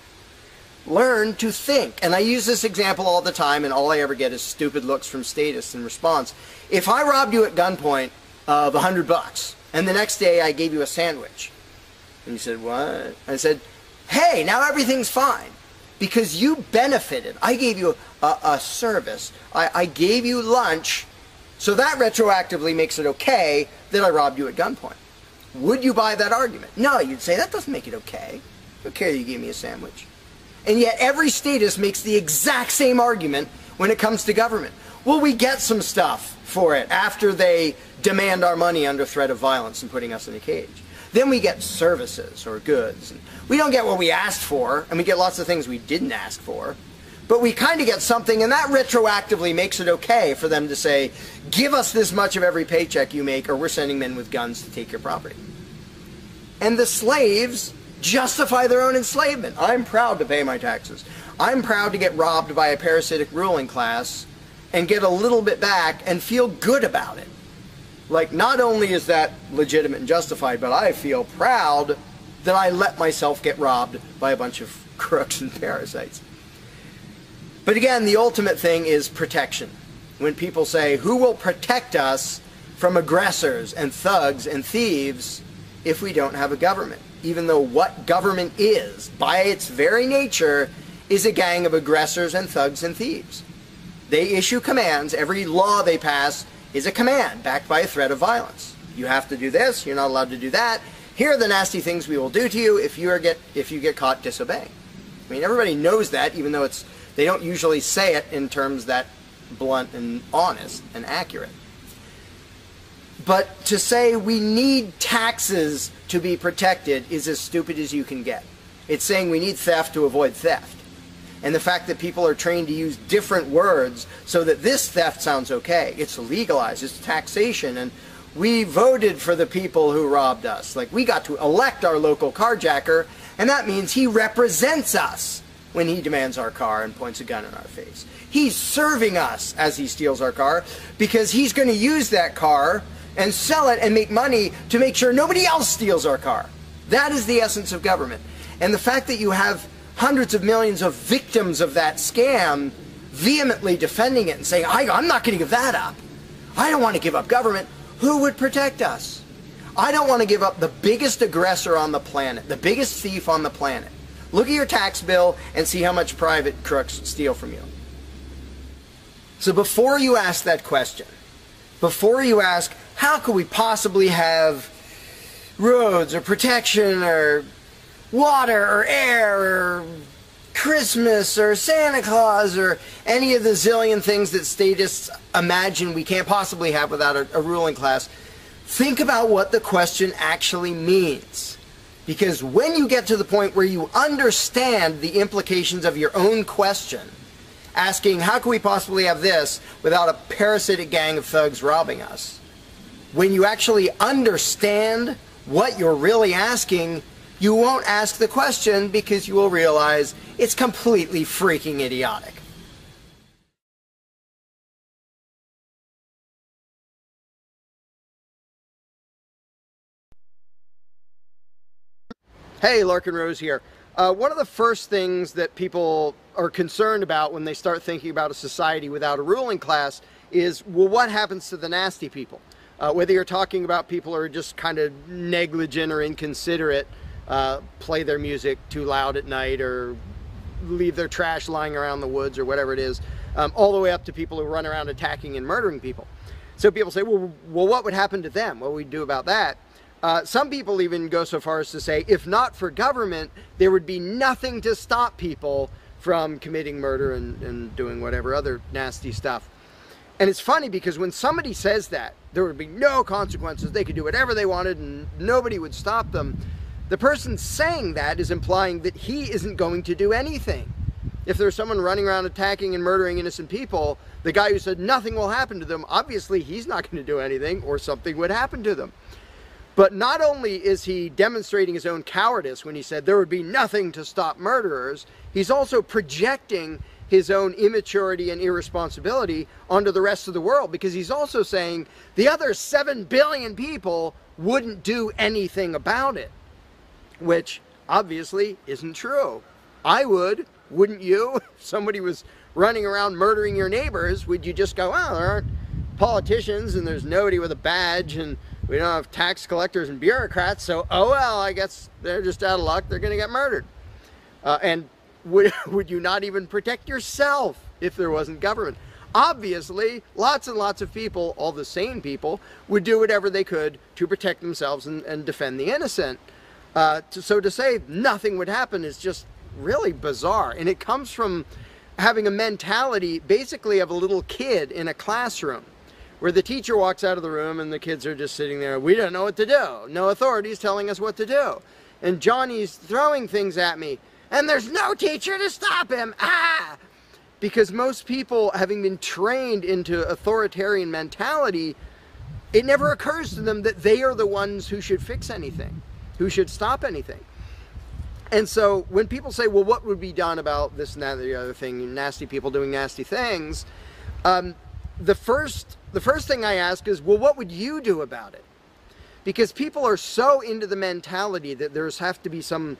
Learn to think. And I use this example all the time, and all I ever get is stupid looks from statists in response. If I robbed you at gunpoint of $100, and the next day I gave you a sandwich, and you said, what? I said, hey, now everything's fine, because you benefited. I gave you a service. I gave you lunch, so that retroactively makes it okay that I robbed you at gunpoint. Would you buy that argument? No, you'd say, that doesn't make it okay. Okay, you gave me a sandwich. And yet every statist makes the exact same argument when it comes to government. Well, we get some stuff for it after they demand our money under threat of violence and putting us in a cage. Then we get services or goods. And we don't get what we asked for, and we get lots of things we didn't ask for. But we kind of get something, and that retroactively makes it okay for them to say, give us this much of every paycheck you make, or we're sending men with guns to take your property. And the slaves justify their own enslavement. I'm proud to pay my taxes. I'm proud to get robbed by a parasitic ruling class and get a little bit back and feel good about it. Like, not only is that legitimate and justified, but I feel proud that I let myself get robbed by a bunch of crooks and parasites. But again, the ultimate thing is protection. When people say, who will protect us from aggressors and thugs and thieves, if we don't have a government, even though what government is, by its very nature, is a gang of aggressors and thugs and thieves. They issue commands. Every law they pass is a command backed by a threat of violence. You have to do this. You're not allowed to do that. Here are the nasty things we will do to you if you get caught disobeying. I mean, everybody knows that, even though they don't usually say it in terms that blunt and honest and accurate. But to say we need taxes to be protected is as stupid as you can get. It's saying we need theft to avoid theft. And the fact that people are trained to use different words so that this theft sounds okay. It's legalized, it's taxation, and we voted for the people who robbed us. Like, we got to elect our local carjacker, and that means he represents us when he demands our car and points a gun in our face. He's serving us as he steals our car because he's going to use that car and sell it and make money to make sure nobody else steals our car. That is the essence of government. And the fact that you have hundreds of millions of victims of that scam vehemently defending it and saying, I'm not going to give that up. I don't want to give up government. Who would protect us? I don't want to give up the biggest aggressor on the planet, the biggest thief on the planet. Look at your tax bill and see how much private crooks steal from you. So before you ask that question, before you ask, how could we possibly have roads or protection or water or air or Christmas or Santa Claus or any of the zillion things that statists imagine we can't possibly have without a ruling class, think about what the question actually means. Because when you get to the point where you understand the implications of your own question, asking how can we possibly have this without a parasitic gang of thugs robbing us, when you actually understand what you're really asking, you won't ask the question because you will realize it's completely freaking idiotic. Hey, Larkin Rose here. One of the first things that people are concerned about when they start thinking about a society without a ruling class is, well, what happens to the nasty people? Whether you're talking about people who are just kind of negligent or inconsiderate, play their music too loud at night or leave their trash lying around the woods or whatever it is, all the way up to people who run around attacking and murdering people. So people say, well, what would happen to them? What would we do about that? Some people even go so far as to say, if not for government, there would be nothing to stop people from committing murder and doing whatever other nasty stuff. And it's funny because when somebody says that, there would be no consequences, they could do whatever they wanted and nobody would stop them, the person saying that is implying that he isn't going to do anything. If there's someone running around attacking and murdering innocent people, the guy who said nothing will happen to them, obviously he's not going to do anything or something would happen to them. But not only is he demonstrating his own cowardice when he said there would be nothing to stop murderers, he's also projecting his own immaturity and irresponsibility onto the rest of the world, because he's also saying the other 7 billion people wouldn't do anything about it, which obviously isn't true. I would, wouldn't you? If somebody was running around murdering your neighbors, would you just go, well, there aren't politicians and there's nobody with a badge and we don't have tax collectors and bureaucrats, so oh well, I guess they're just out of luck, they're going to get murdered. And would you not even protect yourself if there wasn't government? Obviously, lots and lots of people, all the sane people, would do whatever they could to protect themselves and defend the innocent. So to say nothing would happen is just really bizarre. And it comes from having a mentality basically of a little kid in a classroom, where the teacher walks out of the room and the kids are just sitting there. We don't know what to do. No authorities telling us what to do. And Johnny's throwing things at me. And there's no teacher to stop him. Ah! Because most people, having been trained into authoritarian mentality, it never occurs to them that they are the ones who should fix anything, who should stop anything. And so when people say, well, what would be done about this and that and the other thing, nasty people doing nasty things, the first thing I ask is, well, what would you do about it? Because people are so into the mentality that there has to be some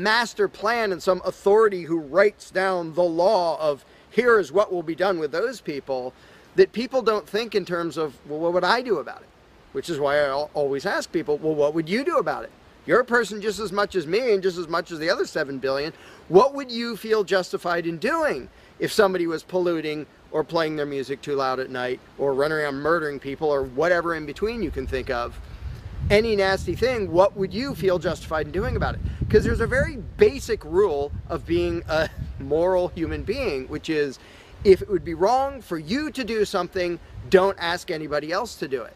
master plan and some authority who writes down the law of here is what will be done with those people, that people don't think in terms of, well, what would I do about it? which is why I always ask people, well, what would you do about it? You're a person just as much as me and just as much as the other 7 billion. What would you feel justified in doing if somebody was polluting or playing their music too loud at night or running around murdering people or whatever in between you can think of? Any nasty thing, what would you feel justified in doing about it? Because there's a very basic rule of being a moral human being, which is if it would be wrong for you to do something, don't ask anybody else to do it.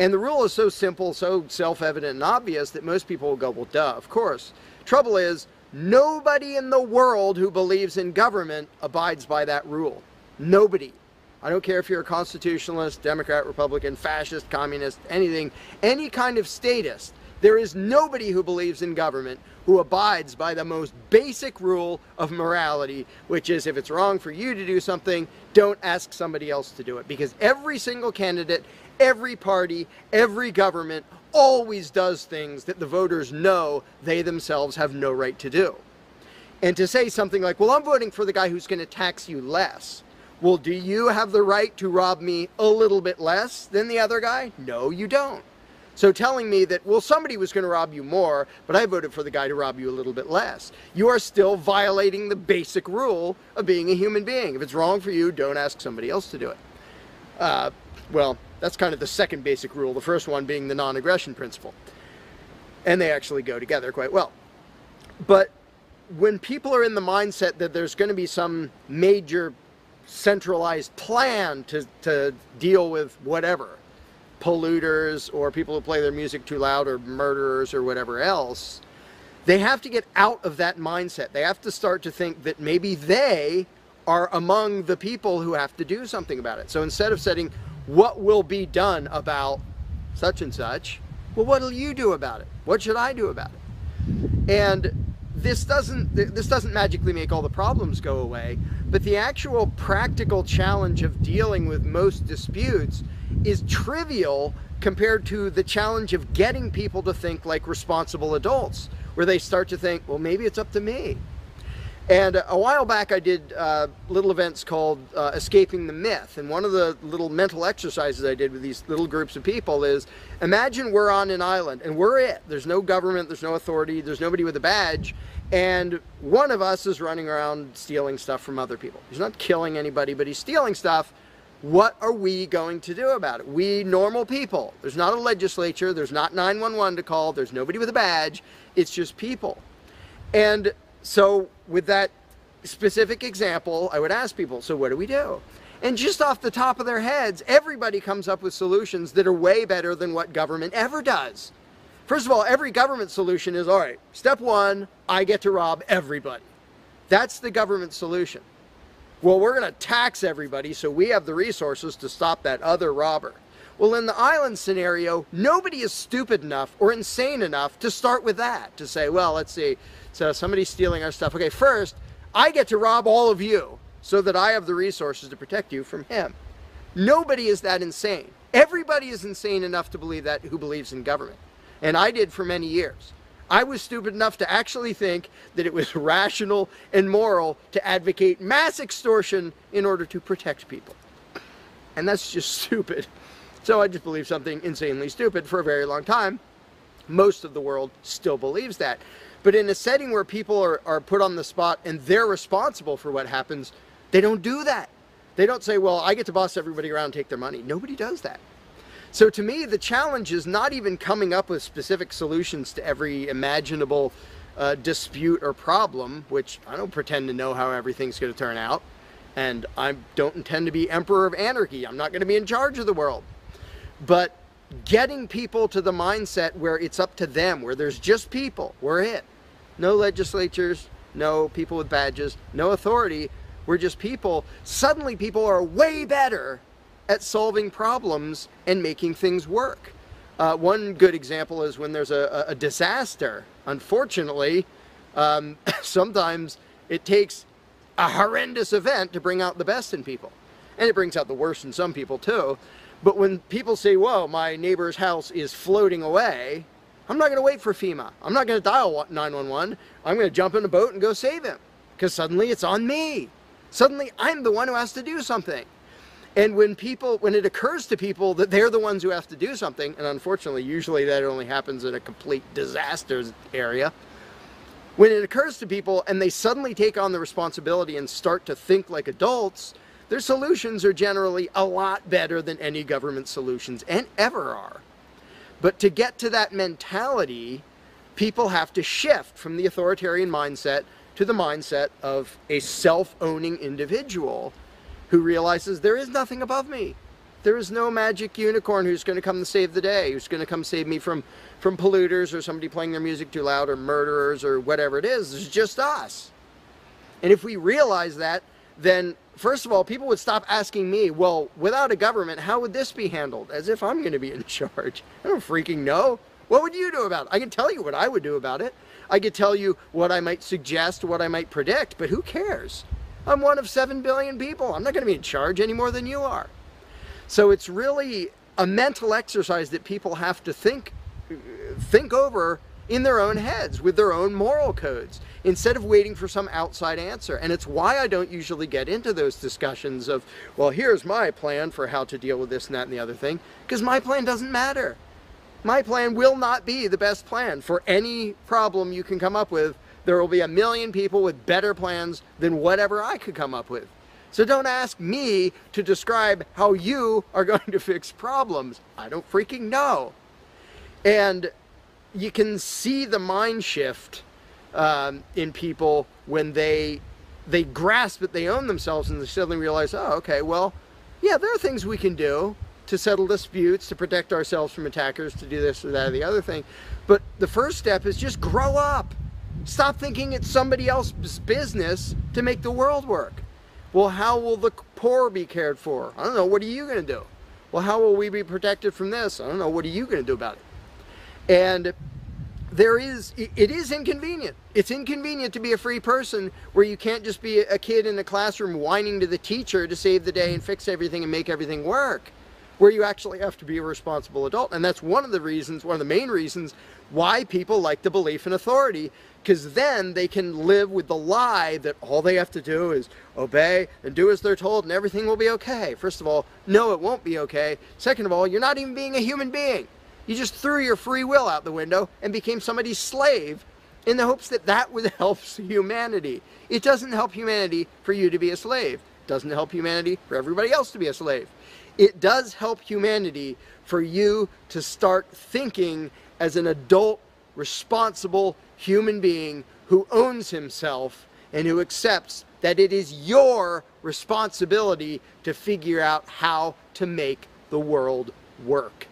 And the rule is so simple, so self-evident and obvious that most people will go, well, duh, of course. Trouble is, nobody in the world who believes in government abides by that rule. Nobody. I don't care if you're a constitutionalist, Democrat, Republican, fascist, communist, anything, any kind of statist. There is nobody who believes in government who abides by the most basic rule of morality, which is if it's wrong for you to do something, don't ask somebody else to do it. Because every single candidate, every party, every government always does things that the voters know they themselves have no right to do. And to say something like, well, I'm voting for the guy who's going to tax you less. Well, do you have the right to rob me a little bit less than the other guy? No, you don't. So telling me that, well, somebody was going to rob you more, but I voted for the guy to rob you a little bit less, you are still violating the basic rule of being a human being. If it's wrong for you, don't ask somebody else to do it. Well, that's kind of the second basic rule, the first one being the non-aggression principle. And they actually go together quite well. But when people are in the mindset that there's going to be some major centralized plan to deal with whatever, polluters or people who play their music too loud or murderers or whatever else, they have to get out of that mindset. They have to start to think that maybe they are among the people who have to do something about it. So instead of saying, what will be done about such and such, well, what will you do about it? What should I do about it? And this doesn't magically make all the problems go away, but the actual practical challenge of dealing with most disputes is trivial compared to the challenge of getting people to think like responsible adults, where they start to think, well, maybe it's up to me. And a while back I did little events called Escaping the Myth, and one of the little mental exercises I did with these little groups of people is, imagine we're on an island and we're it. There's no government, there's no authority, there's nobody with a badge, and one of us is running around stealing stuff from other people. He's not killing anybody, but he's stealing stuff. What are we going to do about it? We normal people. There's not a legislature, there's not 911 to call, there's nobody with a badge, it's just people. And so with that specific example, I would ask people, so what do we do? And just off the top of their heads, everybody comes up with solutions that are way better than what government ever does. First of all, every government solution is, all right, step one, I get to rob everybody. That's the government solution. Well, we're going to tax everybody so we have the resources to stop that other robber. Well, in the island scenario, nobody is stupid enough or insane enough to start with that, to say, well, let's see, so somebody's stealing our stuff. Okay, first, I get to rob all of you so that I have the resources to protect you from him. Nobody is that insane. Everybody is insane enough to believe that who believes in government. And I did for many years. I was stupid enough to actually think that it was rational and moral to advocate mass extortion in order to protect people. And that's just stupid. So I just believed something insanely stupid for a very long time. Most of the world still believes that. But in a setting where people are put on the spot and they're responsible for what happens, they don't do that. They don't say, well, I get to boss everybody around and take their money. Nobody does that. So to me, the challenge is not even coming up with specific solutions to every imaginable dispute or problem, which I don't pretend to know how everything's going to turn out. And I don't intend to be emperor of anarchy. I'm not going to be in charge of the world. But getting people to the mindset where it's up to them, where there's just people, we're it. No legislatures, no people with badges, no authority, we're just people. Suddenly people are way better at solving problems and making things work. One good example is when there's a disaster. Unfortunately, sometimes it takes a horrendous event to bring out the best in people. And it brings out the worst in some people too. But when people say, whoa, my neighbor's house is floating away, I'm not going to wait for FEMA. I'm not going to dial 911. I'm going to jump in a boat and go save him. Because suddenly it's on me. Suddenly I'm the one who has to do something. And when it occurs to people that they're the ones who have to do something, and unfortunately, usually that only happens in a complete disaster area, when it occurs to people and they suddenly take on the responsibility and start to think like adults, their solutions are generally a lot better than any government solutions and ever are. But to get to that mentality, people have to shift from the authoritarian mindset to the mindset of a self-owning individual who realizes there is nothing above me. There is no magic unicorn who's going to come to save the day, who's going to come save me from polluters or somebody playing their music too loud or murderers or whatever it is. It's just us. And if we realize that, then first of all, people would stop asking me, well, without a government, how would this be handled? As if I'm going to be in charge. I don't freaking know. What would you do about it? I can tell you what I would do about it. I could tell you what I might suggest, what I might predict, but who cares? I'm one of 7 billion people. I'm not going to be in charge any more than you are. So it's really a mental exercise that people have to think over in their own heads with their own moral codes instead of waiting for some outside answer. And it's why I don't usually get into those discussions of, well, here's my plan for how to deal with this and that and the other thing, because my plan doesn't matter. My plan will not be the best plan for any problem you can come up with. There will be a million people with better plans than whatever I could come up with. So don't ask me to describe how you are going to fix problems. I don't freaking know. And you can see the mind shift in people when they grasp that they own themselves and they suddenly realize, oh, okay, well, yeah, there are things we can do to settle disputes, to protect ourselves from attackers, to do this or that or the other thing. But the first step is just grow up. Stop thinking it's somebody else's business to make the world work. Well, how will the poor be cared for? I don't know. What are you going to do? Well, how will we be protected from this? I don't know. What are you going to do about it? And it is inconvenient. It's inconvenient to be a free person where you can't just be a kid in a classroom whining to the teacher to save the day and fix everything and make everything work, where you actually have to be a responsible adult. And that's one of the main reasons why people like the belief in authority, because then they can live with the lie that all they have to do is obey and do as they're told and everything will be okay. First of all, no, it won't be okay. Second of all, you're not even being a human being. You just threw your free will out the window and became somebody's slave in the hopes that that would help humanity. It doesn't help humanity for you to be a slave. It doesn't help humanity for everybody else to be a slave. It does help humanity for you to start thinking as an adult, responsible human being who owns himself and who accepts that it is your responsibility to figure out how to make the world work.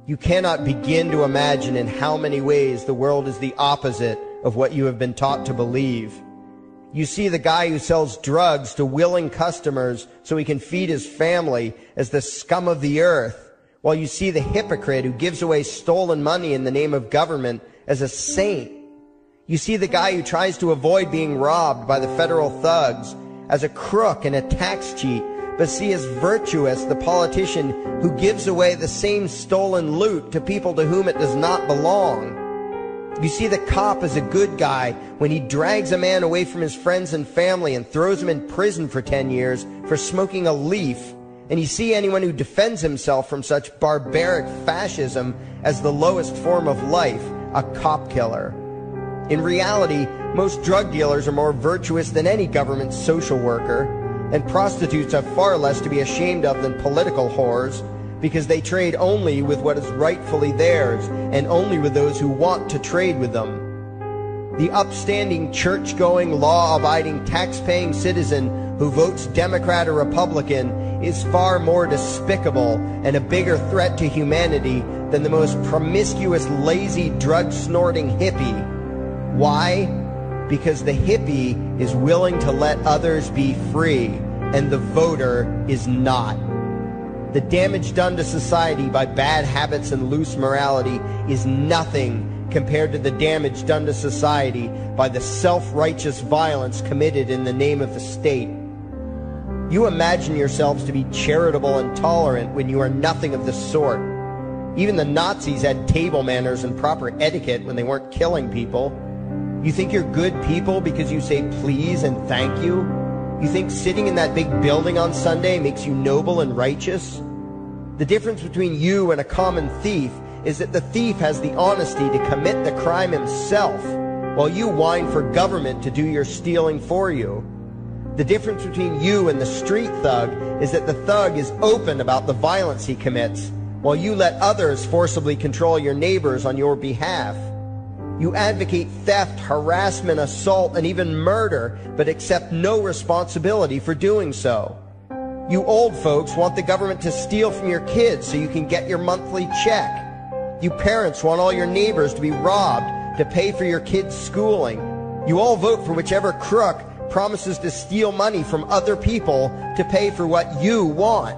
You cannot begin to imagine in how many ways the world is the opposite of what you have been taught to believe. You see the guy who sells drugs to willing customers so he can feed his family as the scum of the earth, while you see the hypocrite who gives away stolen money in the name of government as a saint. You see the guy who tries to avoid being robbed by the federal thugs as a crook and a tax cheat, but see as virtuous the politician who gives away the same stolen loot to people to whom it does not belong. You see the cop as a good guy when he drags a man away from his friends and family and throws him in prison for 10 years for smoking a leaf. And you see anyone who defends himself from such barbaric fascism as the lowest form of life, a cop killer. In reality, most drug dealers are more virtuous than any government social worker, and prostitutes have far less to be ashamed of than political whores, because they trade only with what is rightfully theirs, and only with those who want to trade with them. The upstanding, church-going, law-abiding, tax-paying citizen who votes Democrat or Republican is far more despicable and a bigger threat to humanity than the most promiscuous, lazy, drug-snorting hippie. Why? Because the hippie is willing to let others be free, and the voter is not. The damage done to society by bad habits and loose morality is nothing compared to the damage done to society by the self-righteous violence committed in the name of the state. You imagine yourselves to be charitable and tolerant when you are nothing of the sort. Even the Nazis had table manners and proper etiquette when they weren't killing people. You think you're good people because you say please and thank you? You think sitting in that big building on Sunday makes you noble and righteous? The difference between you and a common thief is that the thief has the honesty to commit the crime himself, while you whine for government to do your stealing for you. The difference between you and the street thug is that the thug is open about the violence he commits, while you let others forcibly control your neighbors on your behalf. You advocate theft, harassment, assault, and even murder, but accept no responsibility for doing so. You old folks want the government to steal from your kids so you can get your monthly check. You parents want all your neighbors to be robbed to pay for your kids' schooling. You all vote for whichever crook promises to steal money from other people to pay for what you want.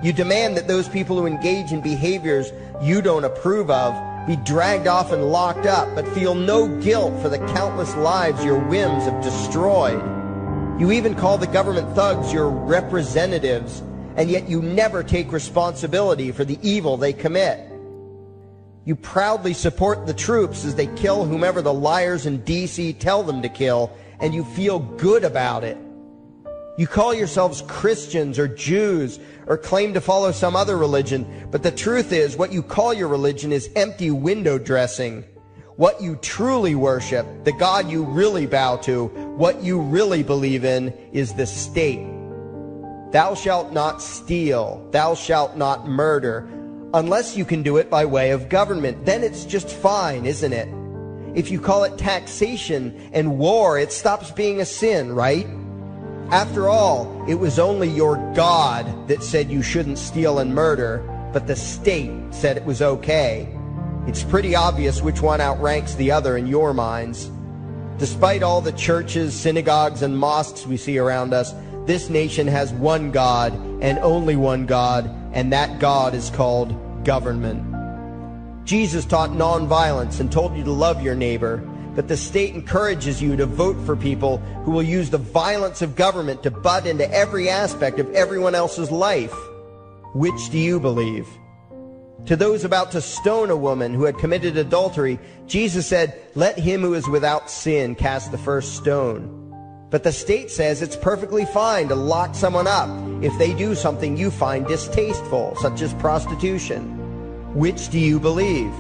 You demand that those people who engage in behaviors you don't approve of be dragged off and locked up, but feel no guilt for the countless lives your whims have destroyed. You even call the government thugs your representatives, and yet you never take responsibility for the evil they commit. You proudly support the troops as they kill whomever the liars in D.C. tell them to kill, and you feel good about it. You call yourselves Christians or Jews or claim to follow some other religion, but the truth is what you call your religion is empty window dressing. What you truly worship, the God you really bow to, what you really believe in is the state. Thou shalt not steal, thou shalt not murder, unless you can do it by way of government. Then it's just fine, isn't it? If you call it taxation and war, it stops being a sin, right? After all, it was only your God that said you shouldn't steal and murder, but the state said it was okay. It's pretty obvious which one outranks the other in your minds. Despite all the churches, synagogues, and mosques we see around us, this nation has one God and only one God, and that God is called government. Jesus taught nonviolence and told you to love your neighbor, but the state encourages you to vote for people who will use the violence of government to butt into every aspect of everyone else's life. Which do you believe? To those about to stone a woman who had committed adultery, Jesus said, "Let him who is without sin cast the first stone." But the state says it's perfectly fine to lock someone up if they do something you find distasteful, such as prostitution. Which do you believe?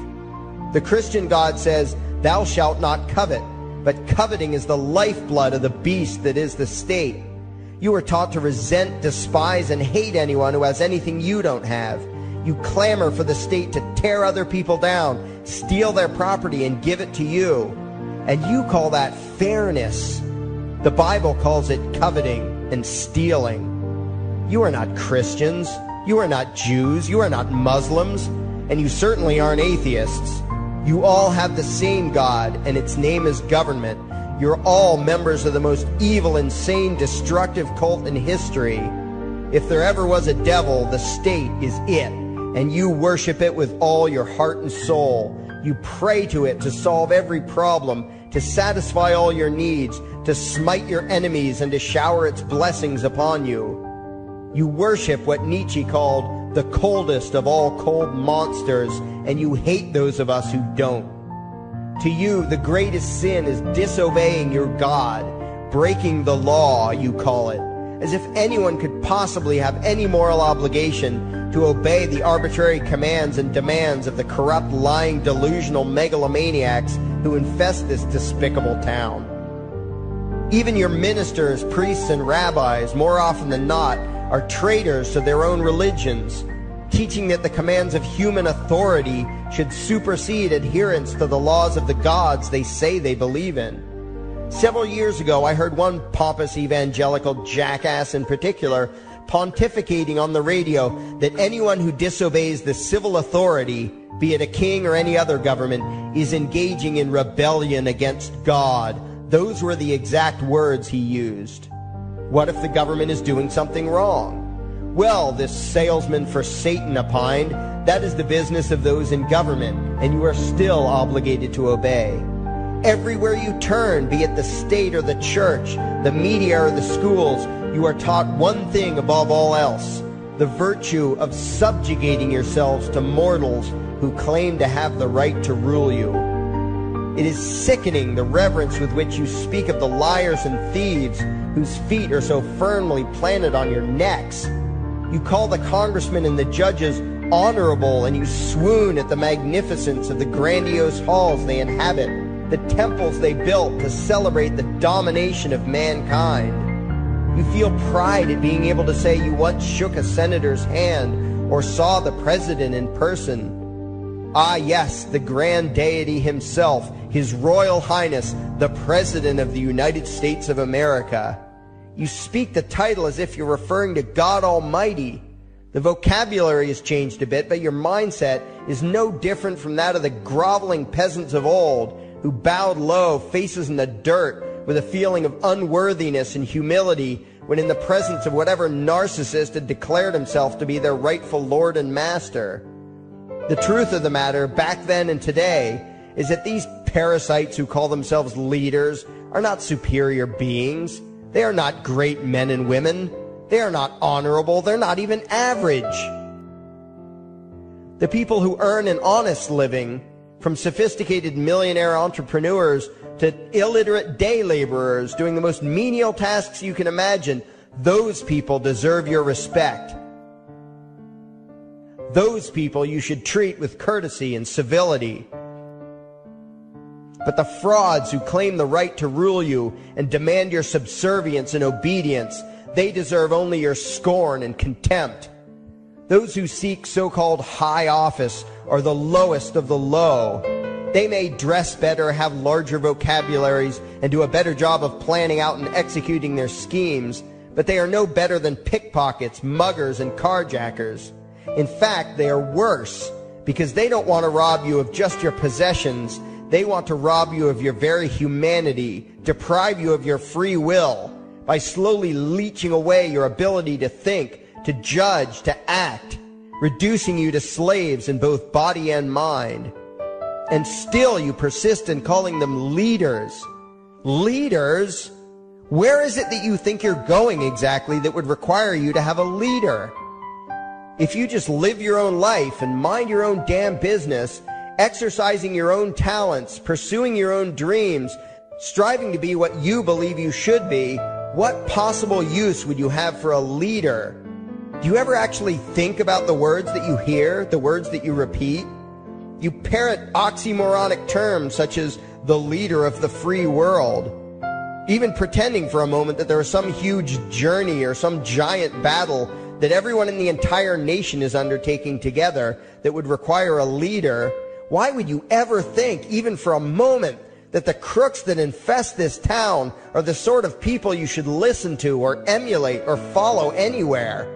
The Christian God says, "Thou shalt not covet," but coveting is the lifeblood of the beast that is the state. You are taught to resent, despise, and hate anyone who has anything you don't have. You clamor for the state to tear other people down, steal their property, and give it to you. And you call that fairness. The Bible calls it coveting and stealing. You are not Christians. You are not Jews. You are not Muslims. And you certainly aren't atheists. You all have the same God, and its name is government. You're all members of the most evil, insane, destructive cult in history. If there ever was a devil, the state is it, and you worship it with all your heart and soul. You pray to it to solve every problem, to satisfy all your needs, to smite your enemies, and to shower its blessings upon you. You worship what Nietzsche called the coldest of all cold monsters, and you hate those of us who don't. To you, the greatest sin is disobeying your God, breaking the law, you call it, as if anyone could possibly have any moral obligation to obey the arbitrary commands and demands of the corrupt, lying, delusional megalomaniacs who infest this despicable town. Even your ministers, priests, and rabbis, more often than not, are traitors to their own religions, teaching that the commands of human authority should supersede adherence to the laws of the gods they say they believe in. Several years ago, I heard one pompous evangelical jackass in particular pontificating on the radio that anyone who disobeys the civil authority, be it a king or any other government, is engaging in rebellion against God. Those were the exact words he used. What if the government is doing something wrong? Well, this salesman for Satan opined, that is the business of those in government, and you are still obligated to obey. Everywhere you turn, be it the state or the church, the media or the schools, you are taught one thing above all else: the virtue of subjugating yourselves to mortals who claim to have the right to rule you. It is sickening the reverence with which you speak of the liars and thieves whose feet are so firmly planted on your necks. You call the congressmen and the judges honorable, and you swoon at the magnificence of the grandiose halls they inhabit, the temples they built to celebrate the domination of mankind. You feel pride at being able to say you once shook a senator's hand or saw the president in person. Ah, yes, the grand deity himself, His Royal Highness, the President of the United States of America. You speak the title as if you're referring to God Almighty. The vocabulary has changed a bit, but your mindset is no different from that of the groveling peasants of old, who bowed low, faces in the dirt, with a feeling of unworthiness and humility when in the presence of whatever narcissist had declared himself to be their rightful lord and master. The truth of the matter, back then and today, is that these parasites who call themselves leaders are not superior beings. They are not great men and women. They are not honorable. They're not even average. The people who earn an honest living, from sophisticated millionaire entrepreneurs to illiterate day laborers doing the most menial tasks you can imagine, those people deserve your respect. Those people you should treat with courtesy and civility. But the frauds who claim the right to rule you and demand your subservience and obedience, they deserve only your scorn and contempt. Those who seek so-called high office are the lowest of the low. They may dress better, have larger vocabularies, and do a better job of planning out and executing their schemes, but they are no better than pickpockets, muggers, and carjackers. In fact, they are worse, because they don't want to rob you of just your possessions. They want to rob you of your very humanity, deprive you of your free will, by slowly leeching away your ability to think, to judge, to act, reducing you to slaves in both body and mind. And still you persist in calling them leaders. Leaders? Where is it that you think you're going exactly that would require you to have a leader? If you just live your own life and mind your own damn business, exercising your own talents, pursuing your own dreams, striving to be what you believe you should be, what possible use would you have for a leader? Do you ever actually think about the words that you hear, the words that you repeat? You parrot oxymoronic terms such as the leader of the free world, even pretending for a moment that there is some huge journey or some giant battle that everyone in the entire nation is undertaking together that would require a leader. Why would you ever think, even for a moment, that the crooks that infest this town are the sort of people you should listen to or emulate or follow anywhere?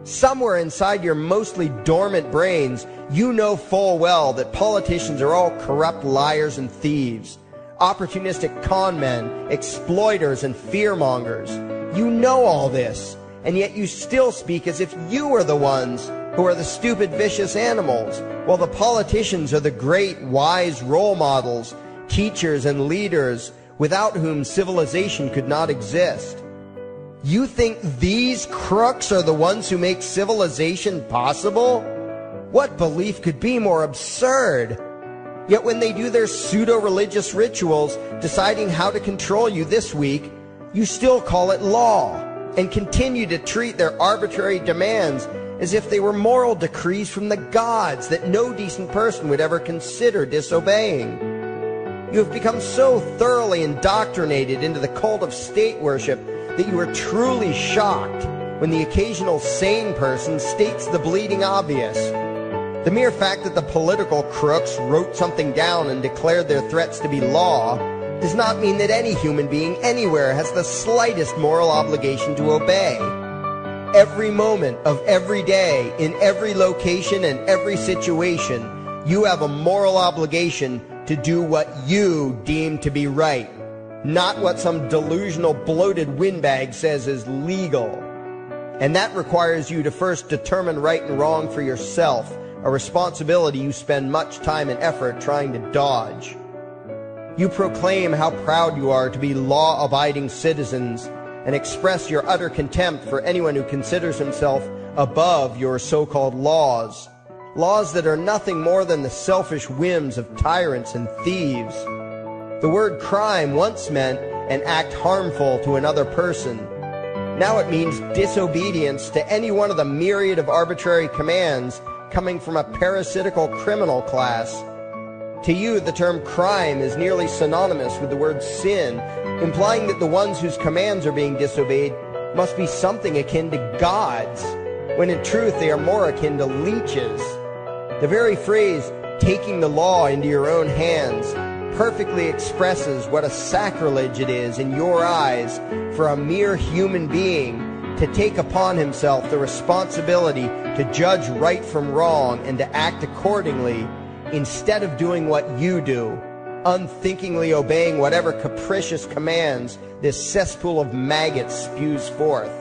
Somewhere inside your mostly dormant brains, you know full well that politicians are all corrupt liars and thieves, opportunistic con men, exploiters, and fearmongers. You know all this, and yet you still speak as if you are the ones who are the stupid, vicious animals, while the politicians are the great, wise role models, teachers, and leaders without whom civilization could not exist. You think these crooks are the ones who make civilization possible? What belief could be more absurd? Yet when they do their pseudo-religious rituals, deciding how to control you this week, you still call it law, and continue to treat their arbitrary demands as if they were moral decrees from the gods that no decent person would ever consider disobeying. You have become so thoroughly indoctrinated into the cult of state worship that you are truly shocked when the occasional sane person states the bleeding obvious. The mere fact that the political crooks wrote something down and declared their threats to be law does not mean that any human being anywhere has the slightest moral obligation to obey. Every moment of every day, in every location and every situation, you have a moral obligation to do what you deem to be right, not what some delusional bloated windbag says is legal. And that requires you to first determine right and wrong for yourself, a responsibility you spend much time and effort trying to dodge. You proclaim how proud you are to be law-abiding citizens and express your utter contempt for anyone who considers himself above your so-called laws. Laws that are nothing more than the selfish whims of tyrants and thieves. The word crime once meant an act harmful to another person. Now it means disobedience to any one of the myriad of arbitrary commands coming from a parasitical criminal class. To you, the term crime is nearly synonymous with the word sin, implying that the ones whose commands are being disobeyed must be something akin to gods, when in truth they are more akin to leeches. The very phrase, taking the law into your own hands, perfectly expresses what a sacrilege it is in your eyes for a mere human being to take upon himself the responsibility to judge right from wrong and to act accordingly, instead of doing what you do, unthinkingly obeying whatever capricious commands this cesspool of maggots spews forth.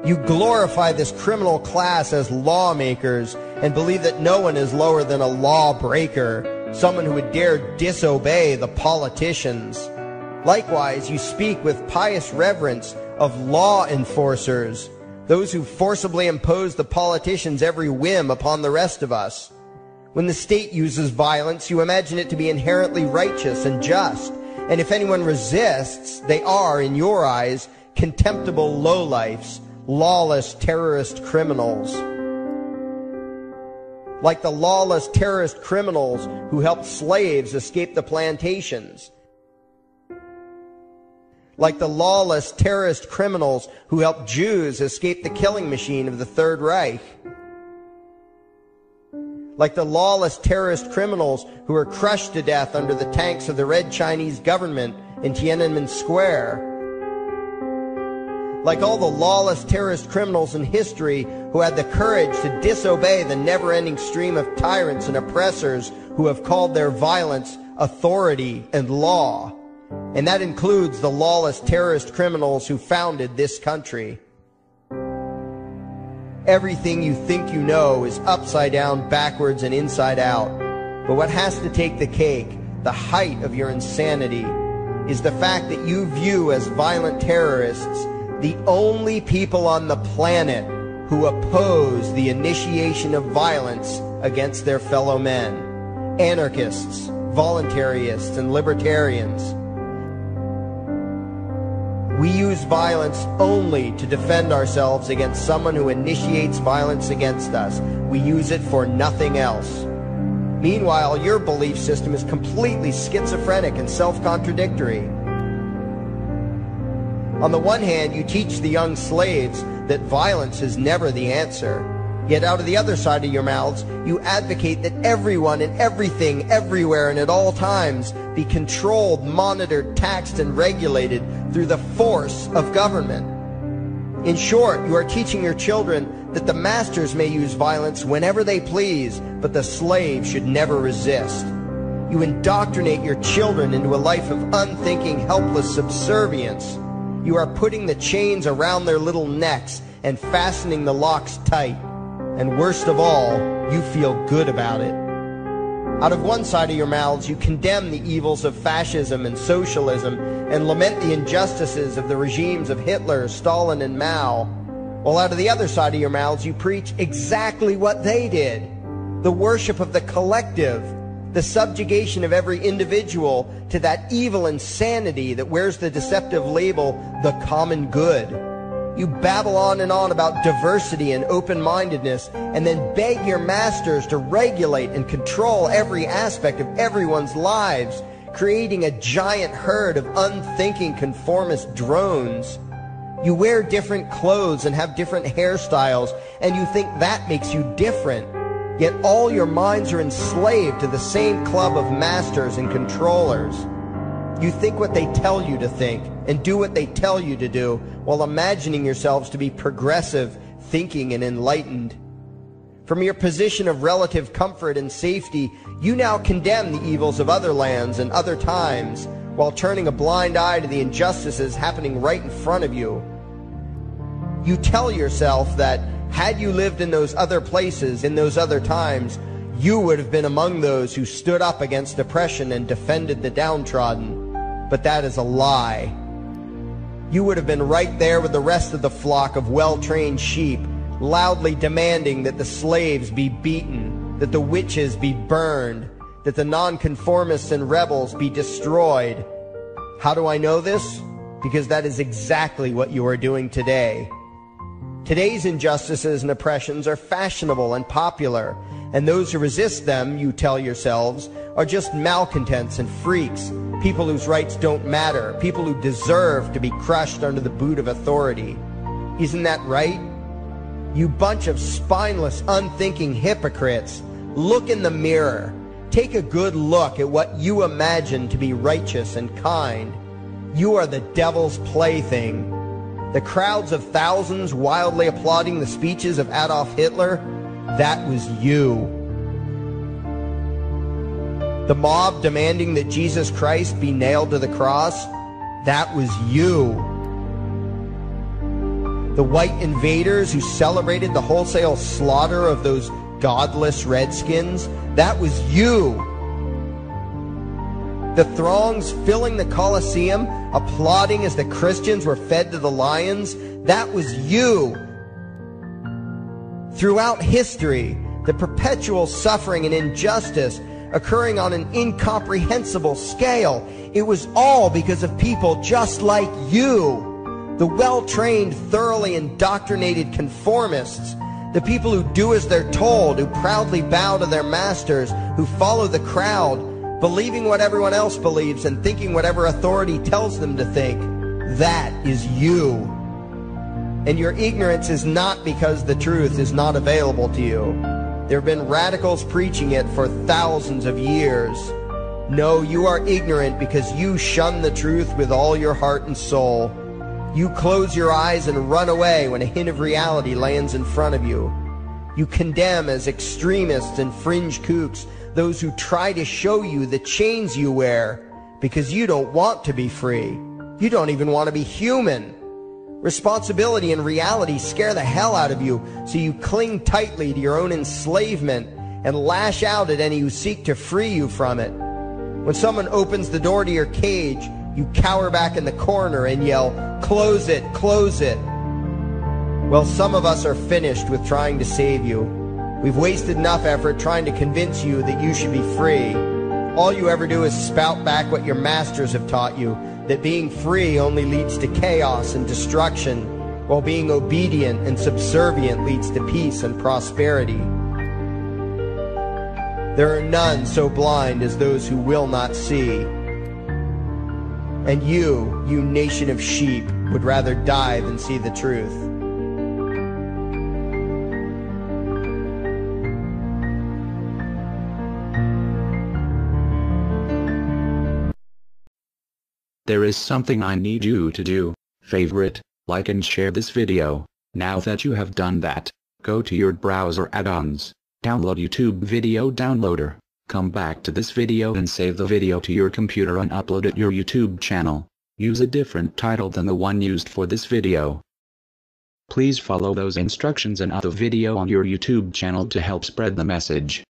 You glorify this criminal class as lawmakers and believe that no one is lower than a lawbreaker, someone who would dare disobey the politicians. Likewise, you speak with pious reverence of law enforcers, those who forcibly impose the politicians' every whim upon the rest of us. When the state uses violence, you imagine it to be inherently righteous and just, and if anyone resists, they are, in your eyes, contemptible lowlifes, lawless terrorist criminals. Like the lawless terrorist criminals who helped slaves escape the plantations. Like the lawless terrorist criminals who helped Jews escape the killing machine of the Third Reich. Like the lawless terrorist criminals who were crushed to death under the tanks of the Red Chinese government in Tiananmen Square. Like all the lawless terrorist criminals in history who had the courage to disobey the never-ending stream of tyrants and oppressors who have called their violence authority and law. And that includes the lawless terrorist criminals who founded this country. Everything you think you know is upside down, backwards, and inside out. But what has to take the cake, the height of your insanity, is the fact that you view as violent terrorists the only people on the planet who oppose the initiation of violence against their fellow men. Anarchists, voluntarists, and libertarians. We use violence only to defend ourselves against someone who initiates violence against us. We use it for nothing else. Meanwhile, your belief system is completely schizophrenic and self-contradictory. On the one hand, you teach the young slaves that violence is never the answer. Yet out of the other side of your mouths, you advocate that everyone and everything, everywhere and at all times be controlled, monitored, taxed, and regulated through the force of government. In short, you are teaching your children that the masters may use violence whenever they please, but the slave should never resist. You indoctrinate your children into a life of unthinking, helpless subservience. You are putting the chains around their little necks and fastening the locks tight. And worst of all, you feel good about it. Out of one side of your mouths, you condemn the evils of fascism and socialism and lament the injustices of the regimes of Hitler, Stalin, and Mao. While out of the other side of your mouths, you preach exactly what they did. The worship of the collective, the subjugation of every individual to that evil insanity that wears the deceptive label, the common good. You babble on and on about diversity and open-mindedness, and then beg your masters to regulate and control every aspect of everyone's lives, creating a giant herd of unthinking conformist drones. You wear different clothes and have different hairstyles, and you think that makes you different. Yet all your minds are enslaved to the same club of masters and controllers. You think what they tell you to think and do what they tell you to do while imagining yourselves to be progressive, thinking, and enlightened. From your position of relative comfort and safety, you now condemn the evils of other lands and other times while turning a blind eye to the injustices happening right in front of you. You tell yourself that Had you lived in those other places, in those other times, you would have been among those who stood up against oppression and defended the downtrodden. But that is a lie. You would have been right there with the rest of the flock of well-trained sheep, loudly demanding that the slaves be beaten, that the witches be burned, that the nonconformists and rebels be destroyed. How do I know this? Because that is exactly what you are doing today. Today's injustices and oppressions are fashionable and popular, and those who resist them, you tell yourselves, are just malcontents and freaks, people whose rights don't matter, people who deserve to be crushed under the boot of authority. Isn't that right? You bunch of spineless, unthinking hypocrites, look in the mirror. Take a good look at what you imagine to be righteous and kind. You are the devil's plaything. The crowds of thousands wildly applauding the speeches of Adolf Hitler, that was you. The mob demanding that Jesus Christ be nailed to the cross, that was you. The white invaders who celebrated the wholesale slaughter of those godless redskins, that was you. The throngs filling the Colosseum, applauding as the Christians were fed to the lions, that was you. Throughout history, the perpetual suffering and injustice occurring on an incomprehensible scale, it was all because of people just like you. The well-trained, thoroughly indoctrinated conformists, the people who do as they're told, who proudly bow to their masters, who follow the crowd, believing what everyone else believes and thinking whatever authority tells them to think. That is you. And your ignorance is not because the truth is not available to you. There have been radicals preaching it for thousands of years. No, you are ignorant because you shun the truth with all your heart and soul. You close your eyes and run away when a hint of reality lands in front of you. You condemn as extremists and fringe kooks those who try to show you the chains you wear because you don't want to be free. You don't even want to be human. Responsibility and reality scare the hell out of you, so you cling tightly to your own enslavement and lash out at any who seek to free you from it. When someone opens the door to your cage, you cower back in the corner and yell, "Close it, close it." Well, some of us are finished with trying to save you. We've wasted enough effort trying to convince you that you should be free. All you ever do is spout back what your masters have taught you, that being free only leads to chaos and destruction, while being obedient and subservient leads to peace and prosperity. There are none so blind as those who will not see. And you nation of sheep, would rather die than see the truth. There is something I need you to do. Favorite, like and share this video. Now that you have done that, go to your browser add-ons, download YouTube Video Downloader, come back to this video and save the video to your computer and upload it to your YouTube channel. Use a different title than the one used for this video. Please follow those instructions and add the video on your YouTube channel to help spread the message.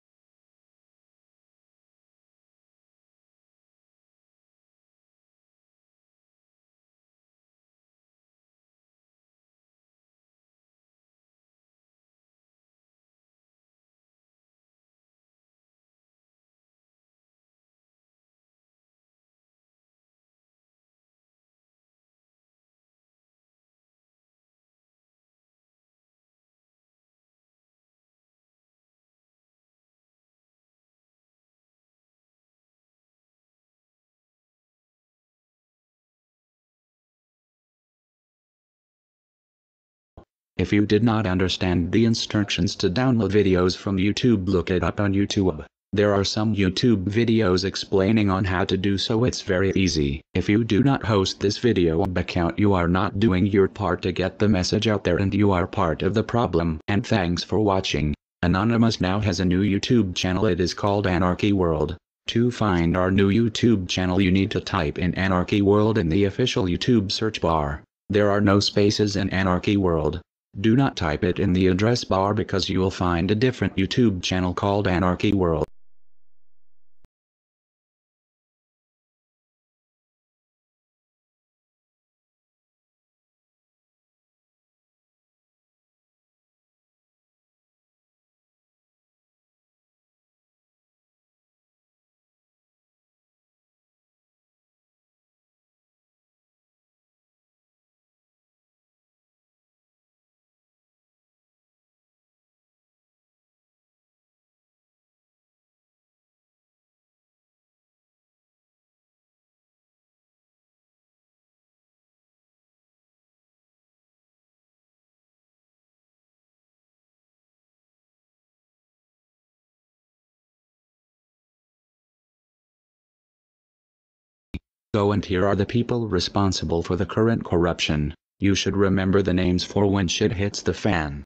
If you did not understand the instructions to download videos from YouTube, look it up on YouTube. There are some YouTube videos explaining on how to do so. It's very easy. If you do not host this video account, you are not doing your part to get the message out there, and you are part of the problem. And thanks for watching. Anonymous now has a new YouTube channel. It is called Anarchy World. To find our new YouTube channel, you need to type in Anarchy World in the official YouTube search bar. There are no spaces in Anarchy World. Do not type it in the address bar because you will find a different YouTube channel called Anarchy World. Go and here are the people responsible for the current corruption. You should remember the names for when shit hits the fan.